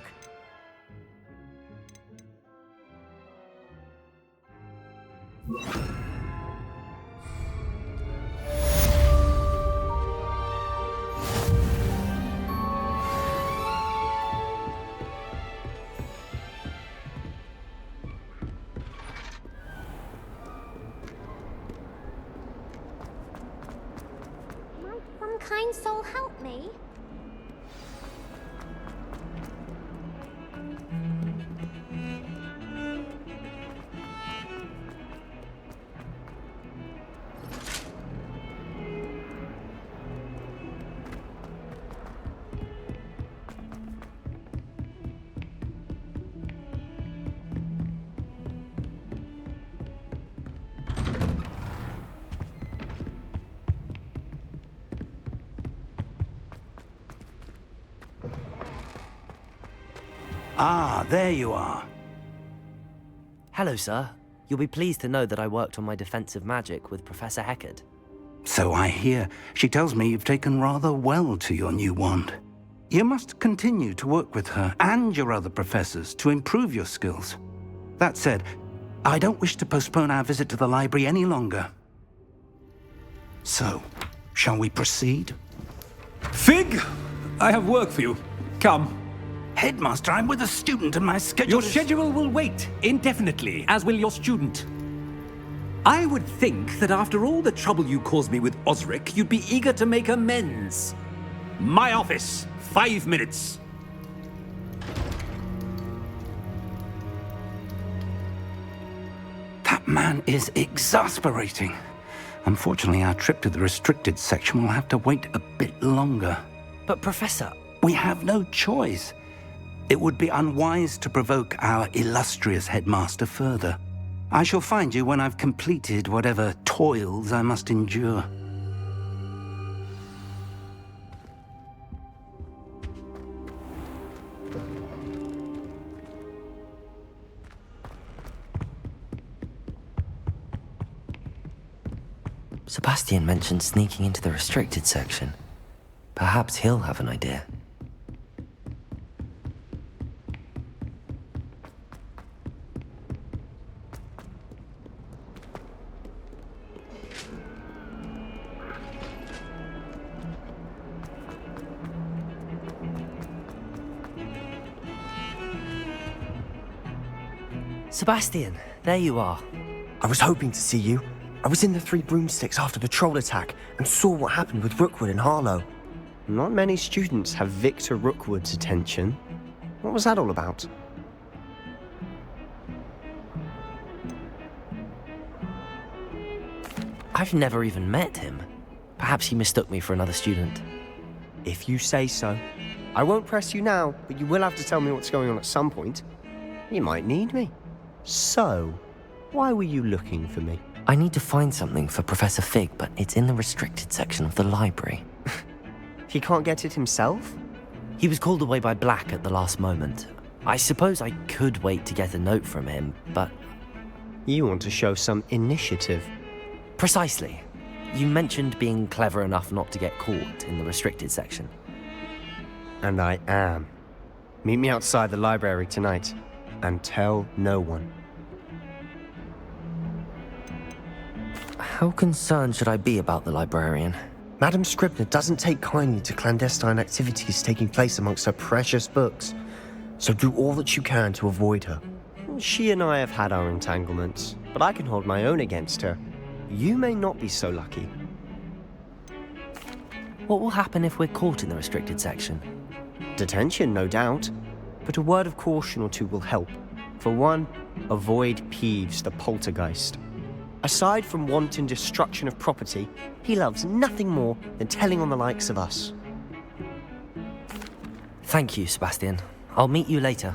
Might some kind soul help me? Ah, there you are. Hello, sir. You'll be pleased to know that I worked on my defensive magic with Professor Hecat. So I hear. She tells me you've taken rather well to your new wand. You must continue to work with her and your other professors to improve your skills. That said, I don't wish to postpone our visit to the library any longer. So, shall we proceed? Fig! I have work for you. Come. Headmaster, I'm with a student and my schedule Your schedule will wait indefinitely, as will your student. I would think that after all the trouble you caused me with Osric, you'd be eager to make amends. My office, 5 minutes. That man is exasperating. Unfortunately, our trip to the restricted section will have to wait a bit longer. But, Professor... We have no choice. It would be unwise to provoke our illustrious headmaster further. I shall find you when I've completed whatever toils I must endure. Sebastian mentioned sneaking into the restricted section. Perhaps he'll have an idea. Sebastian, there you are. I was hoping to see you. I was in the Three Broomsticks after the troll attack and saw what happened with Rookwood and Harlow. Not many students have Victor Rookwood's attention. What was that all about? I've never even met him. Perhaps he mistook me for another student. If you say so. I won't press you now, but you will have to tell me what's going on at some point. You might need me. So, why were you looking for me? I need to find something for Professor Fig, but it's in the restricted section of the library. He can't get it himself? He was called away by Black at the last moment. I suppose I could wait to get a note from him, but... You want to show some initiative. Precisely. You mentioned being clever enough not to get caught in the restricted section. And I am. Meet me outside the library tonight, and tell no one. How concerned should I be about the librarian? Madam Scribner doesn't take kindly to clandestine activities taking place amongst her precious books, so do all that you can to avoid her. She and I have had our entanglements, but I can hold my own against her. You may not be so lucky. What will happen if we're caught in the restricted section? Detention, no doubt, but a word of caution or two will help. For one, avoid Peeves, the poltergeist. Aside from wanton destruction of property, he loves nothing more than telling on the likes of us. Thank you, Sebastian. I'll meet you later.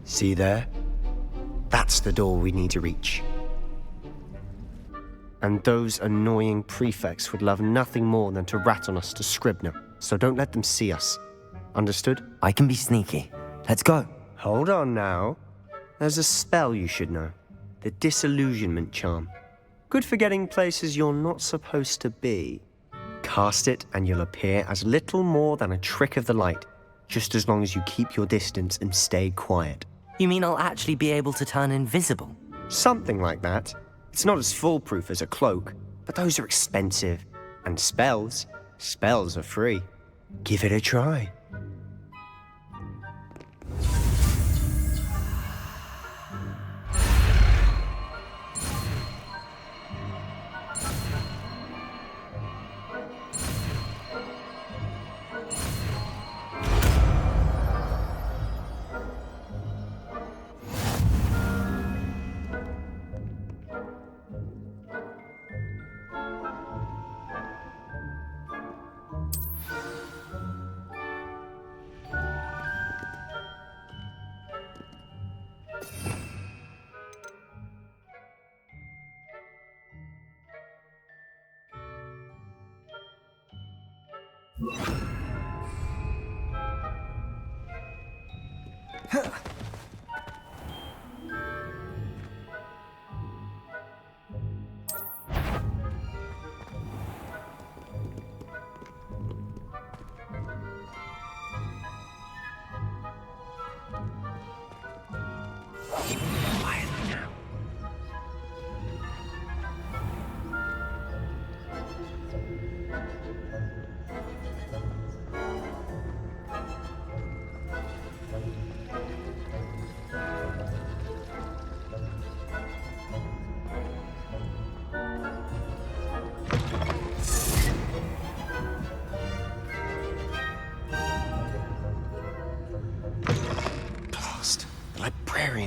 See there? That's the door we need to reach. And those annoying prefects would love nothing more than to rat on us to Scribner, so don't let them see us. Understood? I can be sneaky. Let's go. Hold on now. There's a spell you should know. The Disillusionment Charm. Good for getting places you're not supposed to be. Cast it and you'll appear as little more than a trick of the light, just as long as you keep your distance and stay quiet. You mean I'll actually be able to turn invisible? Something like that. It's not as foolproof as a cloak, but those are expensive. And spells are free. Give it a try.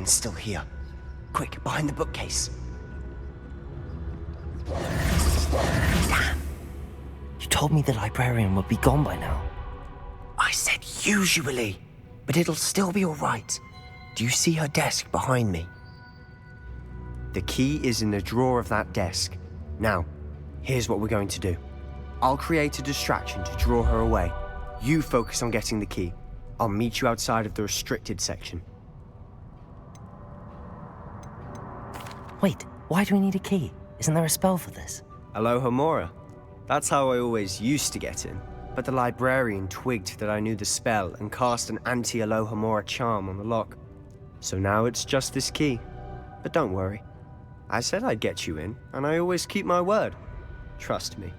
Still here. Quick, behind the bookcase. Damn! You told me the librarian would be gone by now. I said usually, but it'll still be all right. Do you see her desk behind me? The key is in the drawer of that desk. Now, here's what we're going to do. I'll create a distraction to draw her away. You focus on getting the key. I'll meet you outside of the restricted section. Wait, why do we need a key? Isn't there a spell for this? Alohomora. That's how I always used to get in. But the librarian twigged that I knew the spell and cast an anti-Alohomora charm on the lock. So now it's just this key. But don't worry. I said I'd get you in, and I always keep my word. Trust me.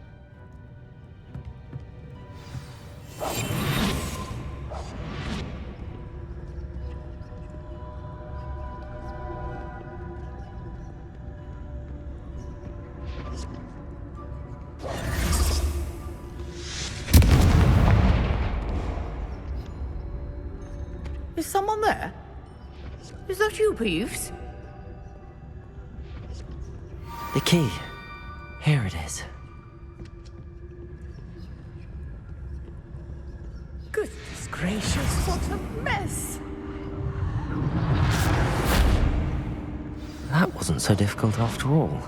Is someone there? Is that you, Peeves? The key. Here it is. Goodness gracious, what a mess! That wasn't so difficult after all.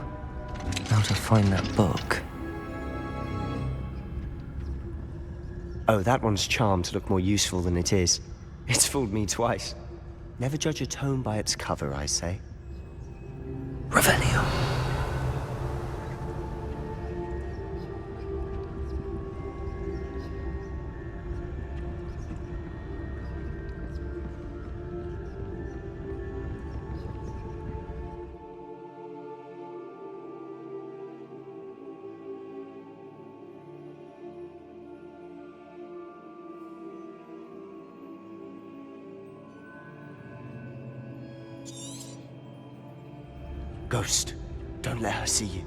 Now to find that book. Oh, that one's charmed to look more useful than it is. It's fooled me twice. Never judge a tome by its cover, I say. Revelio. Ghost, don't let her see you.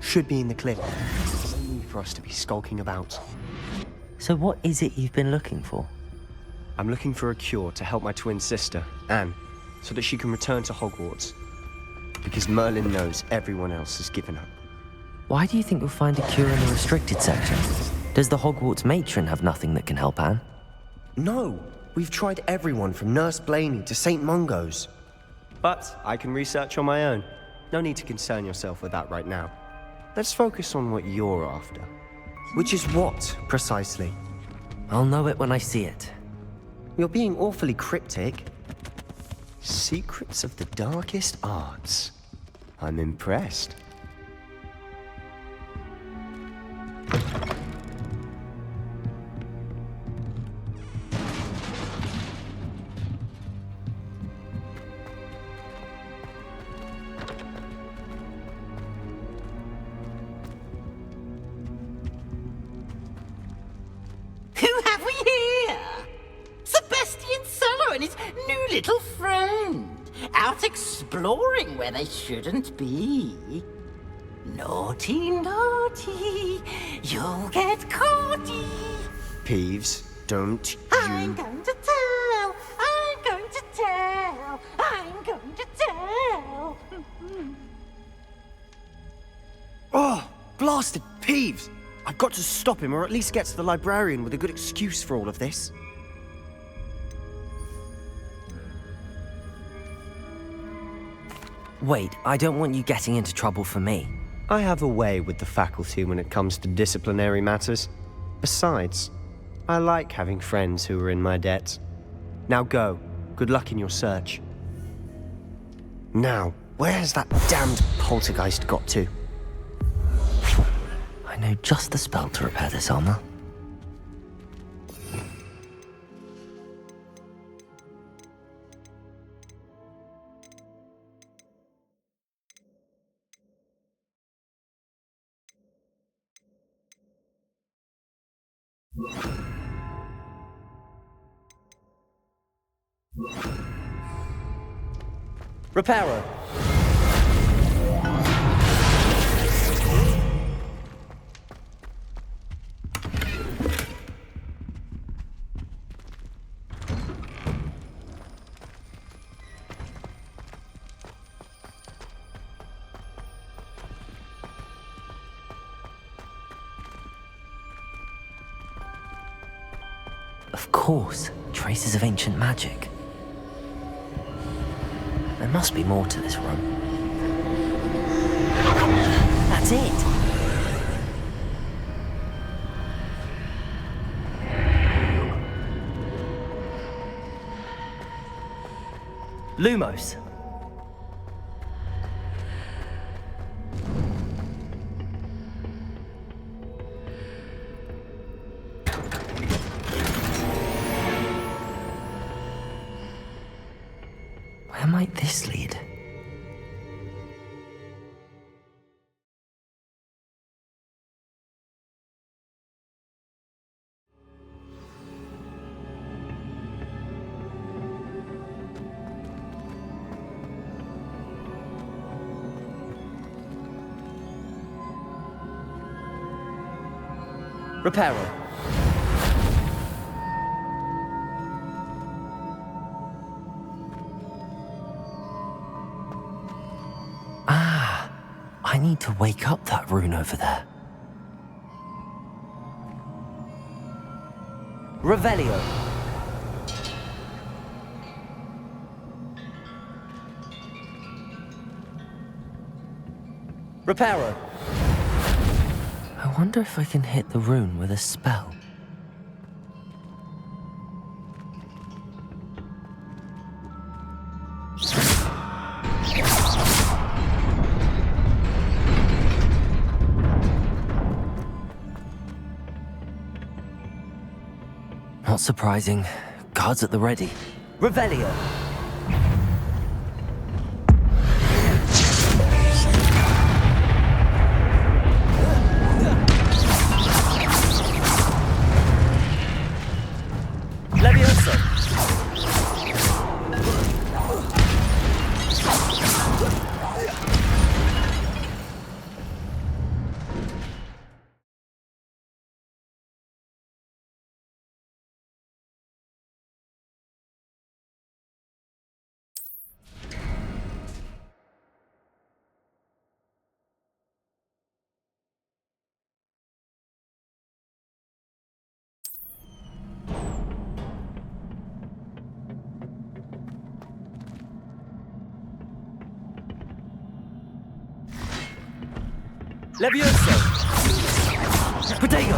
Should be in the cliff. There's no need for us to be skulking about. So what is it you've been looking for? I'm looking for a cure to help my twin sister, Anne, so that she can return to Hogwarts. Because Merlin knows everyone else has given up. Why do you think you'll find a cure in the restricted section? Does the Hogwarts matron have nothing that can help Anne? No! We've tried everyone from Nurse Blaney to St. Mungo's. But I can research on my own. No need to concern yourself with that right now. Let's focus on what you're after. Which is what, precisely? I'll know it when I see it. You're being awfully cryptic. Secrets of the darkest arts. I'm impressed. Little friend, out exploring where they shouldn't be. Naughty, naughty, you'll get caughty. Peeves, don't you... I'm going to tell, I'm going to tell, I'm going to tell. Oh, blasted Peeves! I've got to stop him, or at least get to the librarian with a good excuse for all of this. Wait, I don't want you getting into trouble for me. I have a way with the faculty when it comes to disciplinary matters. Besides, I like having friends who are in my debt. Now go. Good luck in your search. Now, where's that damned poltergeist got to? I know just the spell to repair this armor. Reparo. Of course, traces of ancient magic. There must be more to this room. That's it! Lumos. Where might this lead? Reparo. Ah, I need to wake up that rune over there. Revelio. Reparo. I wonder if I can hit the rune with a spell. Not surprising. Guards at the ready. Revelio. Levioso. Levioso. Protego.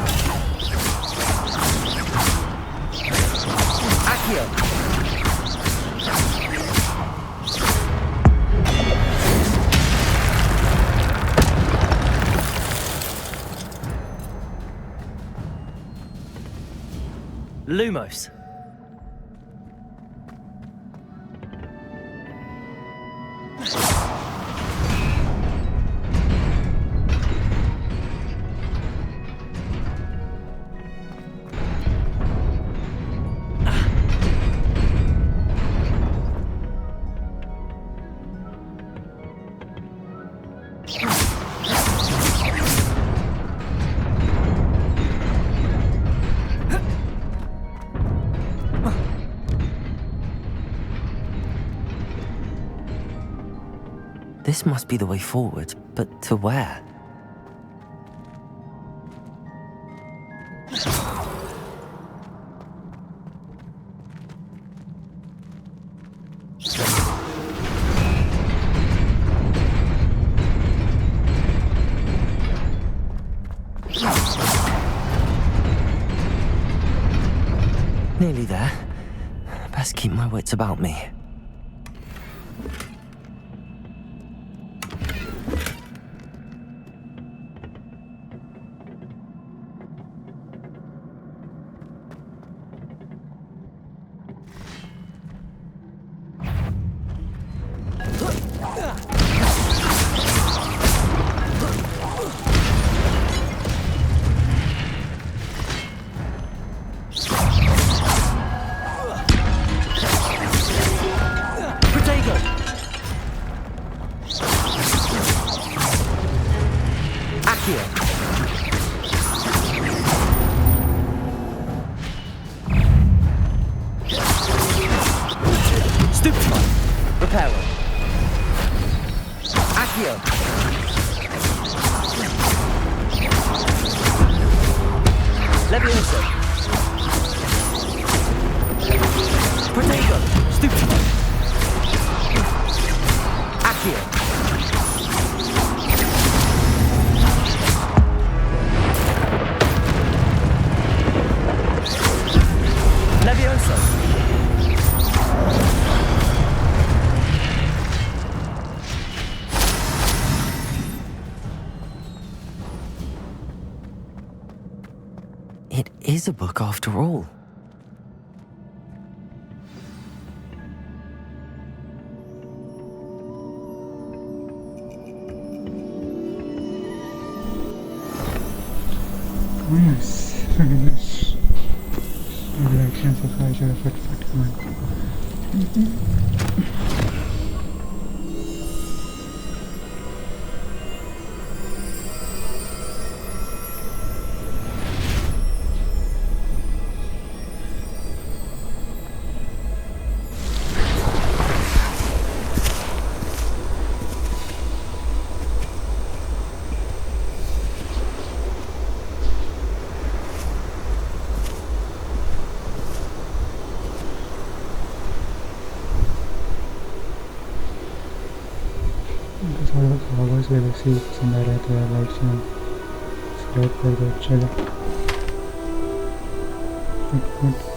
Accio. Lumos. This must be the way forward, but to where? Nearly there. Best keep my wits about me. It is a book after all. Yes, fabulous. Reactions of Raja of Fatman. Hogwarts legacy पसंद आ रहा है तो यार like subscribe कर दो। चलो good.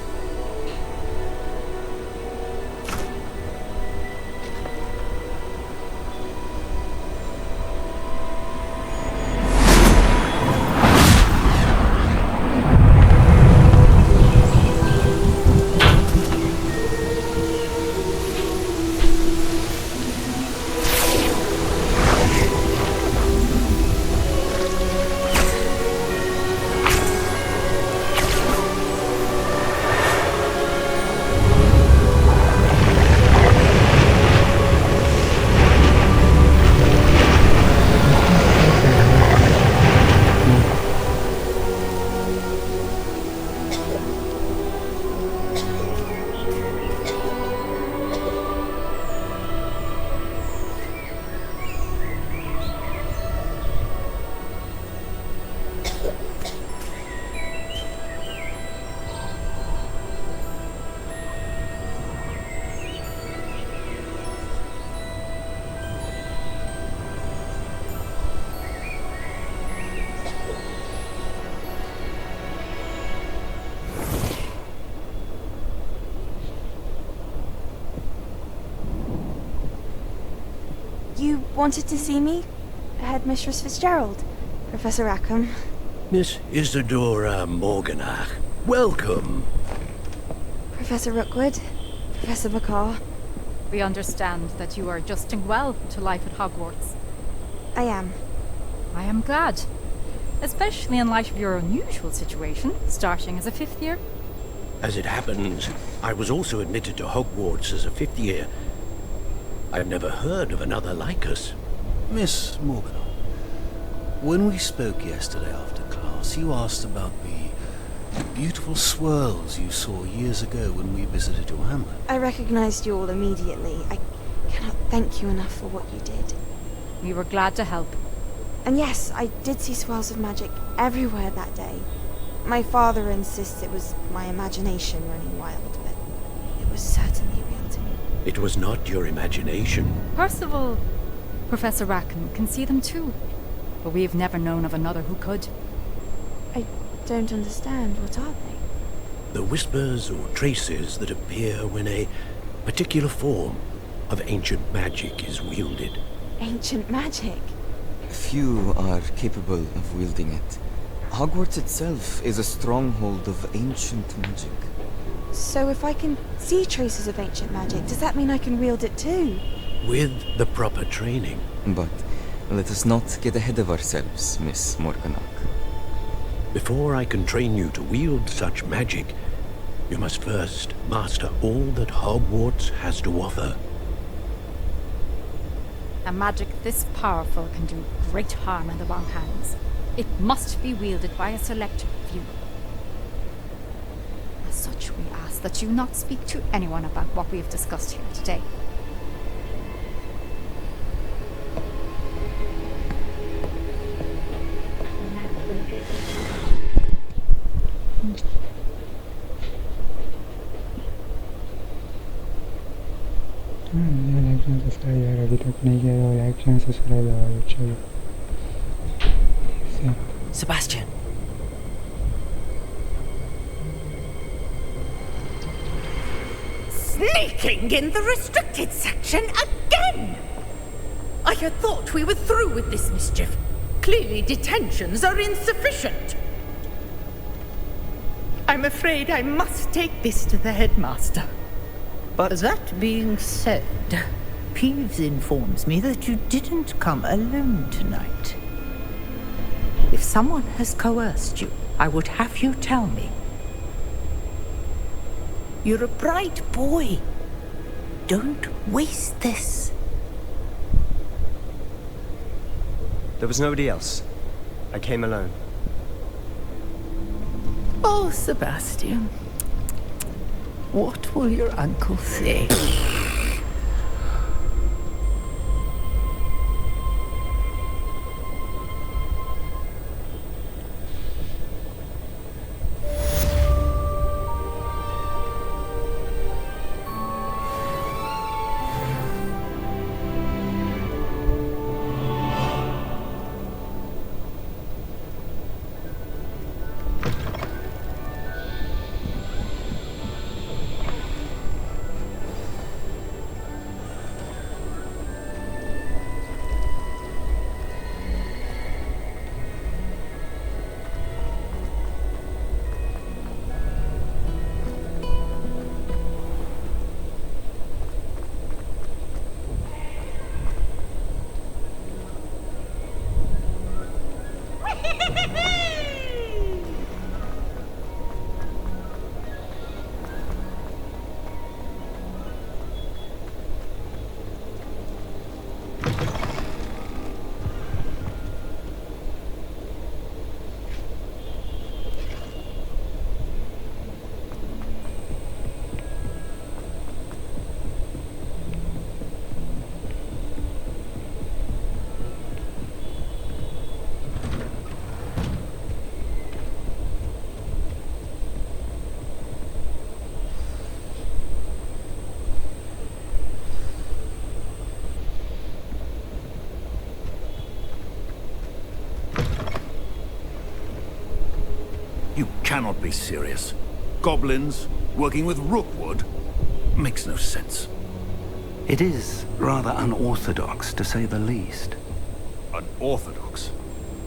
You wanted to see me? Headmistress Fitzgerald? Professor Rackham? Miss Isadora Morganach, welcome. Professor Rookwood? Professor Bakar? We understand that you are adjusting well to life at Hogwarts. I am. I am glad. Especially in light of your unusual situation, starting as a 5th year. As it happens, I was also admitted to Hogwarts as a 5th year. I've never heard of another like us. Miss Morganach, when we spoke yesterday after class, you asked about the beautiful swirls you saw years ago when we visited your hamlet. I recognized you all immediately. I cannot thank you enough for what you did. We were glad to help. And yes, I did see swirls of magic everywhere that day. My father insists it was my imagination running wild, but it was certainly real to me. It was not your imagination. Percival, Professor Rackham can see them too. But we've never known of another who could. I don't understand. What are they? The whispers or traces that appear when a particular form of ancient magic is wielded. Ancient magic? Few are capable of wielding it. Hogwarts itself is a stronghold of ancient magic. So if I can see traces of ancient magic, does that mean I can wield it too? With the proper training. But let us not get ahead of ourselves, Miss Morganach. Before I can train you to wield such magic, you must first master all that Hogwarts has to offer. A magic this powerful can do great harm in the wrong hands. It must be wielded by a select few. As such, we ask that you not speak to anyone about what we have discussed here today. Like and subscribe यार अभी तक नहीं किया तो like and subscribe दबाओ। चलो Sebastian. Sneaking in the restricted section again! I had thought we were through with this mischief. Clearly detentions are insufficient. I'm afraid I must take this to the headmaster. But that being said, Peeves informs me that you didn't come alone tonight. If someone has coerced you, I would have you tell me. You're a bright boy. Don't waste this. There was nobody else. I came alone. Oh, Sebastian. What will your uncle say? You cannot be serious. Goblins working with rookwood makes no sense. It is rather unorthodox, to say the least. Unorthodox?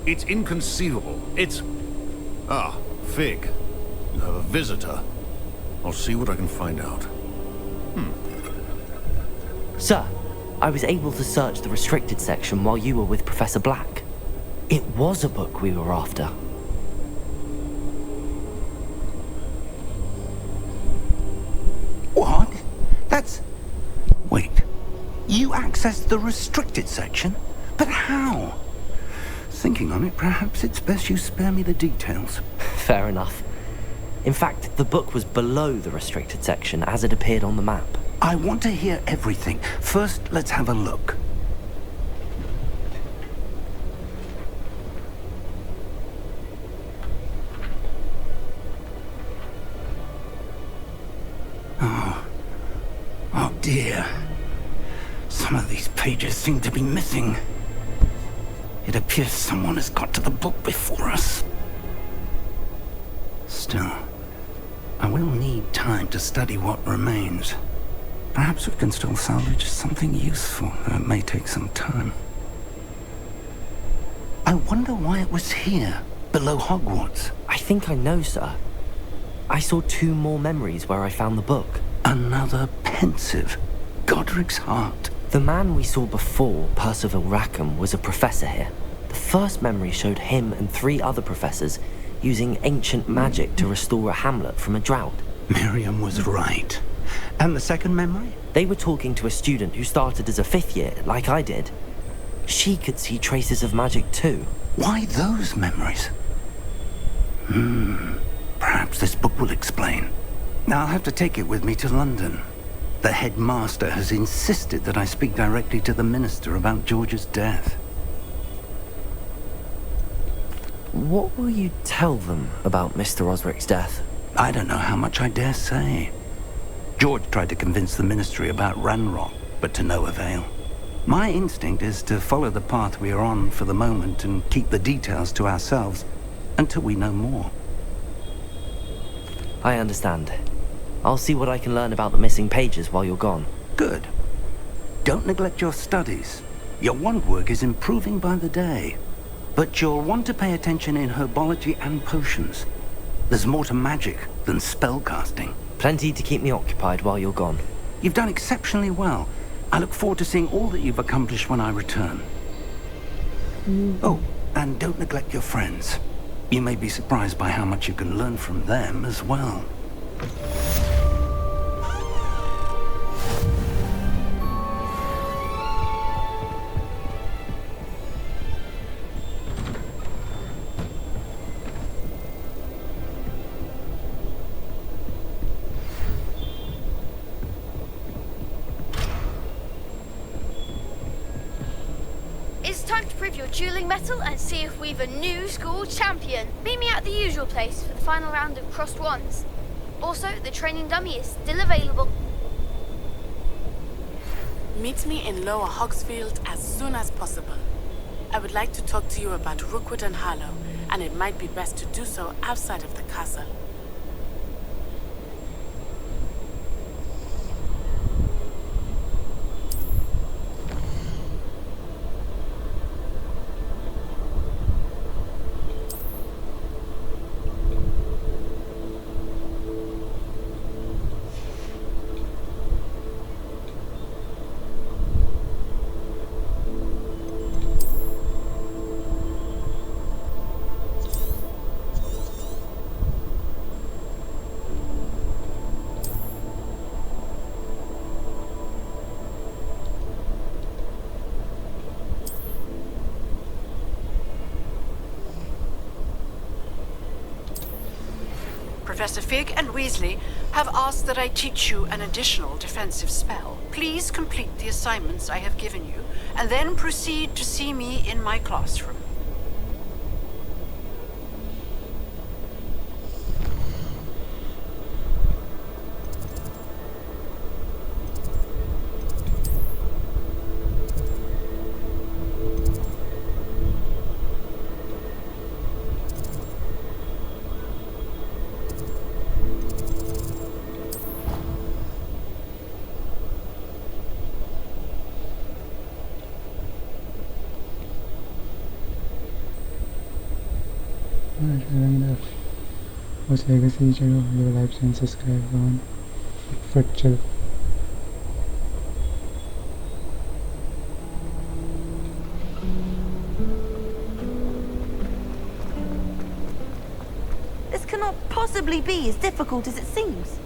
It's inconceivable. It's... Ah, Fig. You have a visitor. I'll see what I can find out. Sir, I was able to search the restricted section while you were with Professor Black. It was a book we were after. What? That's... Wait. You accessed the restricted section? But how? Thinking on it, perhaps it's best you spare me the details. Fair enough. In fact, the book was below the restricted section as it appeared on the map. I want to hear everything. First, let's have a look. Oh dear. Some of these pages seem to be missing. It appears someone has got to the book before us. Still, I will need time to study what remains. Perhaps we can still salvage something useful, though it may take some time. I wonder why it was here, below Hogwarts. I think I know, sir. I saw 2 more memories where I found the book. Another pensive. Godric's heart. The man we saw before, Percival Rackham, was a professor here. The first memory showed him and 3 other professors using ancient magic to restore a hamlet from a drought. Miriam was right. And the second memory? They were talking to a student who started as a 5th year, like I did. She could see traces of magic too. Why those memories? Perhaps this book will explain. Now I'll have to take it with me to London. The headmaster has insisted that I speak directly to the minister about George's death. What will you tell them about Mr. Osric's death? I don't know how much I dare say. George tried to convince the ministry about Ranrock, but to no avail. My instinct is to follow the path we are on for the moment and keep the details to ourselves until we know more. I understand. I'll see what I can learn about the missing pages while you're gone. Good. Don't neglect your studies. Your wand work is improving by the day. But you'll want to pay attention in herbology and potions. There's more to magic than spellcasting. Plenty to keep me occupied while you're gone. You've done exceptionally well. I look forward to seeing all that you've accomplished when I return. Oh, and don't neglect your friends. You may be surprised by how much you can learn from them as well. It's time to prove your dueling mettle and see if we've a new school champion. Meet me at the usual place for the final round of crossed wands. Also, the training dummy is still available. Meet me in Lower Hogsfield as soon as possible. I would like to talk to you about Rookwood and Harlow, and it might be best to do so outside of the castle. Professor Fig and Weasley have asked that I teach you an additional defensive spell. Please complete the assignments I have given you, and then proceed to see me in my classroom. हो जाएगा सही चलो video like and subscribe on फट चलो This cannot possibly be as difficult as it seems.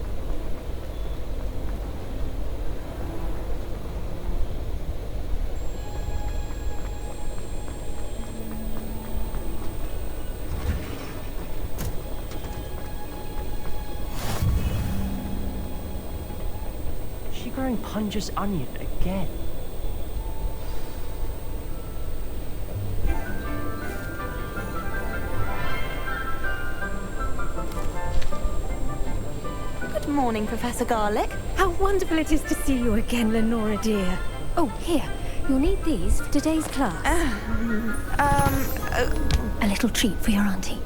Growing Punja's onion again. Good morning, Professor Garlick. How wonderful it is to see you again, Lenora dear. Oh, here. You'll need these for today's class. A little treat for your auntie.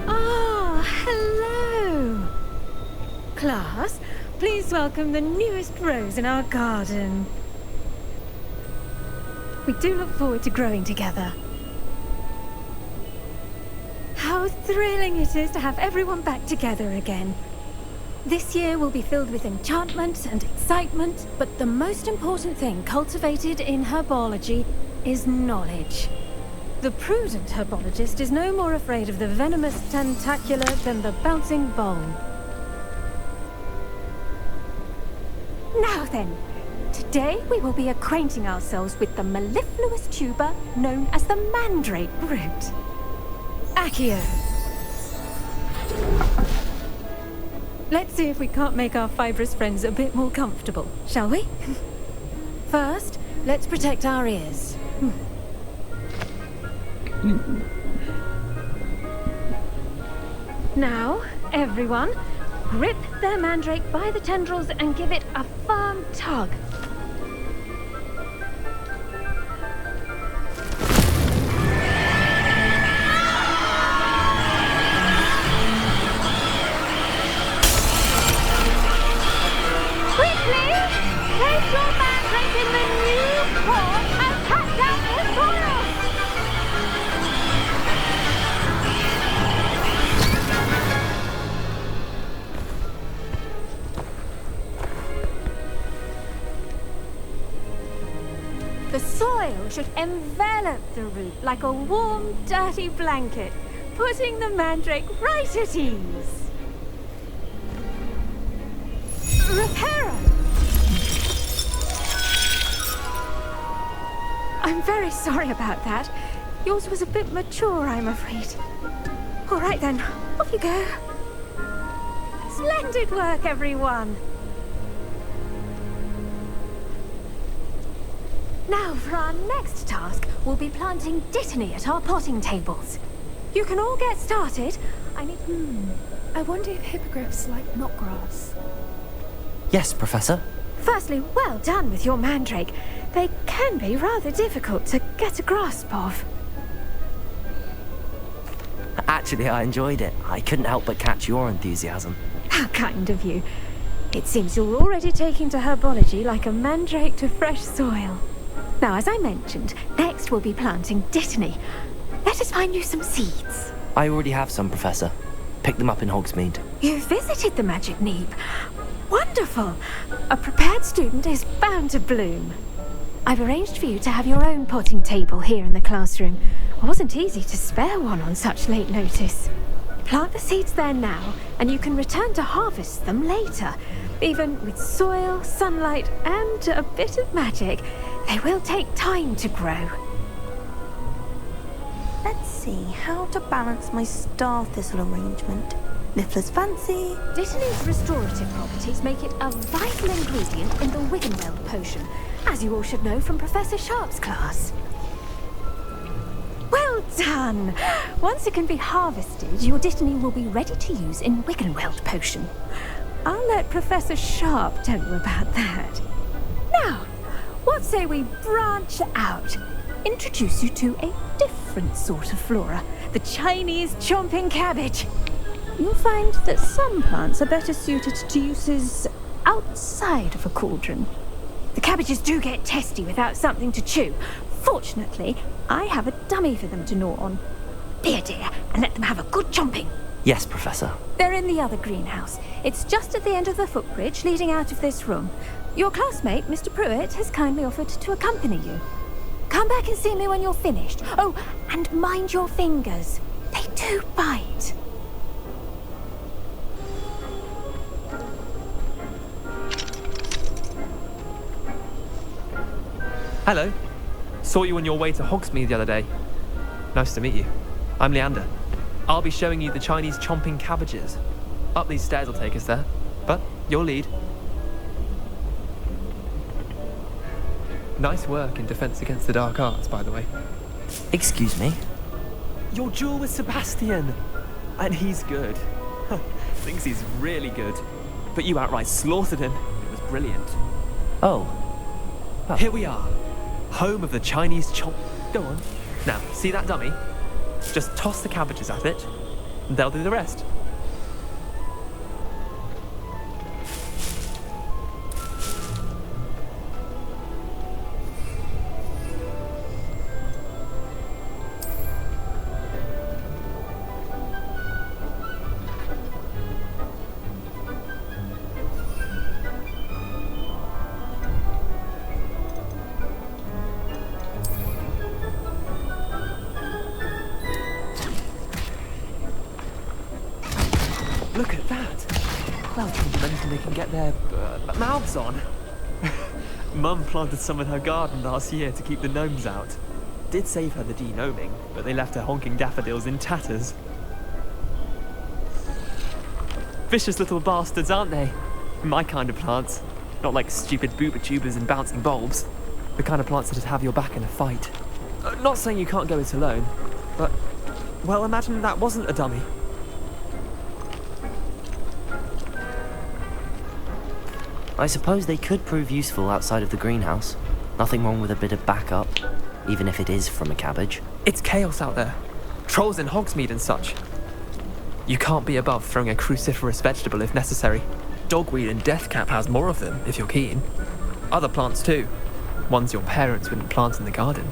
Ah, hello. Class, please welcome the newest rose in our garden. We do look forward to growing together. How thrilling it is to have everyone back together again. This year will be filled with enchantment and excitement, but the most important thing cultivated in herbology is knowledge. The prudent herbologist is no more afraid of the venomous tentacula than the bouncing bowl. Now then, today we will be acquainting ourselves with the mellifluous tuber known as the mandrake root. Accio. Let's see if we can't make our fibrous friends a bit more comfortable, shall we? First, let's protect our ears. Now, everyone, grip their mandrake by the tendrils and give it a firm tug. Quickly! Place your mandrake in the new pot and cut down the soil! The soil should envelop the root like a warm, dirty blanket, putting the mandrake right at ease. Reparo! I'm very sorry about that. Yours was a bit mature, I'm afraid. All right then, off you go. Splendid work, everyone. Now, for our next task, we'll be planting dittany at our potting tables. You can all get started. I wonder if hippogriffs like knotgrass. Yes, Professor. Firstly, well done with your mandrake. They can be rather difficult to get a grasp of. Actually, I enjoyed it. I couldn't help but catch your enthusiasm. How kind of you. It seems you're already taking to herbology like a mandrake to fresh soil. Now, as I mentioned, next we'll be planting dittany. Let us find you some seeds. I already have some, Professor. Picked them up in Hogsmeade. You visited the Magic Neep. Wonderful! A prepared student is bound to bloom. I've arranged for you to have your own potting table here in the classroom. It wasn't easy to spare one on such late notice. Plant the seeds there now, and you can return to harvest them later. Even with soil, sunlight, and a bit of magic, they will take time to grow. Let's see how to balance my star thistle arrangement. Niffler's fancy. Dittany's restorative properties make it a vital ingredient in the Wiggenweld potion, as you all should know from Professor Sharp's class. Well done! Once it can be harvested, your Dittany will be ready to use in Wiggenweld potion. I'll let Professor Sharp tell you about that. Now, what say we branch out? Introduce you to a different sort of flora, the Chinese chomping cabbage. You'll find that some plants are better suited to uses outside of a cauldron. The cabbages do get testy without something to chew. Fortunately, I have a dummy for them to gnaw on. Be a dear and let them have a good chomping. Yes, Professor. They're in the other greenhouse. It's just at the end of the footbridge leading out of this room. Your classmate, Mr. Pruitt, has kindly offered to accompany you. Come back and see me when you're finished. Oh, and mind your fingers. They do bite. Hello. Saw you on your way to Hogsmeade the other day. Nice to meet you. I'm Leander. I'll be showing you the Chinese chomping cabbages. Up these stairs will take us there, but your lead. Nice work in Defense Against the Dark Arts, by the way. Excuse me? Your duel with Sebastian! And he's good. Thinks he's really good. But you outright slaughtered him. It was brilliant. Oh. Here we are. Home of the Chinese chomp... Go on. Now, see that dummy? Just toss the cabbages at it, and they'll do the rest. Look at that! Well, anything they can get their mouths on. Mum planted some in her garden last year to keep the gnomes out. Did save her the de-gnoming, but they left her honking daffodils in tatters. Vicious little bastards, aren't they? My kind of plants. Not like stupid booba tubers and bouncing bulbs. The kind of plants that'd have your back in a fight. Not saying you can't go it alone, but... Well, imagine that wasn't a dummy. I suppose they could prove useful outside of the greenhouse. Nothing wrong with a bit of backup, even if it is from a cabbage. It's chaos out there. Trolls in Hogsmeade and such. You can't be above throwing a cruciferous vegetable if necessary. Dogweed and deathcap has more of them, if you're keen. Other plants too. Ones your parents wouldn't plant in the garden.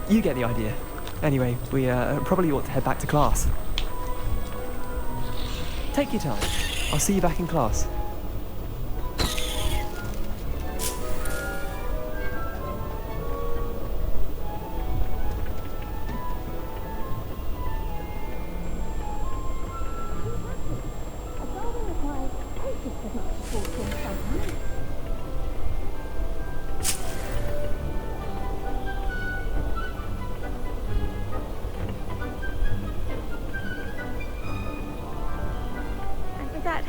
You get the idea. Anyway, we probably ought to head back to class. Take your time. I'll see you back in class.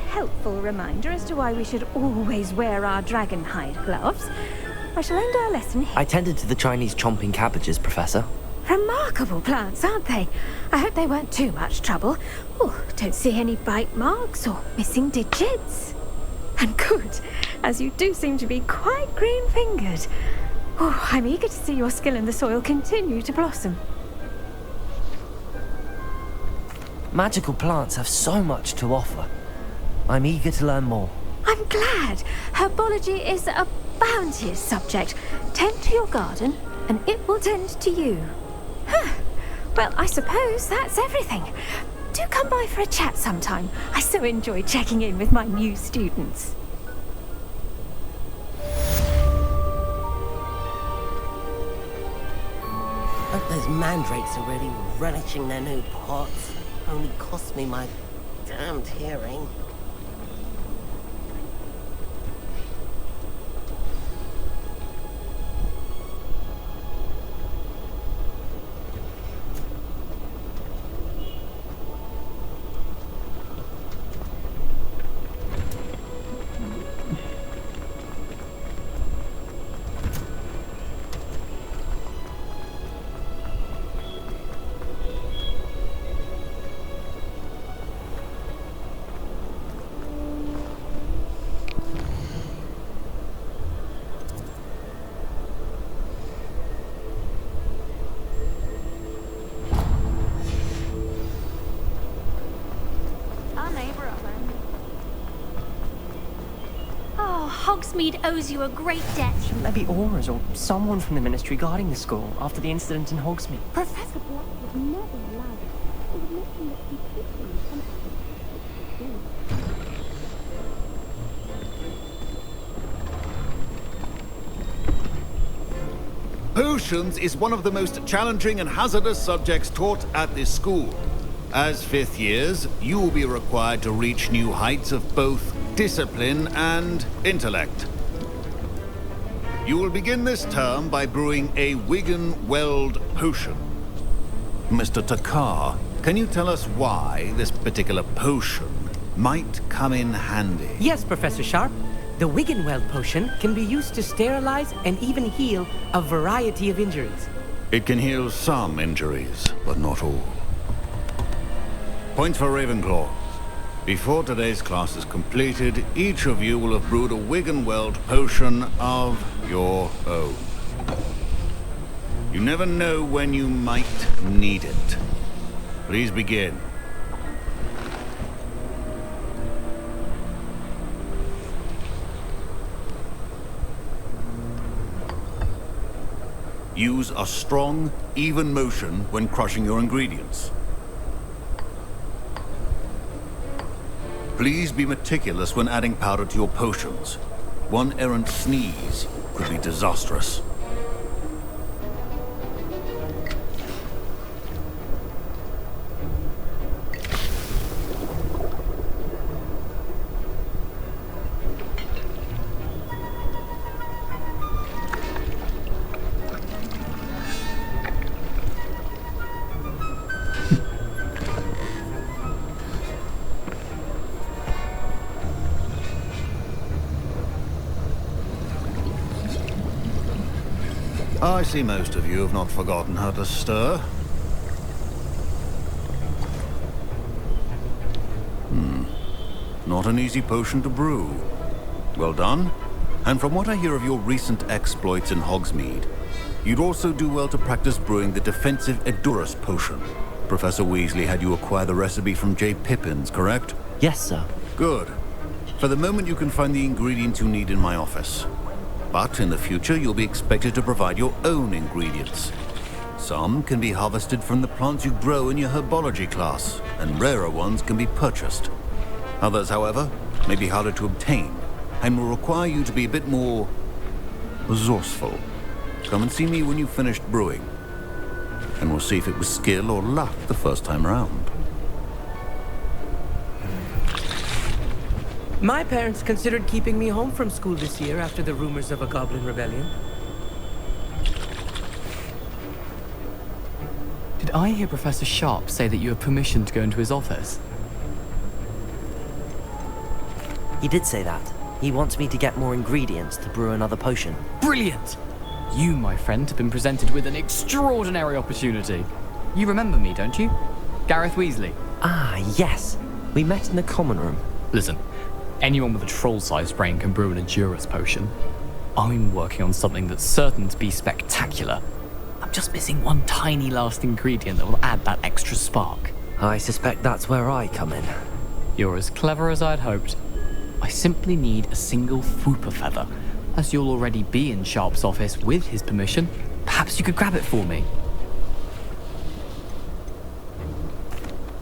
Helpful reminder as to why we should always wear our dragon hide gloves, I shall end our lesson here. I tended to the Chinese chomping cabbages, Professor. Remarkable plants, aren't they? I hope they weren't too much trouble. Oh, don't see any bite marks or missing digits. And good, as you do seem to be quite green-fingered. Oh, I'm eager to see your skill in the soil continue to blossom. Magical plants have so much to offer. I'm eager to learn more. I'm glad. Herbology is a bounteous subject. Tend to your garden, and it will tend to you. Huh. Well, I suppose that's everything. Do come by for a chat sometime. I so enjoy checking in with my new students. Hope those mandrakes are really relishing their new pots. Only cost me my damned hearing. Hogsmeade owes you a great debt. Shouldn't there be aurors or someone from the Ministry guarding the school after the incident in Hogsmeade? Professor Black would never allow it. It would make him look completely Potions is one of the most challenging and hazardous subjects taught at this school. As fifth years, you will be required to reach new heights of both discipline and intellect. You will begin this term by brewing a Wigan-Weld potion. Mr. Takar, can you tell us why this particular potion might come in handy? Yes, Professor Sharp. The Wigan-Weld potion can be used to sterilize and even heal a variety of injuries. It can heal some injuries, but not all. Points for Ravenclaw. Before today's class is completed, each of you will have brewed a Wigan-Weld potion of your own. You never know when you might need it. Please begin. Use a strong, even motion when crushing your ingredients. Please be meticulous when adding powder to your potions. One errant sneeze could be disastrous. I see most of you have not forgotten how to stir. Not an easy potion to brew. Well done. And from what I hear of your recent exploits in Hogsmeade, you'd also do well to practice brewing the defensive Edurus potion. Professor Weasley had you acquire the recipe from J. Pippins, correct? Yes, sir. Good. For the moment, you can find the ingredients you need in my office. But in the future, you'll be expected to provide your own ingredients. Some can be harvested from the plants you grow in your herbology class, and rarer ones can be purchased. Others, however, may be harder to obtain, and will require you to be a bit more resourceful. Come and see me when you've finished brewing, and we'll see if it was skill or luck the first time around. My parents considered keeping me home from school this year after the rumors of a goblin rebellion. Did I hear Professor Sharp say that you have permission to go into his office? He did say that. He wants me to get more ingredients to brew another potion. Brilliant! You, my friend, have been presented with an extraordinary opportunity. You remember me, don't you? Gareth Weasley. Ah, yes. We met in the common room. Listen, anyone with a troll-sized brain can brew an Edurus potion. I'm working on something that's certain to be spectacular. I'm just missing one tiny last ingredient that will add that extra spark. I suspect that's where I come in. You're as clever as I'd hoped. I simply need a single Fwooper feather. As you'll already be in Sharp's office with his permission, perhaps you could grab it for me.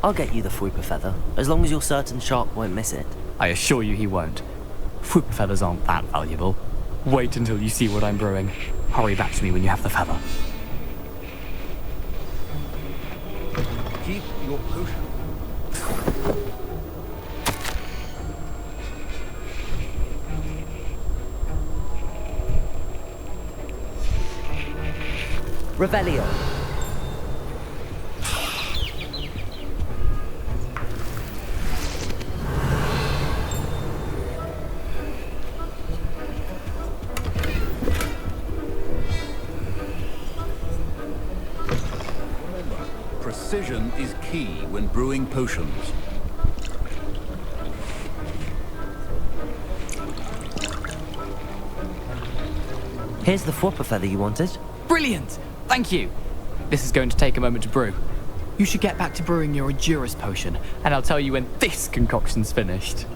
I'll get you the Fwooper feather, as long as you're certain Sharp won't miss it. I assure you he won't. Fwooper feathers aren't that valuable. Wait until you see what I'm brewing. Hurry back to me when you have the feather. Keep your potion. Revelio. Precision is key when brewing potions. Here's the Fwooper feather you wanted. Brilliant! Thank you! This is going to take a moment to brew. You should get back to brewing your Edurus potion, and I'll tell you when this concoction's finished.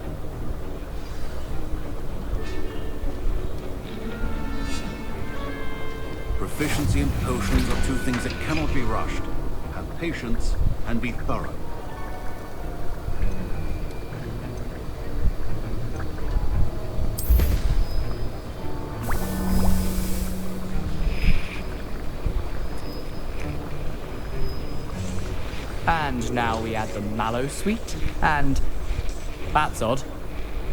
proficiency and potions are two things that cannot be rushed. Have patience and be thorough. And now we add the mallow sweet, and that's odd.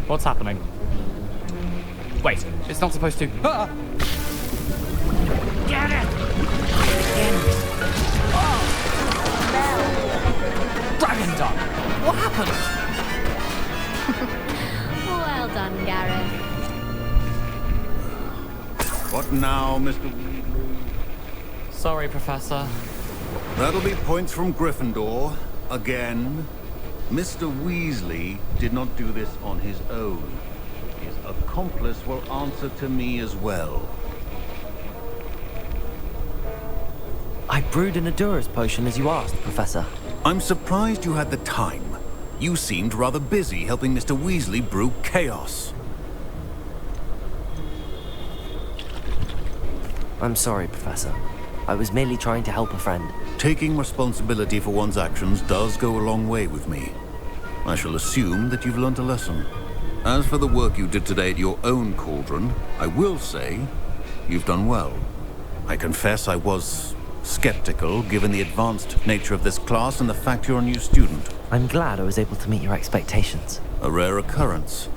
What's happening? Wait, it's not supposed to. Ah! Get it! Dragon Dog! What happened? Well done, Gareth. What now, Mr. Weasley? Sorry, Professor. That'll be points from Gryffindor. Again. Mr. Weasley did not do this on his own. His accomplice will answer to me as well. I brewed an Adura's potion as you asked, Professor. I'm surprised you had the time. You seemed rather busy helping Mr. Weasley brew chaos. I'm sorry, Professor. I was merely trying to help a friend. Taking responsibility for one's actions does go a long way with me. I shall assume that you've learnt a lesson. As for the work you did today at your own cauldron, I will say you've done well. I confess I was skeptical, given the advanced nature of this class and the fact you're a new student. I'm glad I was able to meet your expectations. A rare occurrence.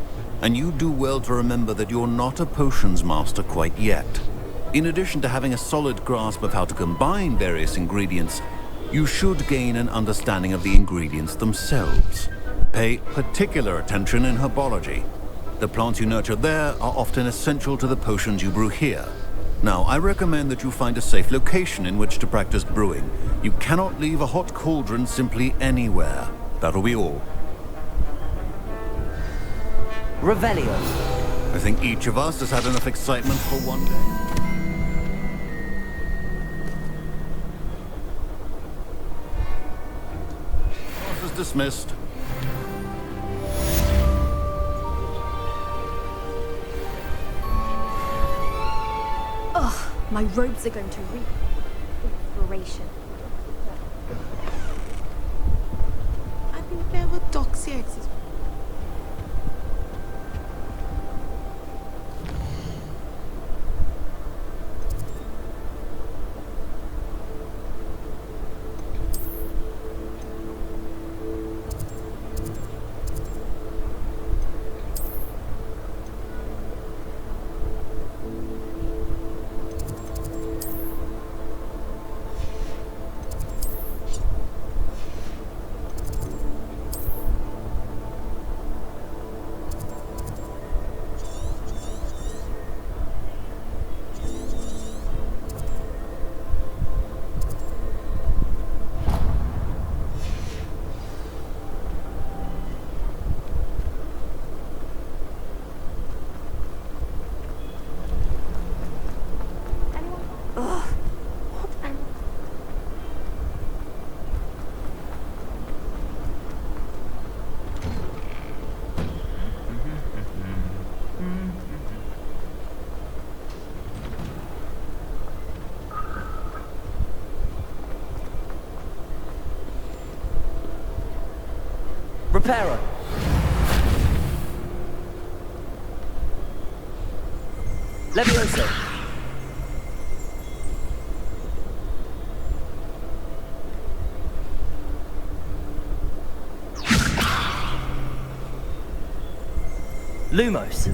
And you do well to remember that you're not a potions master quite yet. In addition to having a solid grasp of how to combine various ingredients, you should gain an understanding of the ingredients themselves. Pay particular attention in herbology. The plants you nurture there are often essential to the potions you brew here. Now, I recommend that you find a safe location in which to practice brewing. You cannot leave a hot cauldron simply anywhere. That'll be all. Revelio. I think each of us has had enough excitement for one day. Class is dismissed. Ugh, my robes are going to reek inspiration. I think there were dogs here. Reparo. Levioso. Lumos.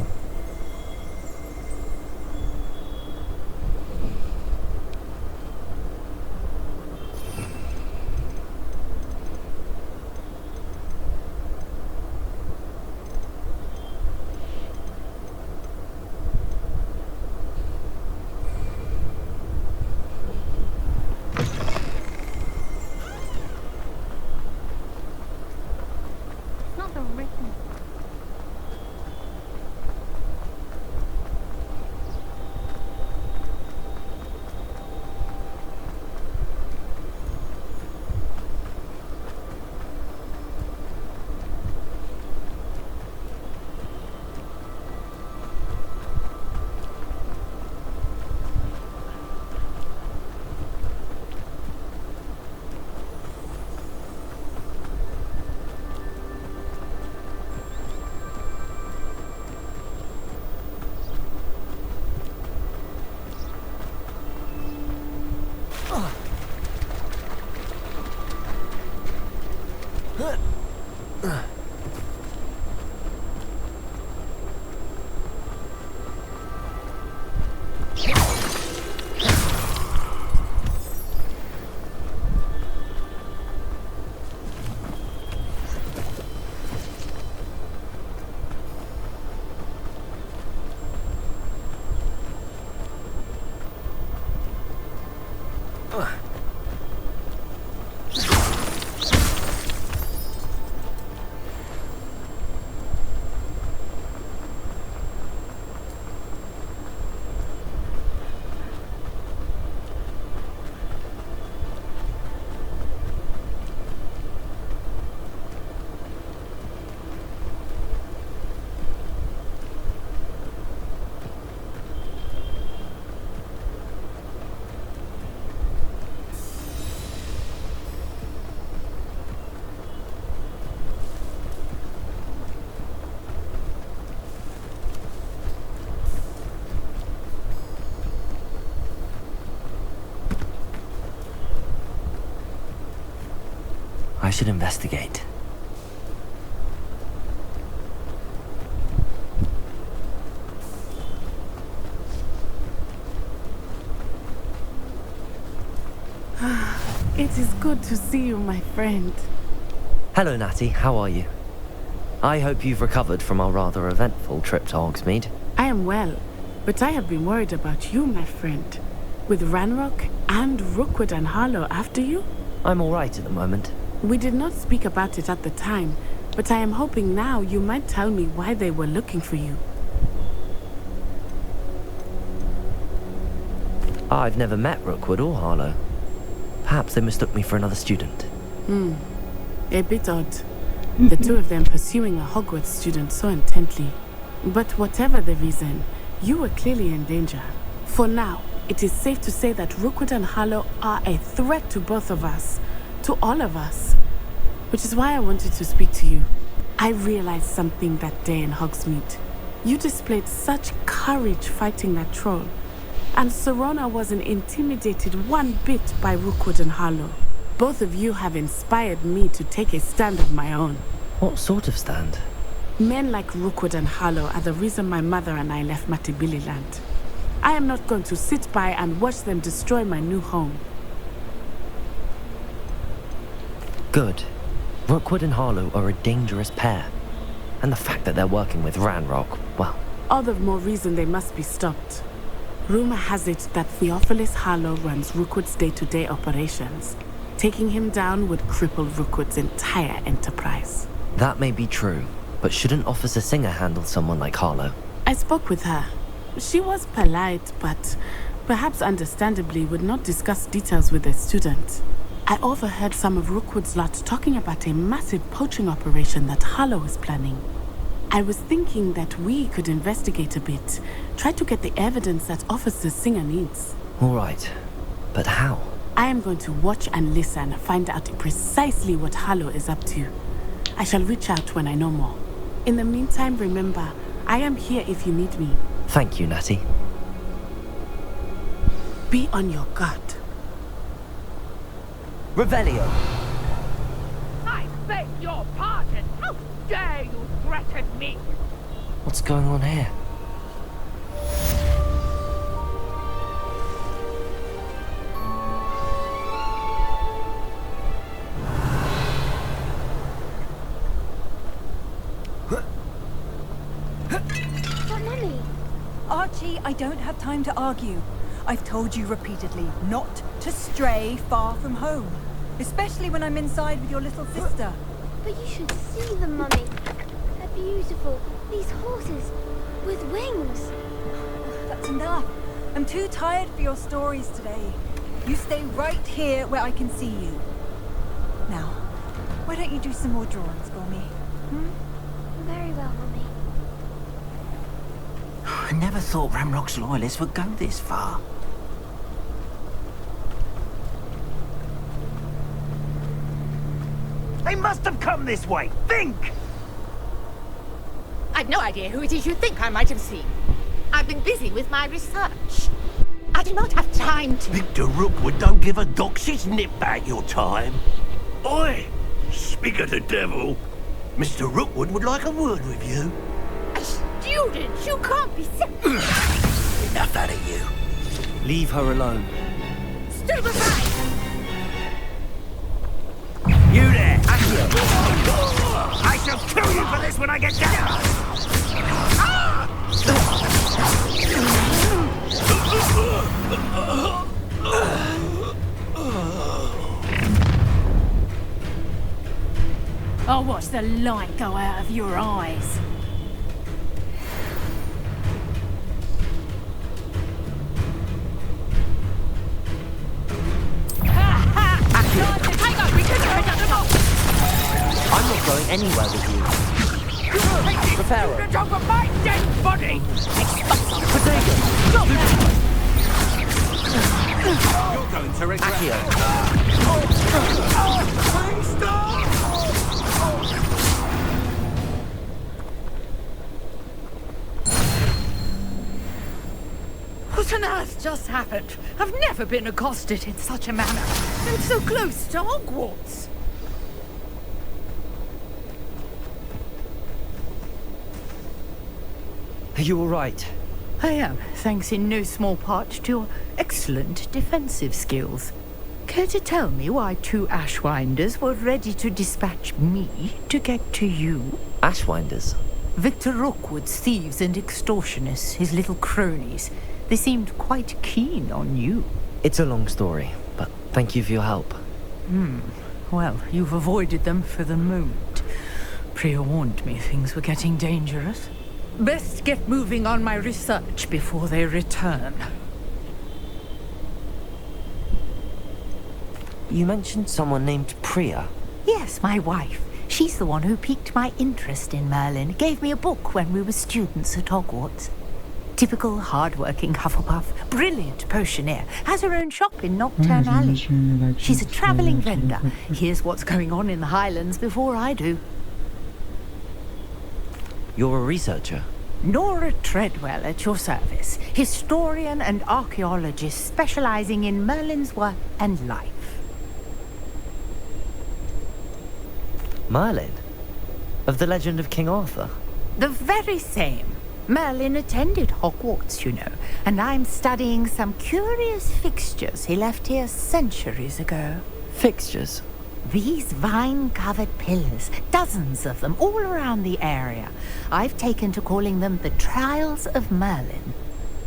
I should investigate. It is good to see you, my friend. Hello, Natty. How are you? I hope you've recovered from our rather eventful trip to Hogsmeade. I am well, but I have been worried about you, my friend. With Ranrock and Rookwood and Harlow after you? I'm all right at the moment. We did not speak about it at the time, but I am hoping now you might tell me why they were looking for you. I've never met Rookwood or Harlow. Perhaps they mistook me for another student. A bit odd. The two of them pursuing a Hogwarts student so intently. But whatever the reason, you were clearly in danger. For now, it is safe to say that Rookwood and Harlow are a threat to both of us. To all of us. Which is why I wanted to speak to you. I realized something that day in Hogsmeade. You displayed such courage fighting that troll. And Serona wasn't intimidated one bit by Rookwood and Harlow. Both of you have inspired me to take a stand of my own. What sort of stand? Men like Rookwood and Harlow are the reason my mother and I left Matibili land. I am not going to sit by and watch them destroy my new home. Good. Rookwood and Harlow are a dangerous pair. And the fact that they're working with Ranrock, well... All the more reason they must be stopped. Rumor has it that Theophilus Harlow runs Rookwood's day-to-day operations. Taking him down would cripple Rookwood's entire enterprise. That may be true, but shouldn't Officer Singer handle someone like Harlow? I spoke with her. She was polite, but perhaps understandably would not discuss details with a student. I overheard some of Rookwood's lot talking about a massive poaching operation that Harlow is planning. I was thinking that we could investigate a bit, try to get the evidence that Officer Singer needs. All right, but how? I am going to watch and listen, find out precisely what Harlow is up to. I shall reach out when I know more. In the meantime, remember, I am here if you need me. Thank you, Natty. Be on your guard. Revelio! I beg your pardon! How dare you threaten me? What's going on here? Mummy! Archie, I don't have time to argue. I've told you repeatedly not to stray far from home. Especially when I'm inside with your little sister. But you should see them, Mummy. They're beautiful. These horses with wings. That's enough. I'm too tired for your stories today. You stay right here where I can see you. Now, why don't you do some more drawings for me? Very well, Mummy. I never thought Ranrock's loyalists would go this far. They must have come this way. Think! I've no idea who it is you think I might have seen. I've been busy with my research. I do not have time to... Victor Rookwood don't give a doxy's nip back your time. Oi! Speak of the devil. Mr. Rookwood would like a word with you. A student? You can't be sick. Enough out of you. Leave her alone. Stupefy! You there, Accio! I shall kill you for this when I get down! I'll watch the light go out of your eyes. I'm not going anywhere with you. Prepare her. Get over my dead body! Bodega! You're going to regret Accio. What on earth just happened? I've never been accosted in such a manner. And so close to Hogwarts. Are you all right? I am, thanks in no small part to your excellent defensive skills. Care to tell me why 2 Ashwinders were ready to dispatch me to get to you? Ashwinders? Victor Rookwood's thieves and extortionists, his little cronies. They seemed quite keen on you. It's a long story, but thank you for your help. Well, you've avoided them for the moment. Priya warned me things were getting dangerous. Best get moving on my research before they return. You mentioned someone named Priya. Yes, my wife. She's the one who piqued my interest in Merlin. Gave me a book when we were students at Hogwarts. Typical hard-working Hufflepuff. Brilliant potioneer. Has her own shop in Nocturne Alley. She's a travelling vendor. Hears what's going on in the Highlands before I do. You're a researcher? Nora Treadwell at your service. Historian and archaeologist specializing in Merlin's work and life. Merlin? Of the legend of King Arthur? The very same. Merlin attended Hogwarts, you know, and I'm studying some curious fixtures he left here centuries ago. Fixtures? These vine-covered pillars, dozens of them, all around the area. I've taken to calling them the Trials of Merlin.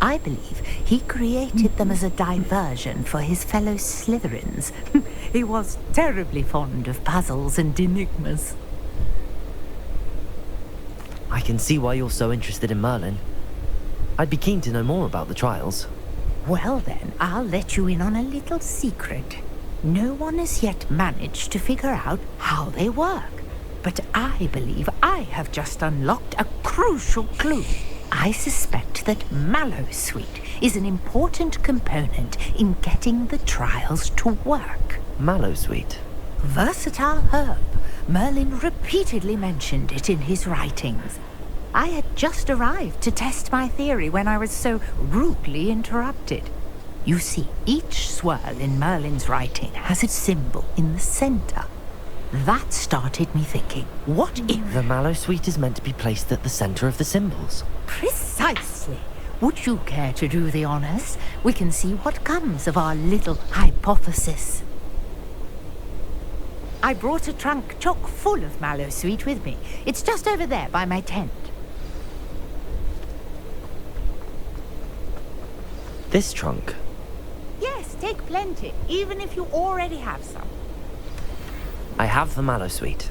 I believe he created them as a diversion for his fellow Slytherins. He was terribly fond of puzzles and enigmas. I can see why you're so interested in Merlin. I'd be keen to know more about the trials. Well then, I'll let you in on a little secret. No one has yet managed to figure out how they work. But I believe I have just unlocked a crucial clue. I suspect that Mallowsweet is an important component in getting the trials to work. Mallowsweet? Versatile herb. Merlin repeatedly mentioned it in his writings. I had just arrived to test my theory when I was so rudely interrupted. You see, each swirl in Merlin's writing has a symbol in the center. That started me thinking, what if... The Mallowsweet is meant to be placed at the center of the symbols. Precisely. Would you care to do the honors? We can see what comes of our little hypothesis. I brought a trunk chock full of Mallowsweet with me. It's just over there by my tent. This trunk? Yes, take plenty, even if you already have some. I have the Mallowsweet.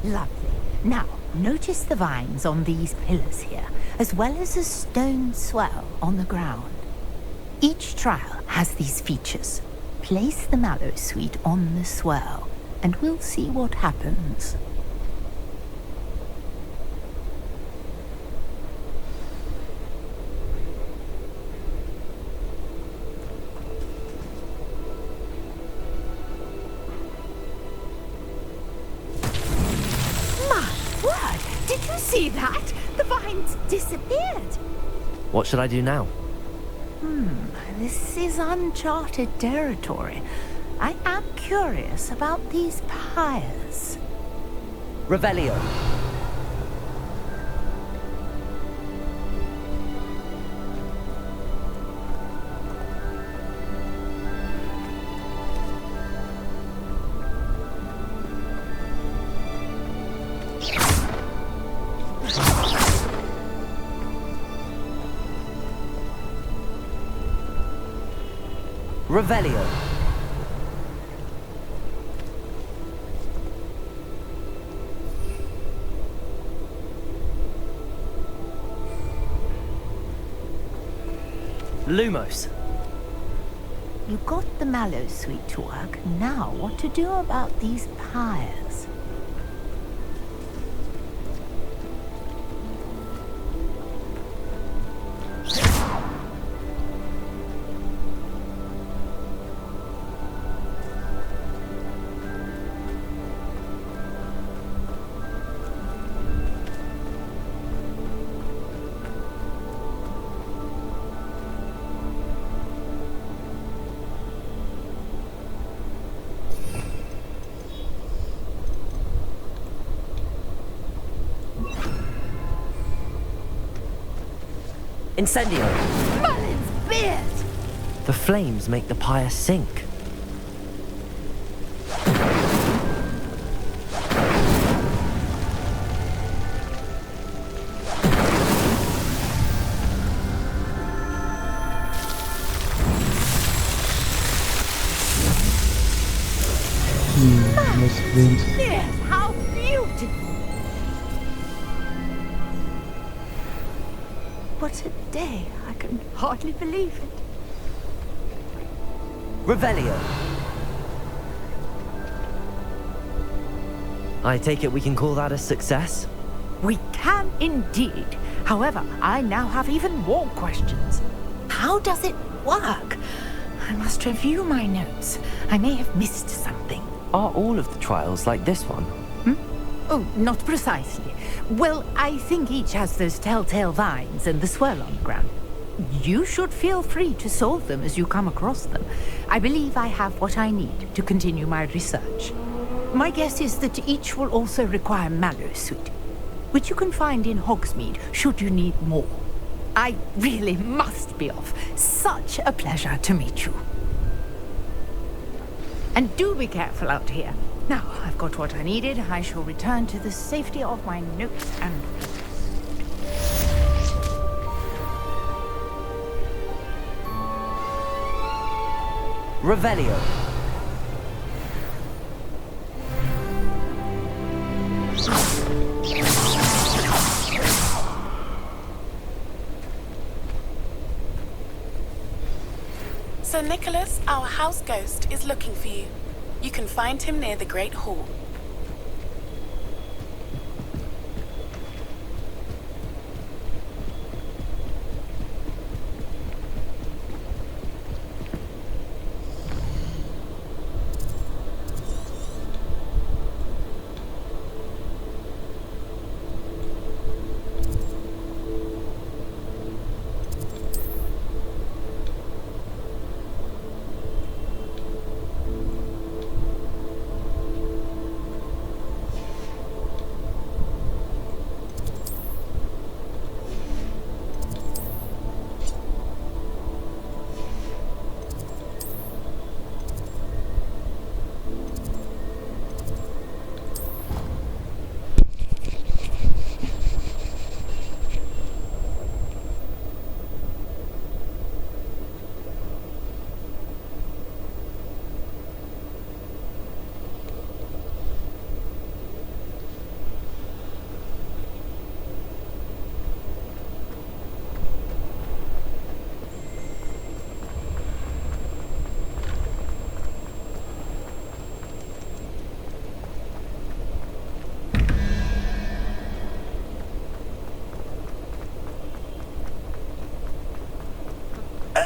Lovely. Now, notice the vines on these pillars here, as well as a stone swell on the ground. Each trial has these features. Place the Mallowsweet on the swirl, and we'll see what happens. Did you see that? The vines disappeared. What should I do now? This is uncharted territory. I am curious about these pyres. Revelio. Revelio. Lumos. You got the Mallow Suite to work. Now, what to do about these pyres? Incendio! Merlin's beard! The flames make the pyre sink. Yes, how beautiful! What a day. I can hardly believe it. Revelio. I take it we can call that a success? We can indeed. However, I now have even more questions. How does it work? I must review my notes. I may have missed something. Are all of the trials like this one? Oh, not precisely. Well, I think each has those telltale vines and the swirl on the ground. You should feel free to solve them as you come across them. I believe I have what I need to continue my research. My guess is that each will also require Mallow Suite, which you can find in Hogsmeade should you need more. I really must be off. Such a pleasure to meet you. And do be careful out here. Now, I've got what I needed. I shall return to the safety of my notes and... Revelio. Sir Nicholas, our house ghost, is looking for you. You can find him near the Great Hall.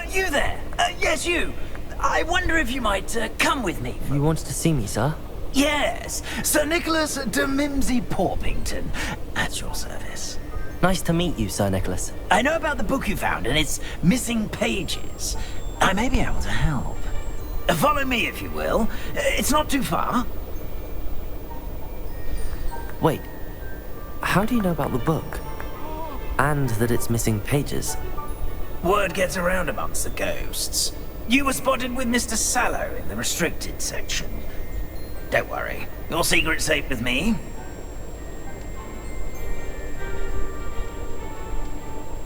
You there? Yes, you. I wonder if you might come with me. You want to see me, sir? Yes, Sir Nicholas de Mimsy Porpington, at your service. Nice to meet you, Sir Nicholas. I know about the book you found and its missing pages. I may be able to help. Follow me, if you will. It's not too far. Wait, how do you know about the book? And that it's missing pages? Word gets around amongst the ghosts. You were spotted with Mr. Sallow in the restricted section. Don't worry, your secret's safe with me.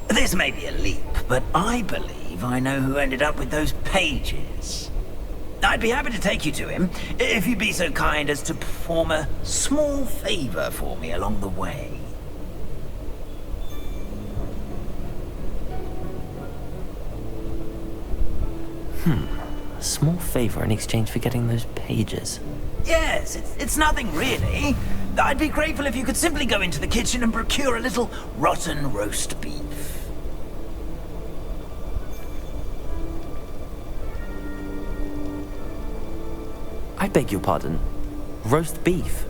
This may be a leap, but I believe I know who ended up with those pages. I'd be happy to take you to him, if you'd be so kind as to perform a small favor for me along the way. A small favor in exchange for getting those pages. Yes, it's nothing really. I'd be grateful if you could simply go into the kitchen and procure a little rotten roast beef. I beg your pardon. Roast beef.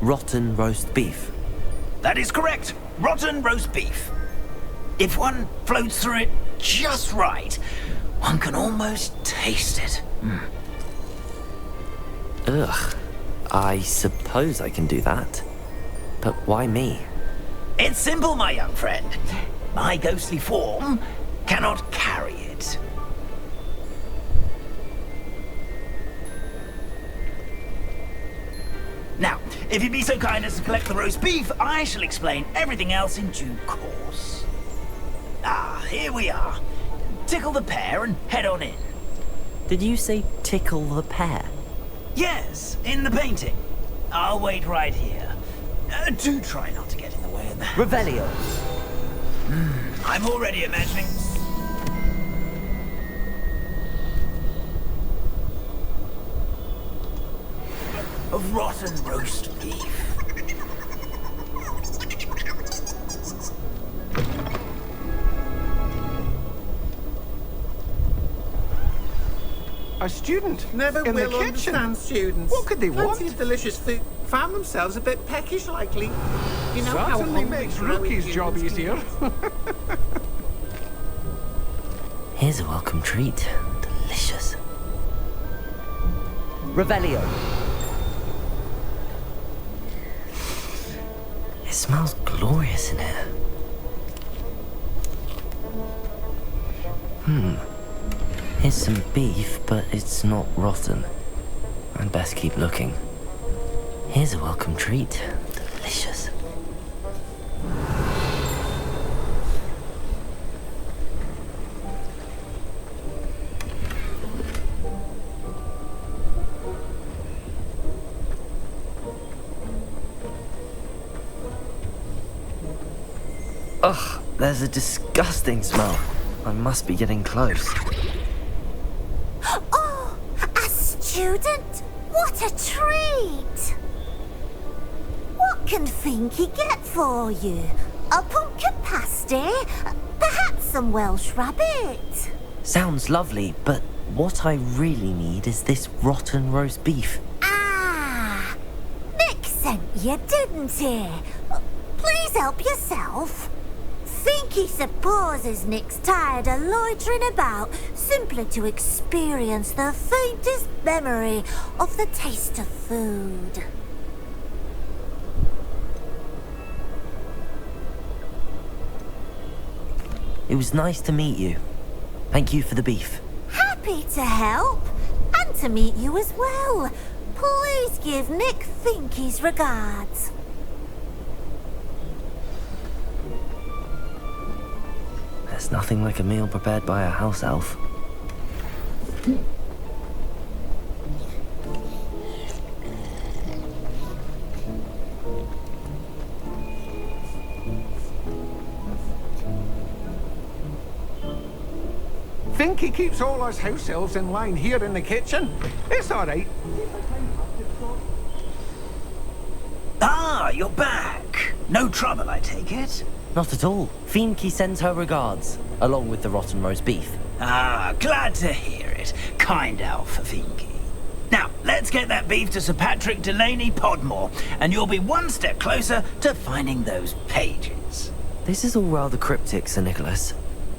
Rotten roast beef. That is correct. Rotten roast beef. If one floats through it just right, one can almost taste it. Ugh. I suppose I can do that. But why me? It's simple, my young friend. My ghostly form cannot carry it. Now, if you'd be so kind as to collect the roast beef, I shall explain everything else in due course. Ah, here we are. Tickle the pear and head on in. Did you say tickle the pear? Yes, in the painting. I'll wait right here. Do try not to get in the way of the... Revelio. I'm already imagining... of rotten roast beef. A student Never in the will kitchen. understand students. What could they want? Plenty of delicious food. Found themselves a bit peckish, likely. You know how Certainly hungry makes growing Rookie's job humans can easier. Here's a welcome treat. Delicious. Revelio. It smells glorious in here. Here's some beef, but it's not rotten. I'd best keep looking. Here's a welcome treat. Delicious. Ugh, there's a disgusting smell. I must be getting close. Oh, a student? What a treat! What can Finky get for you? A pumpkin pasty? Perhaps some Welsh rabbit? Sounds lovely, but what I really need is this rotten roast beef. Ah! Nick sent you, didn't he? Please help yourself. Finky supposes Nick's tired of loitering about simply to experience the faintest memory of the taste of food. It was nice to meet you. Thank you for the beef. Happy to help, and to meet you as well. Please give Nick Finky's regards. There's nothing like a meal prepared by a house elf. Finky keeps all us house elves in line here in the kitchen. It's all right. Ah, you're back. No trouble, I take it? Not at all. Finky sends her regards, along with the rotten roast beef. Ah, glad to hear it. Kind elf for Finky. Now, let's get that beef to Sir Patrick Delaney Podmore, and you'll be one step closer to finding those pages. This is all rather cryptic, Sir Nicholas.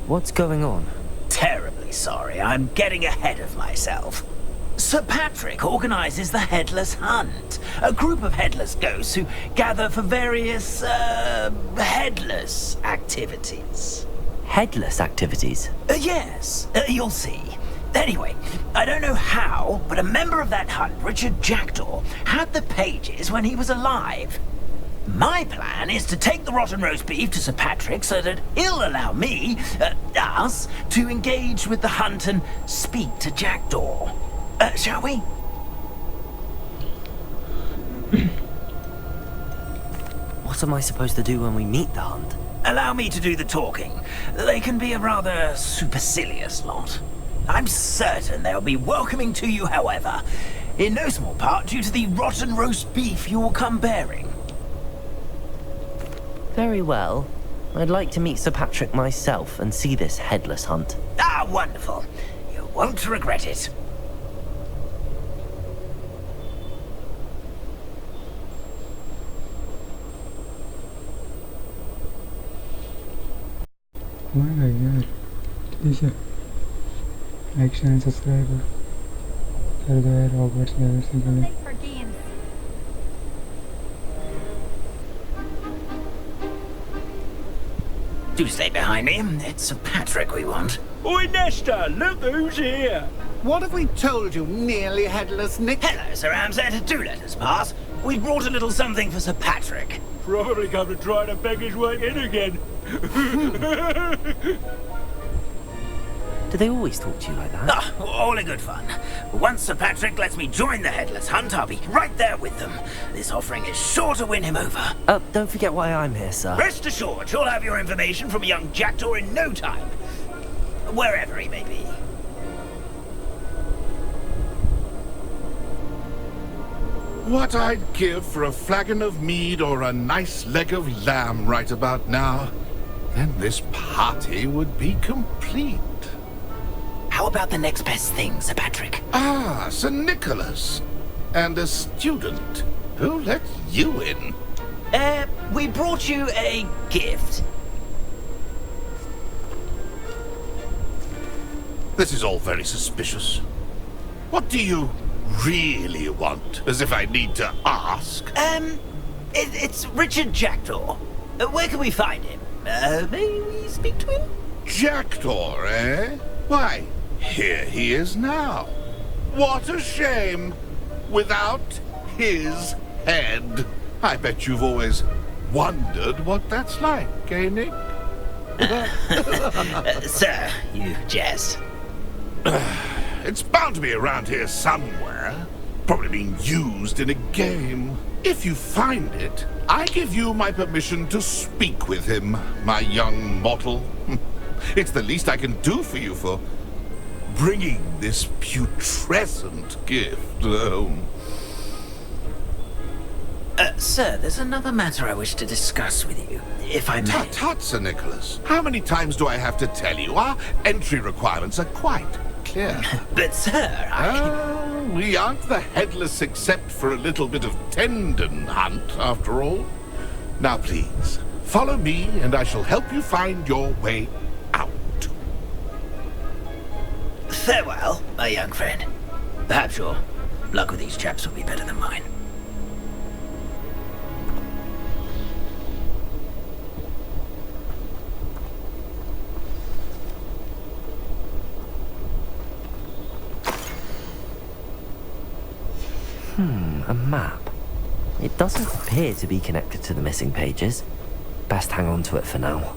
What's going on? Terribly sorry, I'm getting ahead of myself. Sir Patrick organizes the Headless Hunt, a group of headless ghosts who gather for various, headless activities. Headless activities? Yes, you'll see. Anyway, I don't know how, but a member of that hunt, Richard Jackdaw, had the pages when he was alive. My plan is to take the rotten roast beef to Sir Patrick so that he'll allow me, us, to engage with the hunt and speak to Jackdaw. Shall we? What am I supposed to do when we meet the hunt? Allow me to do the talking. They can be a rather supercilious lot. I'm certain they'll be welcoming to you, however, in no small part due to the rotten roast beef you will come bearing. Very well. I'd like to meet Sir Patrick myself and see this headless hunt. Ah, wonderful. You won't regret it. Oh my god. Please like, share and subscribe कर दो यार Hogwarts legacy के लिए. Do stay behind me. It's Sir Patrick we want. Oi, Nesta, look who's here. What have we told you, nearly headless Nick? Hello, Sir Ramsed. Do let us pass. We brought a little something for Sir Patrick. Probably come to try to beg his way in again. Do they always talk to you like that? Ah, all in good fun. Once Sir Patrick lets me join the Headless Hunt, I'll be right there with them. This offering is sure to win him over. Don't forget why I'm here, sir. Rest assured, you'll have your information from a young jackdaw in no time. Wherever he may be. What I'd give for a flagon of mead or a nice leg of lamb right about now. Then this party would be complete. How about the next best thing, Sir Patrick? Ah, Sir Nicholas. And a student. Who let you in? We brought you a gift. This is all very suspicious. What do you really want? As if I need to ask. It's Richard Jackdaw. Where can we find him? May we speak to him? Jackdaw, eh? Why, here he is now. What a shame. Without his head. I bet you've always wondered what that's like, eh, Nick? Sir, you jest. It's bound to be around here somewhere. Probably being used in a game. If you find it, I give you my permission to speak with him, my young mortal. It's the least I can do for you for bringing this putrescent gift home. Sir, there's another matter I wish to discuss with you, if I may. Tut, tut, Sir Nicholas. How many times do I have to tell you? Our entry requirements are quite clear. But, sir, we aren't the headless except for a little bit of tendon hunt, after all. Now, please, follow me, and I shall help you find your way out. Farewell, my young friend. Perhaps your luck with these chaps will be better than mine. A map. It doesn't appear to be connected to the missing pages. Best hang on to it for now.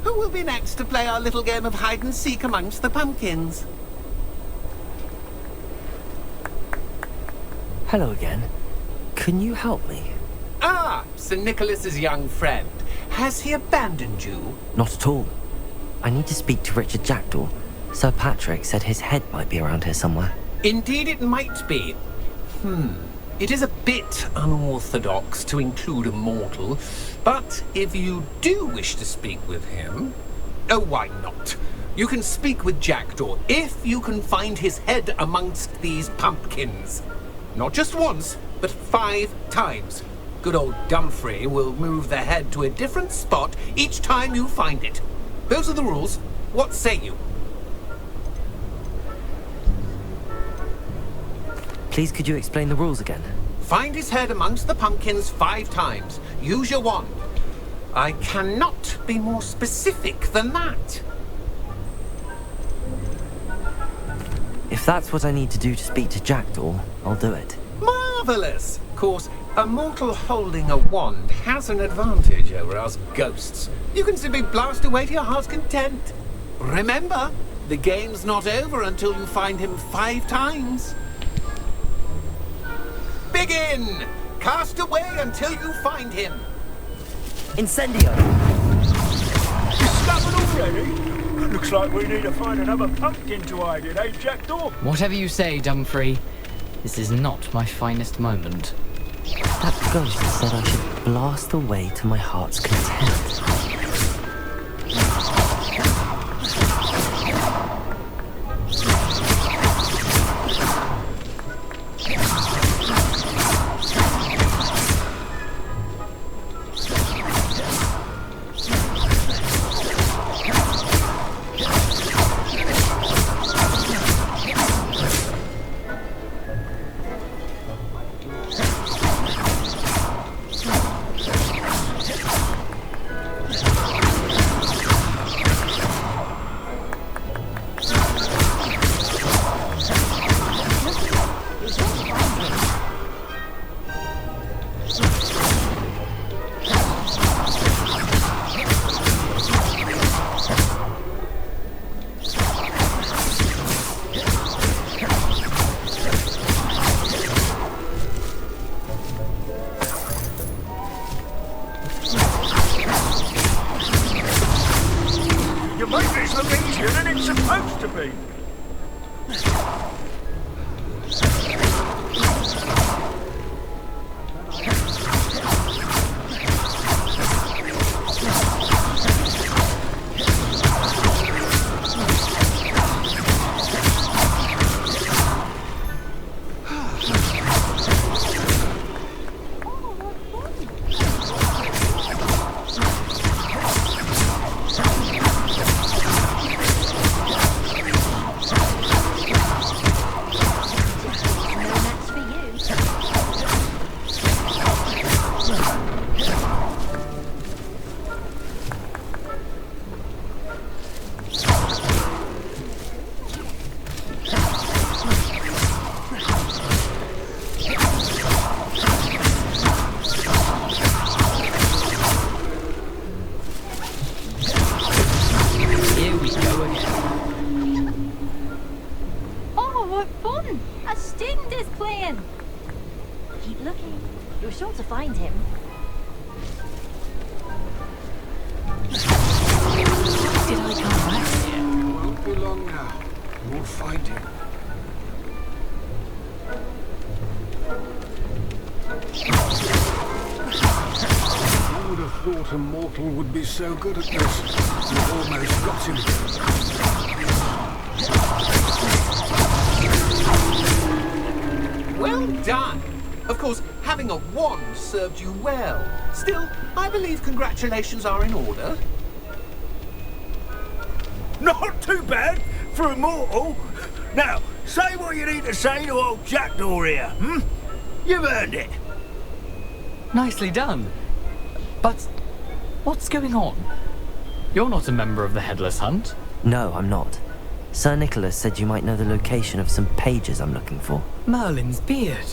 Who will be next to play our little game of hide and seek amongst the pumpkins? Hello again. Can you help me? Ah, Sir Nicholas's young friend. Has he abandoned you? Not at all. I need to speak to Richard Jackdaw. Sir Patrick said his head might be around here somewhere. Indeed it might be. It is a bit unorthodox to include a mortal, but if you do wish to speak with him... Oh, why not? You can speak with Jackdaw if you can find his head amongst these pumpkins. Not just once, but 5 times. Good old Dumfrey will move the head to a different spot each time you find it. Those are the rules. What say you? Please, could you explain the rules again? Find his head amongst the pumpkins 5 times. Use your wand. I cannot be more specific than that. If that's what I need to do to speak to Jackdaw, I'll do it. Marvelous! Of course, a mortal holding a wand has an advantage over us ghosts. You can simply blast away to your heart's content. Remember, the game's not over until you find him 5 times. begin! Cast away until you find him. Incendio! Discovered already? Looks like we need to find another pumpkin to hide in, eh, Jackdaw? Whatever you say, Dumfrey. This is not my finest moment. That ghost said I should blast away to my heart's content. You make this look easier than it's supposed to be. Keep looking. You're sure to find him. Did I come back here? It won't be long now. We'll find him. Who would have thought a mortal would be so good at this? You've almost got him. Well done! Of course, having a wand served you well. Still, I believe congratulations are in order. Not too bad for a mortal. Now, say what you need to say to old Jackdaw here, hmm? You've earned it. Nicely done. But what's going on? You're not a member of the Headless Hunt. No, I'm not. Sir Nicholas said you might know the location of some pages I'm looking for. Merlin's beard.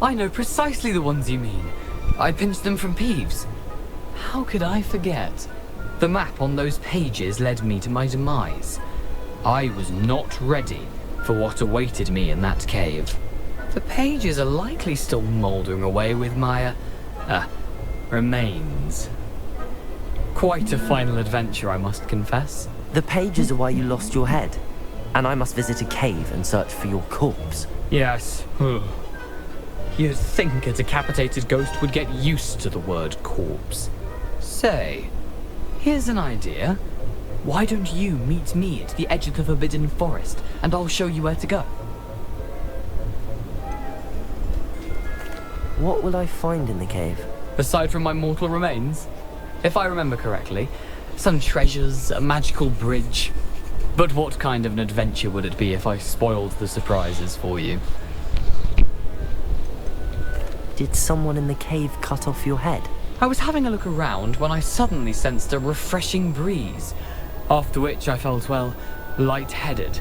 I know precisely the ones you mean. I pinched them from Peeves. How could I forget? The map on those pages led me to my demise. I was not ready for what awaited me in that cave. The pages are likely still mouldering away with my, remains. Quite a final adventure, I must confess. The pages are why you lost your head, and I must visit a cave and search for your corpse. Yes. You'd think a decapitated ghost would get used to the word corpse. Say, here's an idea. Why don't you meet me at the edge of the Forbidden Forest, and I'll show you where to go? What will I find in the cave? Aside from my mortal remains, if I remember correctly, some treasures, a magical bridge. But what kind of an adventure would it be if I spoiled the surprises for you? Did someone in the cave cut off your head? I was having a look around when I suddenly sensed a refreshing breeze, after which I felt, well, lightheaded.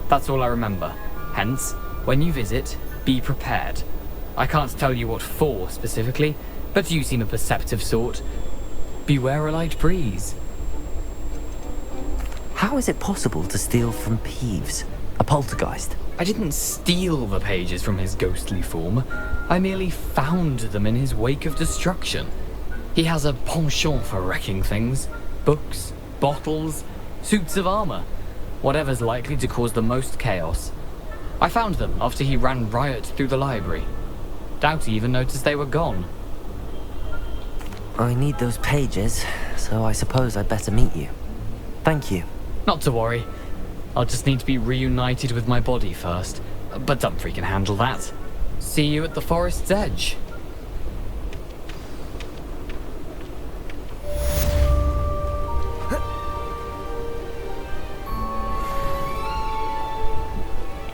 That's all I remember. Hence, when you visit, be prepared. I can't tell you what for specifically, but you seem a perceptive sort. Beware a light breeze. How is it possible to steal from Peeves, a poltergeist? I didn't steal the pages from his ghostly form. I merely found them in his wake of destruction. He has a penchant for wrecking things. Books, bottles, suits of armor. Whatever's likely to cause the most chaos. I found them after he ran riot through the library. Doubt he even noticed they were gone. I need those pages, so I suppose I'd better meet you. Thank you. Not to worry. I'll just need to be reunited with my body first. But Dumfries can handle that. See you at the Forest's Edge.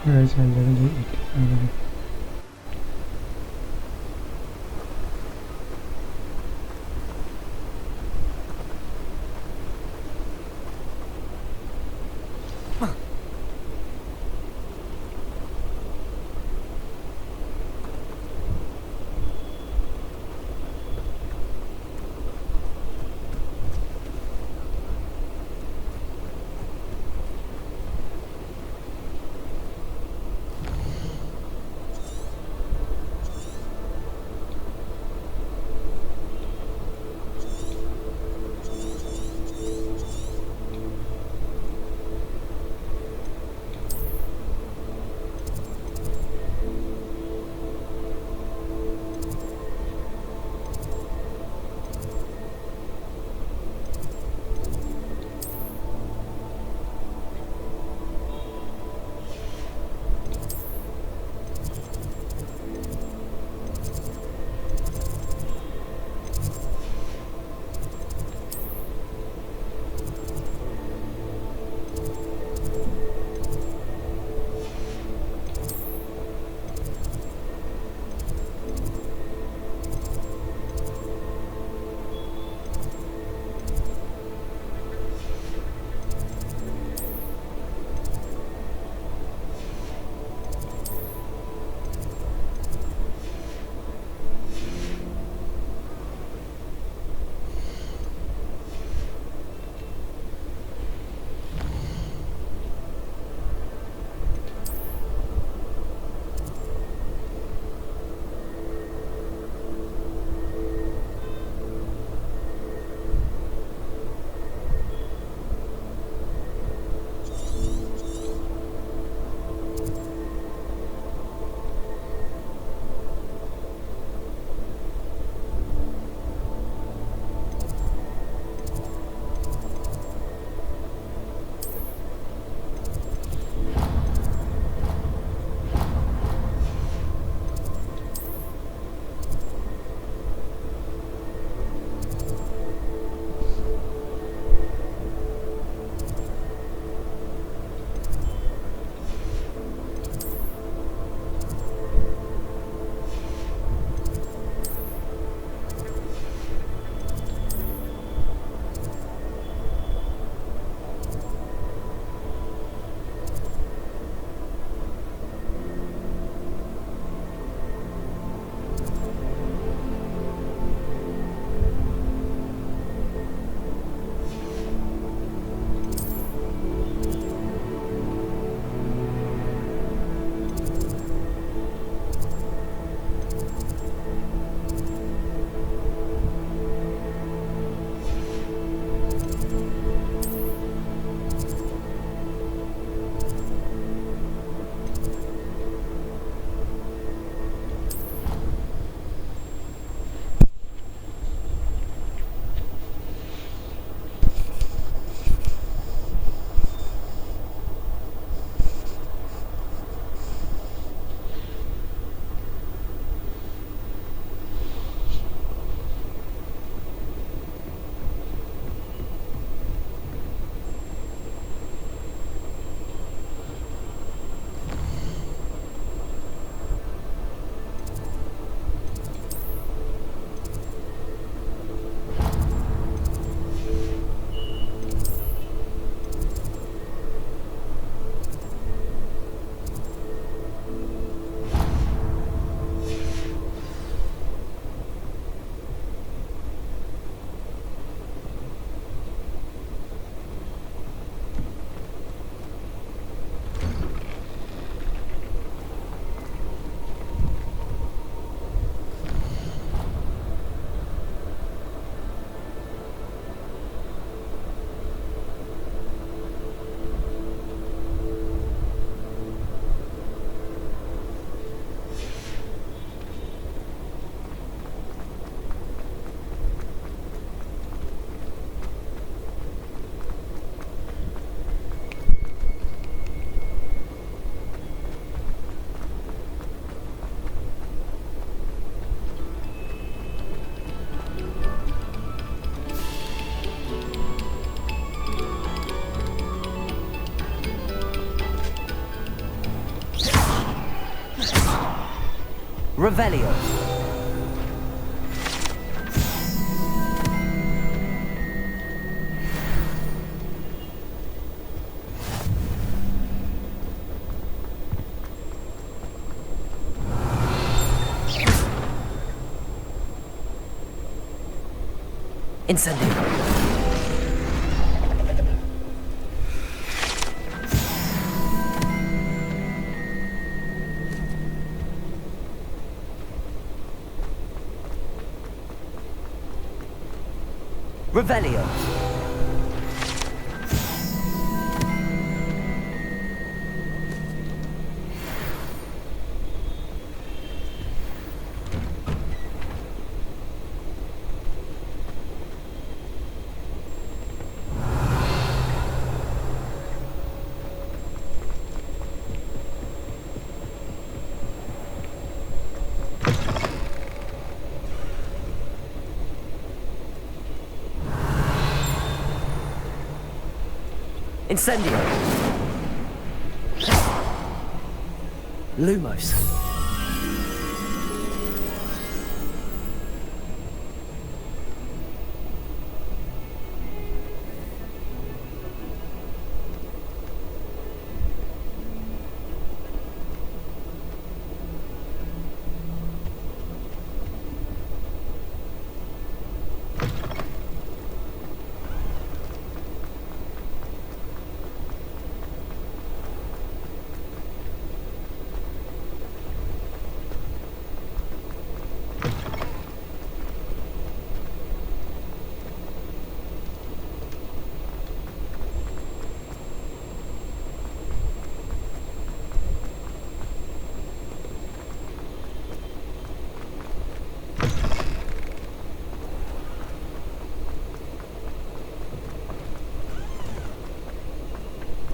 Guys, I'm level 8. Revelio. Incendio. Revelio. Incendio. Lumos.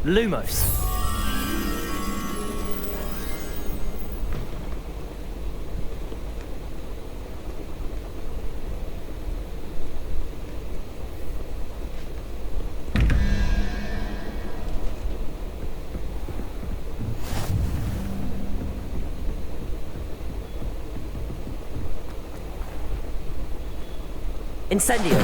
Lumos. Incendio.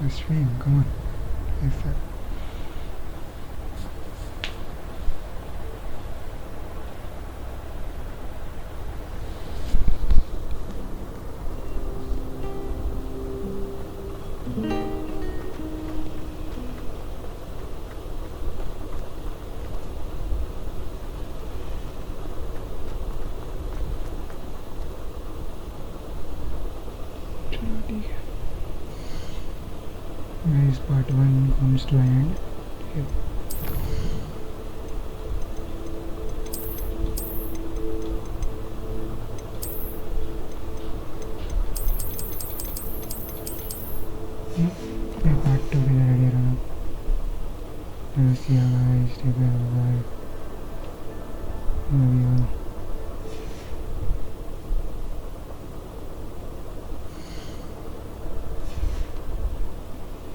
a stream. Come on. Effect. Guys, part 1 comes to an end. Yep. Part 2 is already run up. See you guys. Take care. Bye. Love you all.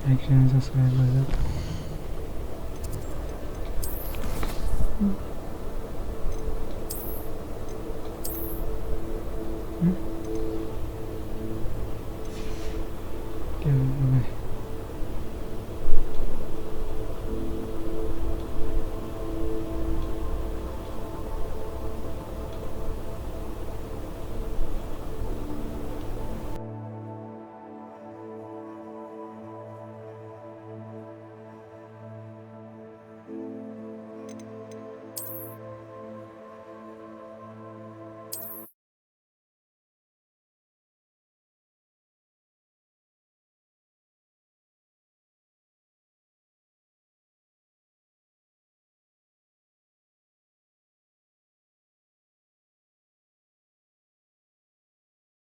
Like, share and subscribe guys. Okay, bye.